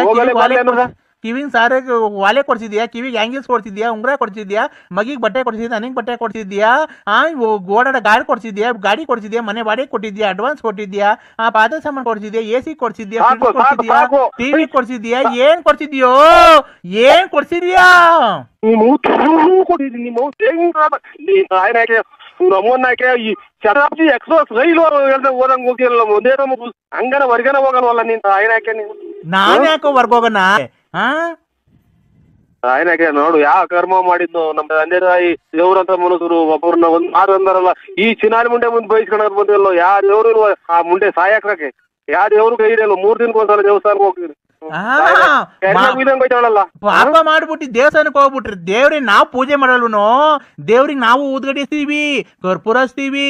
ಕಿವಿಗೆ ಸಾರೆ ವಾಲೆ ಕೊಡ್ಸಿದ್ಯಾ, ಕಿವಿಗೆ ಆಂಗಿಲ್ಸ್ ಕೊಡ್ಸಿದ್ಯಾ, ಉಂಗ್ರ ಕೊಡ್ಸಿದ್ಯಾ, ಮಗಿಗೆ ಬಟ್ಟೆ ಕೊಡ್ಸಿದ್ಯಾ, ನನಗೆ ಬಟ್ಟೆ ಕೊಡ್ಸಿದ್ಯಾ, ಓಡಾಡ ಗಾಡಿ ಕೊಡ್ಸಿದ್ಯಾ, ಮನೆ ಬಾಡಿಗೆ ಕೊಟ್ಟಿದ್ಯಾ, ಅಡ್ವಾನ್ಸ್ ಕೊಟ್ಟಿದ್ಯಾ, ಪಾದ ಸಾಮಾನು ಕೊಡ್ಸಿದ್ಯಾ, AC ಕೊಡ್ಸಿದ್ಯಾ, ಕೊಡ್ಸಿದ್ಯಾ, ಟಿವಿ ಕೊಡ್ಸಿದ್ಯಾ, ಏನ್ ಕೊಡ್ಸಿದ್ಯೋ, ಏನ್ ಕೊಡ್ಸಿದ್ಯಾ? ನಮ್ಮನ್ನಾಕೆ ಈ ಶತಾಬ್ದಿ ಎಕ್ಸ್ಪ್ರೆಸ್ ರೈಲು ಓದಂಗ್ ಹೋಗಿರಲ್ಲ ಒಂದೇ ಹಂಗನ ಹೊರ್ಗನ ಹೋಗಲ್ವಲ್ಲ ನೀನ್ ಆಯ್ನಾಕೆ ನೀವು. ನಾನ್ ಯಾಕೋ ಹೊರ್ಗೋಗಣ? ಆಯ್ನಾಕೆ ನೋಡು ಯಾವ ಕರ್ಮ ಮಾಡಿದ್ದು ನಮ್ಮ ತಂದೆ ತಾಯಿ ದೇವ್ರಂತ ಮನುಷ್ಯರು ಒಬ್ಬರನ್ನ ಒಂದ್ ಮಾರು ಅಂದಾರಲ್ಲ, ಈ ಚಿನಾರಿ ಮುಂಡೆ ಮುಂದೆ ಬಯಸ್ಕೊಳಕ್ ಬಂದಿರಲ್ಲ, ಯಾವ ದೇವ್ರು ಆ ಮುಂಡೆ ಸಾಯಕ್ಕೆ ಯಾವ ದೇವ್ರು ಕೈ ಇರಲ್ಲ. 3 ದಿನಕ್ಕೆ ಒಂದ್ಸಲ ದೇವಸ್ಥಾನಕ್ಕೆ ಹೋಗ್ತೀರಿ, ಪಾಪ ಮಾಡ್ಬಿಟ್ಟು ದೇವಸ್ಥಾನಕ್ಕೆ ಹೋಗ್ಬಿಟ್ರಿ. ದೇವ್ರಿಗೆ ನಾವು ಪೂಜೆ ಮಾಡಲ್ವನೋ, ದೇವ್ರಿಗೆ ನಾವು ಊದ್ಗಡಿಸ್ತೀವಿ, ಕರ್ಪೂರ ಹಚ್ತೀವಿ,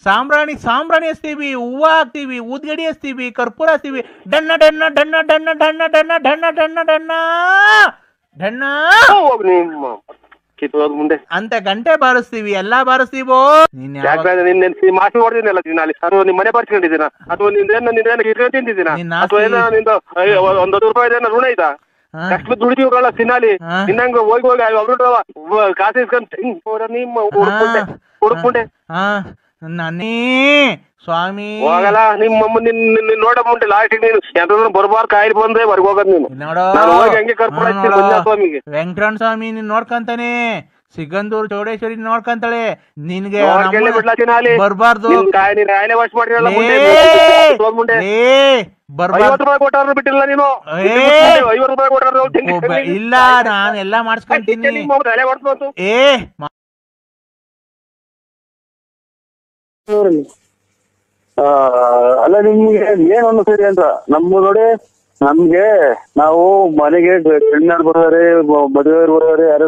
ಸಾಂಬ್ರಾಣಿ ಸಾಂಬ್ರಾಣಿ ಹಚ್ತೀವಿ, ಹೂವ ಹಾಕ್ತಿವಿ, ಊದ್ಗಡಿ ಹಚ್ತೀವಿ, ಕರ್ಪೂರ ಹಚ್ತೀವಿ, ಡಣ್ಣ ಡಣ್ಣ ಡಣ್ಣ ಡಣ್ಣ ಡಣ್ಣ ಡಣ್ಣ ಡಣ್ಣ ಡಣ್ಣ ಡಣ್ಣ ಡಣ್ಣ ಮುಂದೆ ಅಂತ ಗಂಟೆ ಬಾರಿಸ್ತೀವಿ, ಎಲ್ಲಾ ಬಾರಿಸ್ತೀವೋ. ಮಾಸಿ ಹೊಡೆದಿನಲ್ಲ ನಿಮ್ ಮನೆ ಬರ್ಸ್ಕೊಂಡಿದ್ದೀನ ಅಥವಾ ನಿಂದೇನ ಇಟ್ಕೊಂಡು ತಿಂತಿದ್ದೀನ ಅಥವಾ ಏನೋ ನಿಂದು 100 ರೂಪಾಯಿ ಋಣ ಐತಾ? ಕಷ್ಟ ದುಡಿದೀವ್ರಲ್ಲ ತಿನ್ನಾಲಿ ತಿನ್ನಂಗ ಹೋಗಿ ಅವ್ರು ಕಾಸು ಇಸ್ಕೊಂಡು ನಿಮ್ಮ ಹುಡುಕ್ಬಿಟ್ಟೆ ನಾನೇ ಸ್ವಾಮಿ ಹೋಗಲ್ಲ. ನಿಮ್ಮ ನಿನ್ನ ನೋಡ ಮುಂದೆ ಲಾಸ್ಟ್ ನೀನು ಎಂತ ಬರ್ಬಾರ್ ಕಾಯಿಲ್ ಬಂದ್ರೆ ಹೊರಗೋಗದ್ ನೀನು. ಹಂಗೆ ಸ್ವಾಮಿಗೆ ವೆಂಕಟರಮಣ ಸ್ವಾಮಿ ನೀನ್ ನೋಡ್ಕಂತಾನೆ, ಸಿಗಂದೂರು ಚೌಡೇಶ್ವರಿ ನೋಡ್ಕಂತಾಳೆ, ನಿನ್ಗೆ ಬರ್ಬಾರ್ದು. ಬಿಟ್ಟಿಲ್ಲ ನೀನು, 50 ರೂಪಾಯಿ ಕೊಟ್ಟಾರ ಇಲ್ಲ, ನಾನ್ ಎಲ್ಲಾ ಮಾಡಿಸ್ಕೊಂತೀನಿ. ಅಲ್ಲ ನಿಮ್ಗೆ ಏನ್ ಅನ್ನಿಸ್ತಿದೆ ಅಂತ ನಮ್ಮ ನೋಡಿ, ನಮ್ಗೆ ನಾವು ಮನೆಗೆ ಹೆಣ್ಣಾರು ಬರ್ತಾರೆ, ಮದುವೆಯವ್ರು ಬರ್ತಾರೆ, ಯಾರು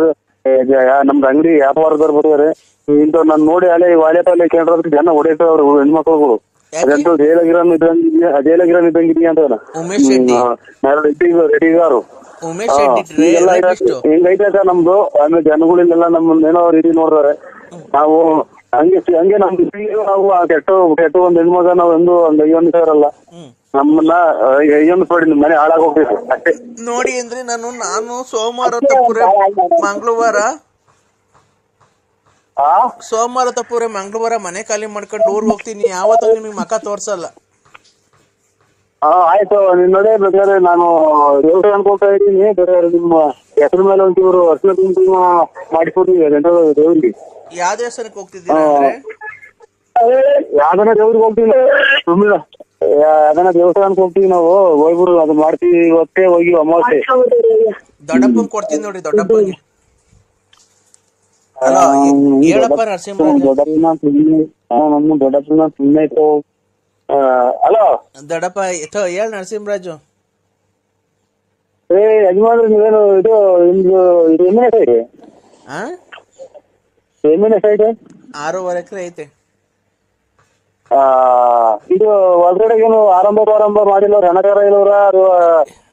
ನಮ್ದು ಅಂಗಡಿ ವ್ಯಾಪಾರದವ್ರು ಬರ್ತಾರೆ. ಇಂಥವ್ ನಾನ್ ನೋಡಿ ಅಲ್ಲೇ ವಾಲೆ ಪಾಲೆ ಕೇಳ್ರ ಜನ ಹೊಡೆಯುತ್ತೆ ಅವ್ರು ಹೆಣ್ಮಕ್ಳುಗಳು. ಅದಂತೂ ಜೈಲಗಿರನ್ ಇದ್ದಂಗಿದೀಯ ಅಂತ ರೆಡಿಗಾರು ಹಿಂಗೈತೆ ಸರ್ ನಮ್ದು. ಆಮೇಲೆ ಜನಗಳಿಗೆಲ್ಲ ನಮ್ಮನ್ನ ಏನೋ ರೀತಿ ನೋಡ್ತಾರೆ. ನಾವು ಹಂಗೆ ನಮ್ದು ನಾವು ಕೆಟ್ಟ ಒಂದ್ ಹೆಣ್ಮಗ ನಾವು ಒಂದು ಅಯ್ಯೊಂದಿರಲ್ಲ, ನಮ್ಮನ್ನ ಅಯ್ಯೊಂದು ಮನೆ ಹಾಳಾಗ್ ಹೋಗ್ಬೇಕು ಅಷ್ಟೇ. ನೋಡಿ ಅಂದ್ರೆ ನಾನು ಸೋಮವಾರ ತಪ್ಪುರೆ ಮಂಗಳವಾರ ಮನೆ ಖಾಲಿ ಮಾಡ್ಕೊಂಡು ಊರ್ ಹೋಗ್ತೀನಿ. ಯಾವತ್ತೂ ನಿಮಗ್ ಮಕ ತೋರ್ಸಲ್ಲ. ಆಯ್ತು, ನಿನ್ ನೋಡಿ ಬೇಕಾದ್ರೆ ನಾನು ದೇವಸ್ಥಾನ ಅನ್ಕೊಳ್ತಾ ಇದ್ದೀನಿ. ಬೇಕಾದ್ರೆ ನಿಮ್ಮ ಹೆಸರು ಮೇಲೆ ಒಂಚೂರು ಅರ್ಶನ ಕುಂಕುಮ ಮಾಡಿಕೊಡ್ತೀವಿ ದೇವ್ರಿಗೆ. ಯಾವ ದೇವಸ್ಥಾನಕ್ಕೆ ಹೋಗ್ತಿದ್ದೀರಾ? ಯಾವ್ದನ ದೇವ್ರಿಗೆ ಹೋಗ್ತೀವಿ, ಸುಮ್ಮನೆ ಯಾವ್ದನ ದೇವಸ್ಥಾನಕ್ಕೆ ಹೋಗ್ತೀವಿ ನಾವು. ಹೋಗ್ಬಿಡು ಅದು ಮಾಡ್ತೀವಿ. ಇವತ್ತೇ ಹೋಗಿ ಅಮಾವಾಸ್ಯೆ ದೊಡ್ಡಪ್ಪನ್ ಕೊಡ್ತೀನಿ ನೋಡಿ. ದೊಡ್ಡಪ್ಪನಿಗೆ ನಮ್ಮ ದೊಡ್ಡಪ್ಪನ ಸುಮ್ಮನೆ ಇತ್ತು. ಹಲೋ ದೊಡ್ಡಪ್ಪ ಹೇಳ್ ನರಸಿಂಹರಾಜು. ಯಜಮಾನ್ರಿ ನೀವೇನು ಇದು ನಿಮ್ದು ಎಮ್ಮೆನೆ ಸೈಡ್? ಎಮ್ಮೆನೆ ಸೈಡ್ 6.5 ಎಕರೆ ಐತೆ. ಇದು ಹೊರಗಡೆಗೇನು ಆರಂಭ ಮಾಡಿಲ್ಲ, ರಣಕಾರ ಇಲ್ಲವ್ರ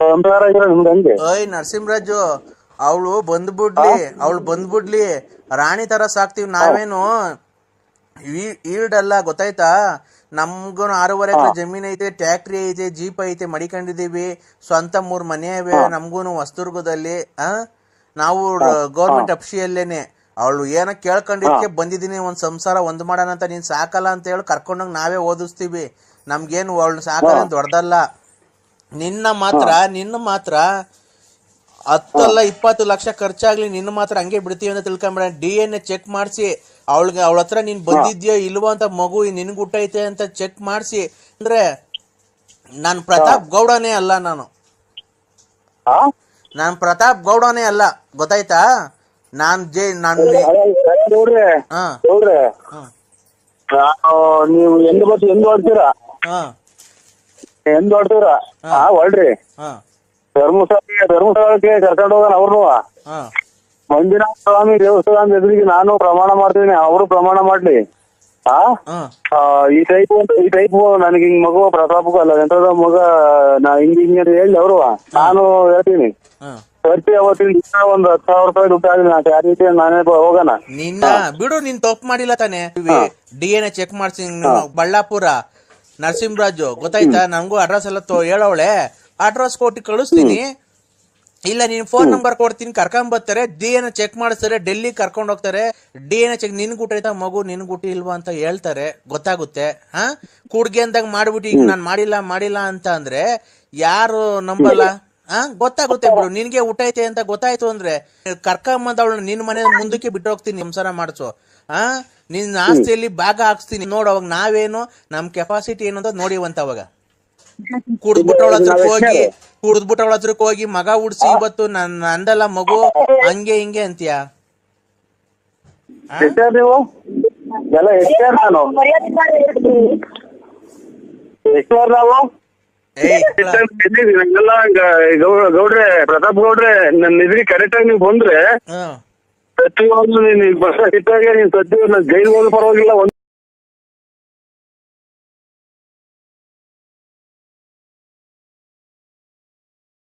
ಸಂಸಾರ ಇದ್ರ ನಿಮ್ದು ಹಂಗೆ? ಓಯ್ ನರಸಿಂಹರಾಜು, ಅವಳು ಬಂದ್ಬಿಡ್ಲಿ, ರಾಣಿ ತರ ಸಾಕ್ತಿವಿ ನಾವೇನು ಈಲ್ಡ್ ಅಲ್ಲ, ಗೊತ್ತಾಯ್ತಾ? ನಮ್ಗೂ 6.5 ಎಕರೆ ಜಮೀನ್ ಐತೆ, ಟ್ಯಾಕ್ಟ್ರಿ ಐತೆ, ಜೀಪ್ ಐತೆ, ಮಡಿಕೊಂಡಿದೀವಿ, ಸ್ವಂತ 3 ಮನೆ ಇವೆ ನಮ್ಗೂನು ಹೊಸದುರ್ಗದಲ್ಲಿ. ನಾವು ಗೌರ್ಮೆಂಟ್ ಅಫ್ಸಿಯಲ್ಲೇನೆ. ಅವಳು ಏನ ಕೇಳ್ಕೊಂಡಿದ್ಕೆ ಬಂದಿದ್ದೀನಿ, ಒಂದ್ ಸಂಸಾರ ಒಂದ್ ಮಾಡೋಣ ಅಂತ. ನೀನ್ ಸಾಕಲ್ಲ ಅಂತ ಹೇಳಿ ಕರ್ಕೊಂಡೋಗಿ ನಾವೇ ಓದಿಸ್ತೀವಿ. ನಮ್ಗೇನು ಅವಳು ಸಾಕಲ್ಲ ದೊಡ್ಡದಲ್ಲ. ನಿನ್ನ ಮಾತ್ರ 10 ಅಲ್ಲ 20 ಲಕ್ಷ ಖರ್ಚಾಗ್ಲಿ, ನಿನ್ನ ಮಾತ್ರ ಹಂಗೆ ಬಿಡ್ತೀವಿ ಅಂತ ತಿಳ್ಕೊಂಬೇಡ. DNA ಚೆಕ್ ಮಾಡಿಸಿ ಅವಳ ಹತ್ರ ನೀನ್ ಬಂದಿದ್ಯೋ ಇಲ್ವೋ ಅಂತ, ಮಗು ನಿನ್ಗೆ ಹುಟ್ಟೈತೆ ಅಂತ ಚೆಕ್ ಮಾಡಿಸಿ. ಅಂದ್ರೆ ನಾನ್ ಪ್ರತಾಪ್ ಗೌಡನೇ ಅಲ್ಲ, ನಾನ್ ಪ್ರತಾಪ್ ಗೌಡನೇ ಅಲ್ಲ, ಗೊತ್ತಾಯ್ತಾ? ನೀವು ಎಂದು ಹೊಡ್ತೀರಾ ಹೊಳ್ರಿ ಧರ್ಮಸ್ಥಳಕ್ಕೆ ಕರ್ಕೊಂಡು ಹೋಗೋಣ. ಅವ್ರನ್ನು ಮಂಜುನಾಥ ಸ್ವಾಮಿ ದೇವಸ್ಥಾನ ಎದುರಿಗೆ ನಾನು ಪ್ರಮಾಣ ಮಾಡ್ತೀನಿ, ಅವರು ಪ್ರಮಾಣ ಮಾಡ್ಲಿ. ಈ ಟೈಪ್ ನನಗೆ ಹಿಂಗ್ ಮಗು ಪ್ರತಾಪಕ್ಕೂ ಅಲ್ಲ ಎಂತದ ಮಗ ನಾ ಹಿಂಗ ಅಂತ ಹೇಳಿ ಅವರು ನಾನು ಹೇಳ್ತೀನಿ. ಖರ್ಚು ಅವತ್ತಿನ ಒಂದ್ 10,000 ರೂಪಾಯಿ ದುಡ್ಡು ಆಗಿದೆ. ಆ ರೀತಿ ನಾನೇ ಹೋಗೋಣ. ನಿನ್ನ ಬಿಡು, ನೀನ್ ತಪ್ಪು ಮಾಡಿಲ್ಲ ತಾನೆ. DNA ಚೆಕ್ ಮಾಡ್ಸಿ ಬಳ್ಳಾಪುರ ನರಸಿಂಹರಾಜು ಗೊತ್ತಾಯ್ತಾ? ನಂಗೂ ಅಡ್ರೆಸ್ ಎಲ್ಲ ಹೇಳವಳೆ, ಅಡ್ರೆಸ್ ಕೊಟ್ಟು ಕಳಿಸ್ತೀನಿ. ಇಲ್ಲ ನೀನ್ ಫೋನ್ ನಂಬರ್ ಕೊಡ್ತೀನಿ, ಕರ್ಕೊಂಬರ್ತಾರೆ, DNA ಚೆಕ್ ಮಾಡಿಸ್ತಾರೆ, ಡೆಲ್ಲಿ ಕರ್ಕೊಂಡ್ ಹೋಗ್ತಾರೆ. DNA ಚೆಕ್ ನಿನ್ಗೆ ಊಟ ಆಯ್ತಾ ಮಗು, ನಿನ್ಗೆ ಊಟ ಇಲ್ವಾ ಅಂತ ಹೇಳ್ತಾರೆ, ಗೊತ್ತಾಗುತ್ತೆ. ಕೂಡ್ಗೆ ಅಂದಾಗ ಮಾಡ್ಬಿಟ್ಟು ಈಗ ನಾನ್ ಮಾಡಿಲ್ಲ ಅಂತ ಅಂದ್ರೆ ಯಾರು ನಂಬಲ್ಲ? ಗೊತ್ತಾಗುತ್ತೆ ಬಿಡು. ನಿನ್ಗೆ ಊಟ ಐತೆ ಅಂತ ಗೊತ್ತಾಯ್ತು ಅಂದ್ರೆ ಕರ್ಕೊಂಬಂದವಳು ನಿನ್ ಮನೆ ಮುಂದಕ್ಕೆ ಬಿಟ್ಟು ಹೋಗ್ತೀನಿ, ಸಂಸಾರ ಮಾಡಿಸು. ನಿನ್ ಆಸ್ತಿಯಲ್ಲಿ ಭಾಗ ಹಾಕ್ಸ್ತೀನಿ ನೋಡು. ಅವಾಗ ನಾವೇನು ನಮ್ ಕೆಪಾಸಿಟಿ ಏನು ಅಂತ ನೋಡಿವಂತ. ಅವಾಗ ಕುಡ್ದ್ಬಿಟ್ಟವಳ ಹತ್ರಕ್ಕೆ ಹೋಗಿ ಮಗ ಉಡ್ಸಿ ಇವತ್ತು ನಂದಲ್ಲ ಮಗು ಹಂಗೆ ಹಿಂಗೆ ಅಂತೀಯ? ನೀವು ಎಲ್ಲ ನಾವು ಗೌಡ್ರೆ, ಪ್ರತಾಪ್ ಗೌಡ್ರೆ, ನನ್ನ ಇದ್ರಿ ಕರೆಕ್ಟ್ ಆಗಿ ನೀವು ಬಂದ್ರೆ ಸತ್ಯವಾಗ್ಲೂ ನೀನ್ ಬಸ್ ಸಿಟ್ಟಾಗೆ ನೀನ್ ಸತ್ಯ ಜೈಲ್ ಹೋಗಿ ಪರವಾಗಿಲ್ಲ.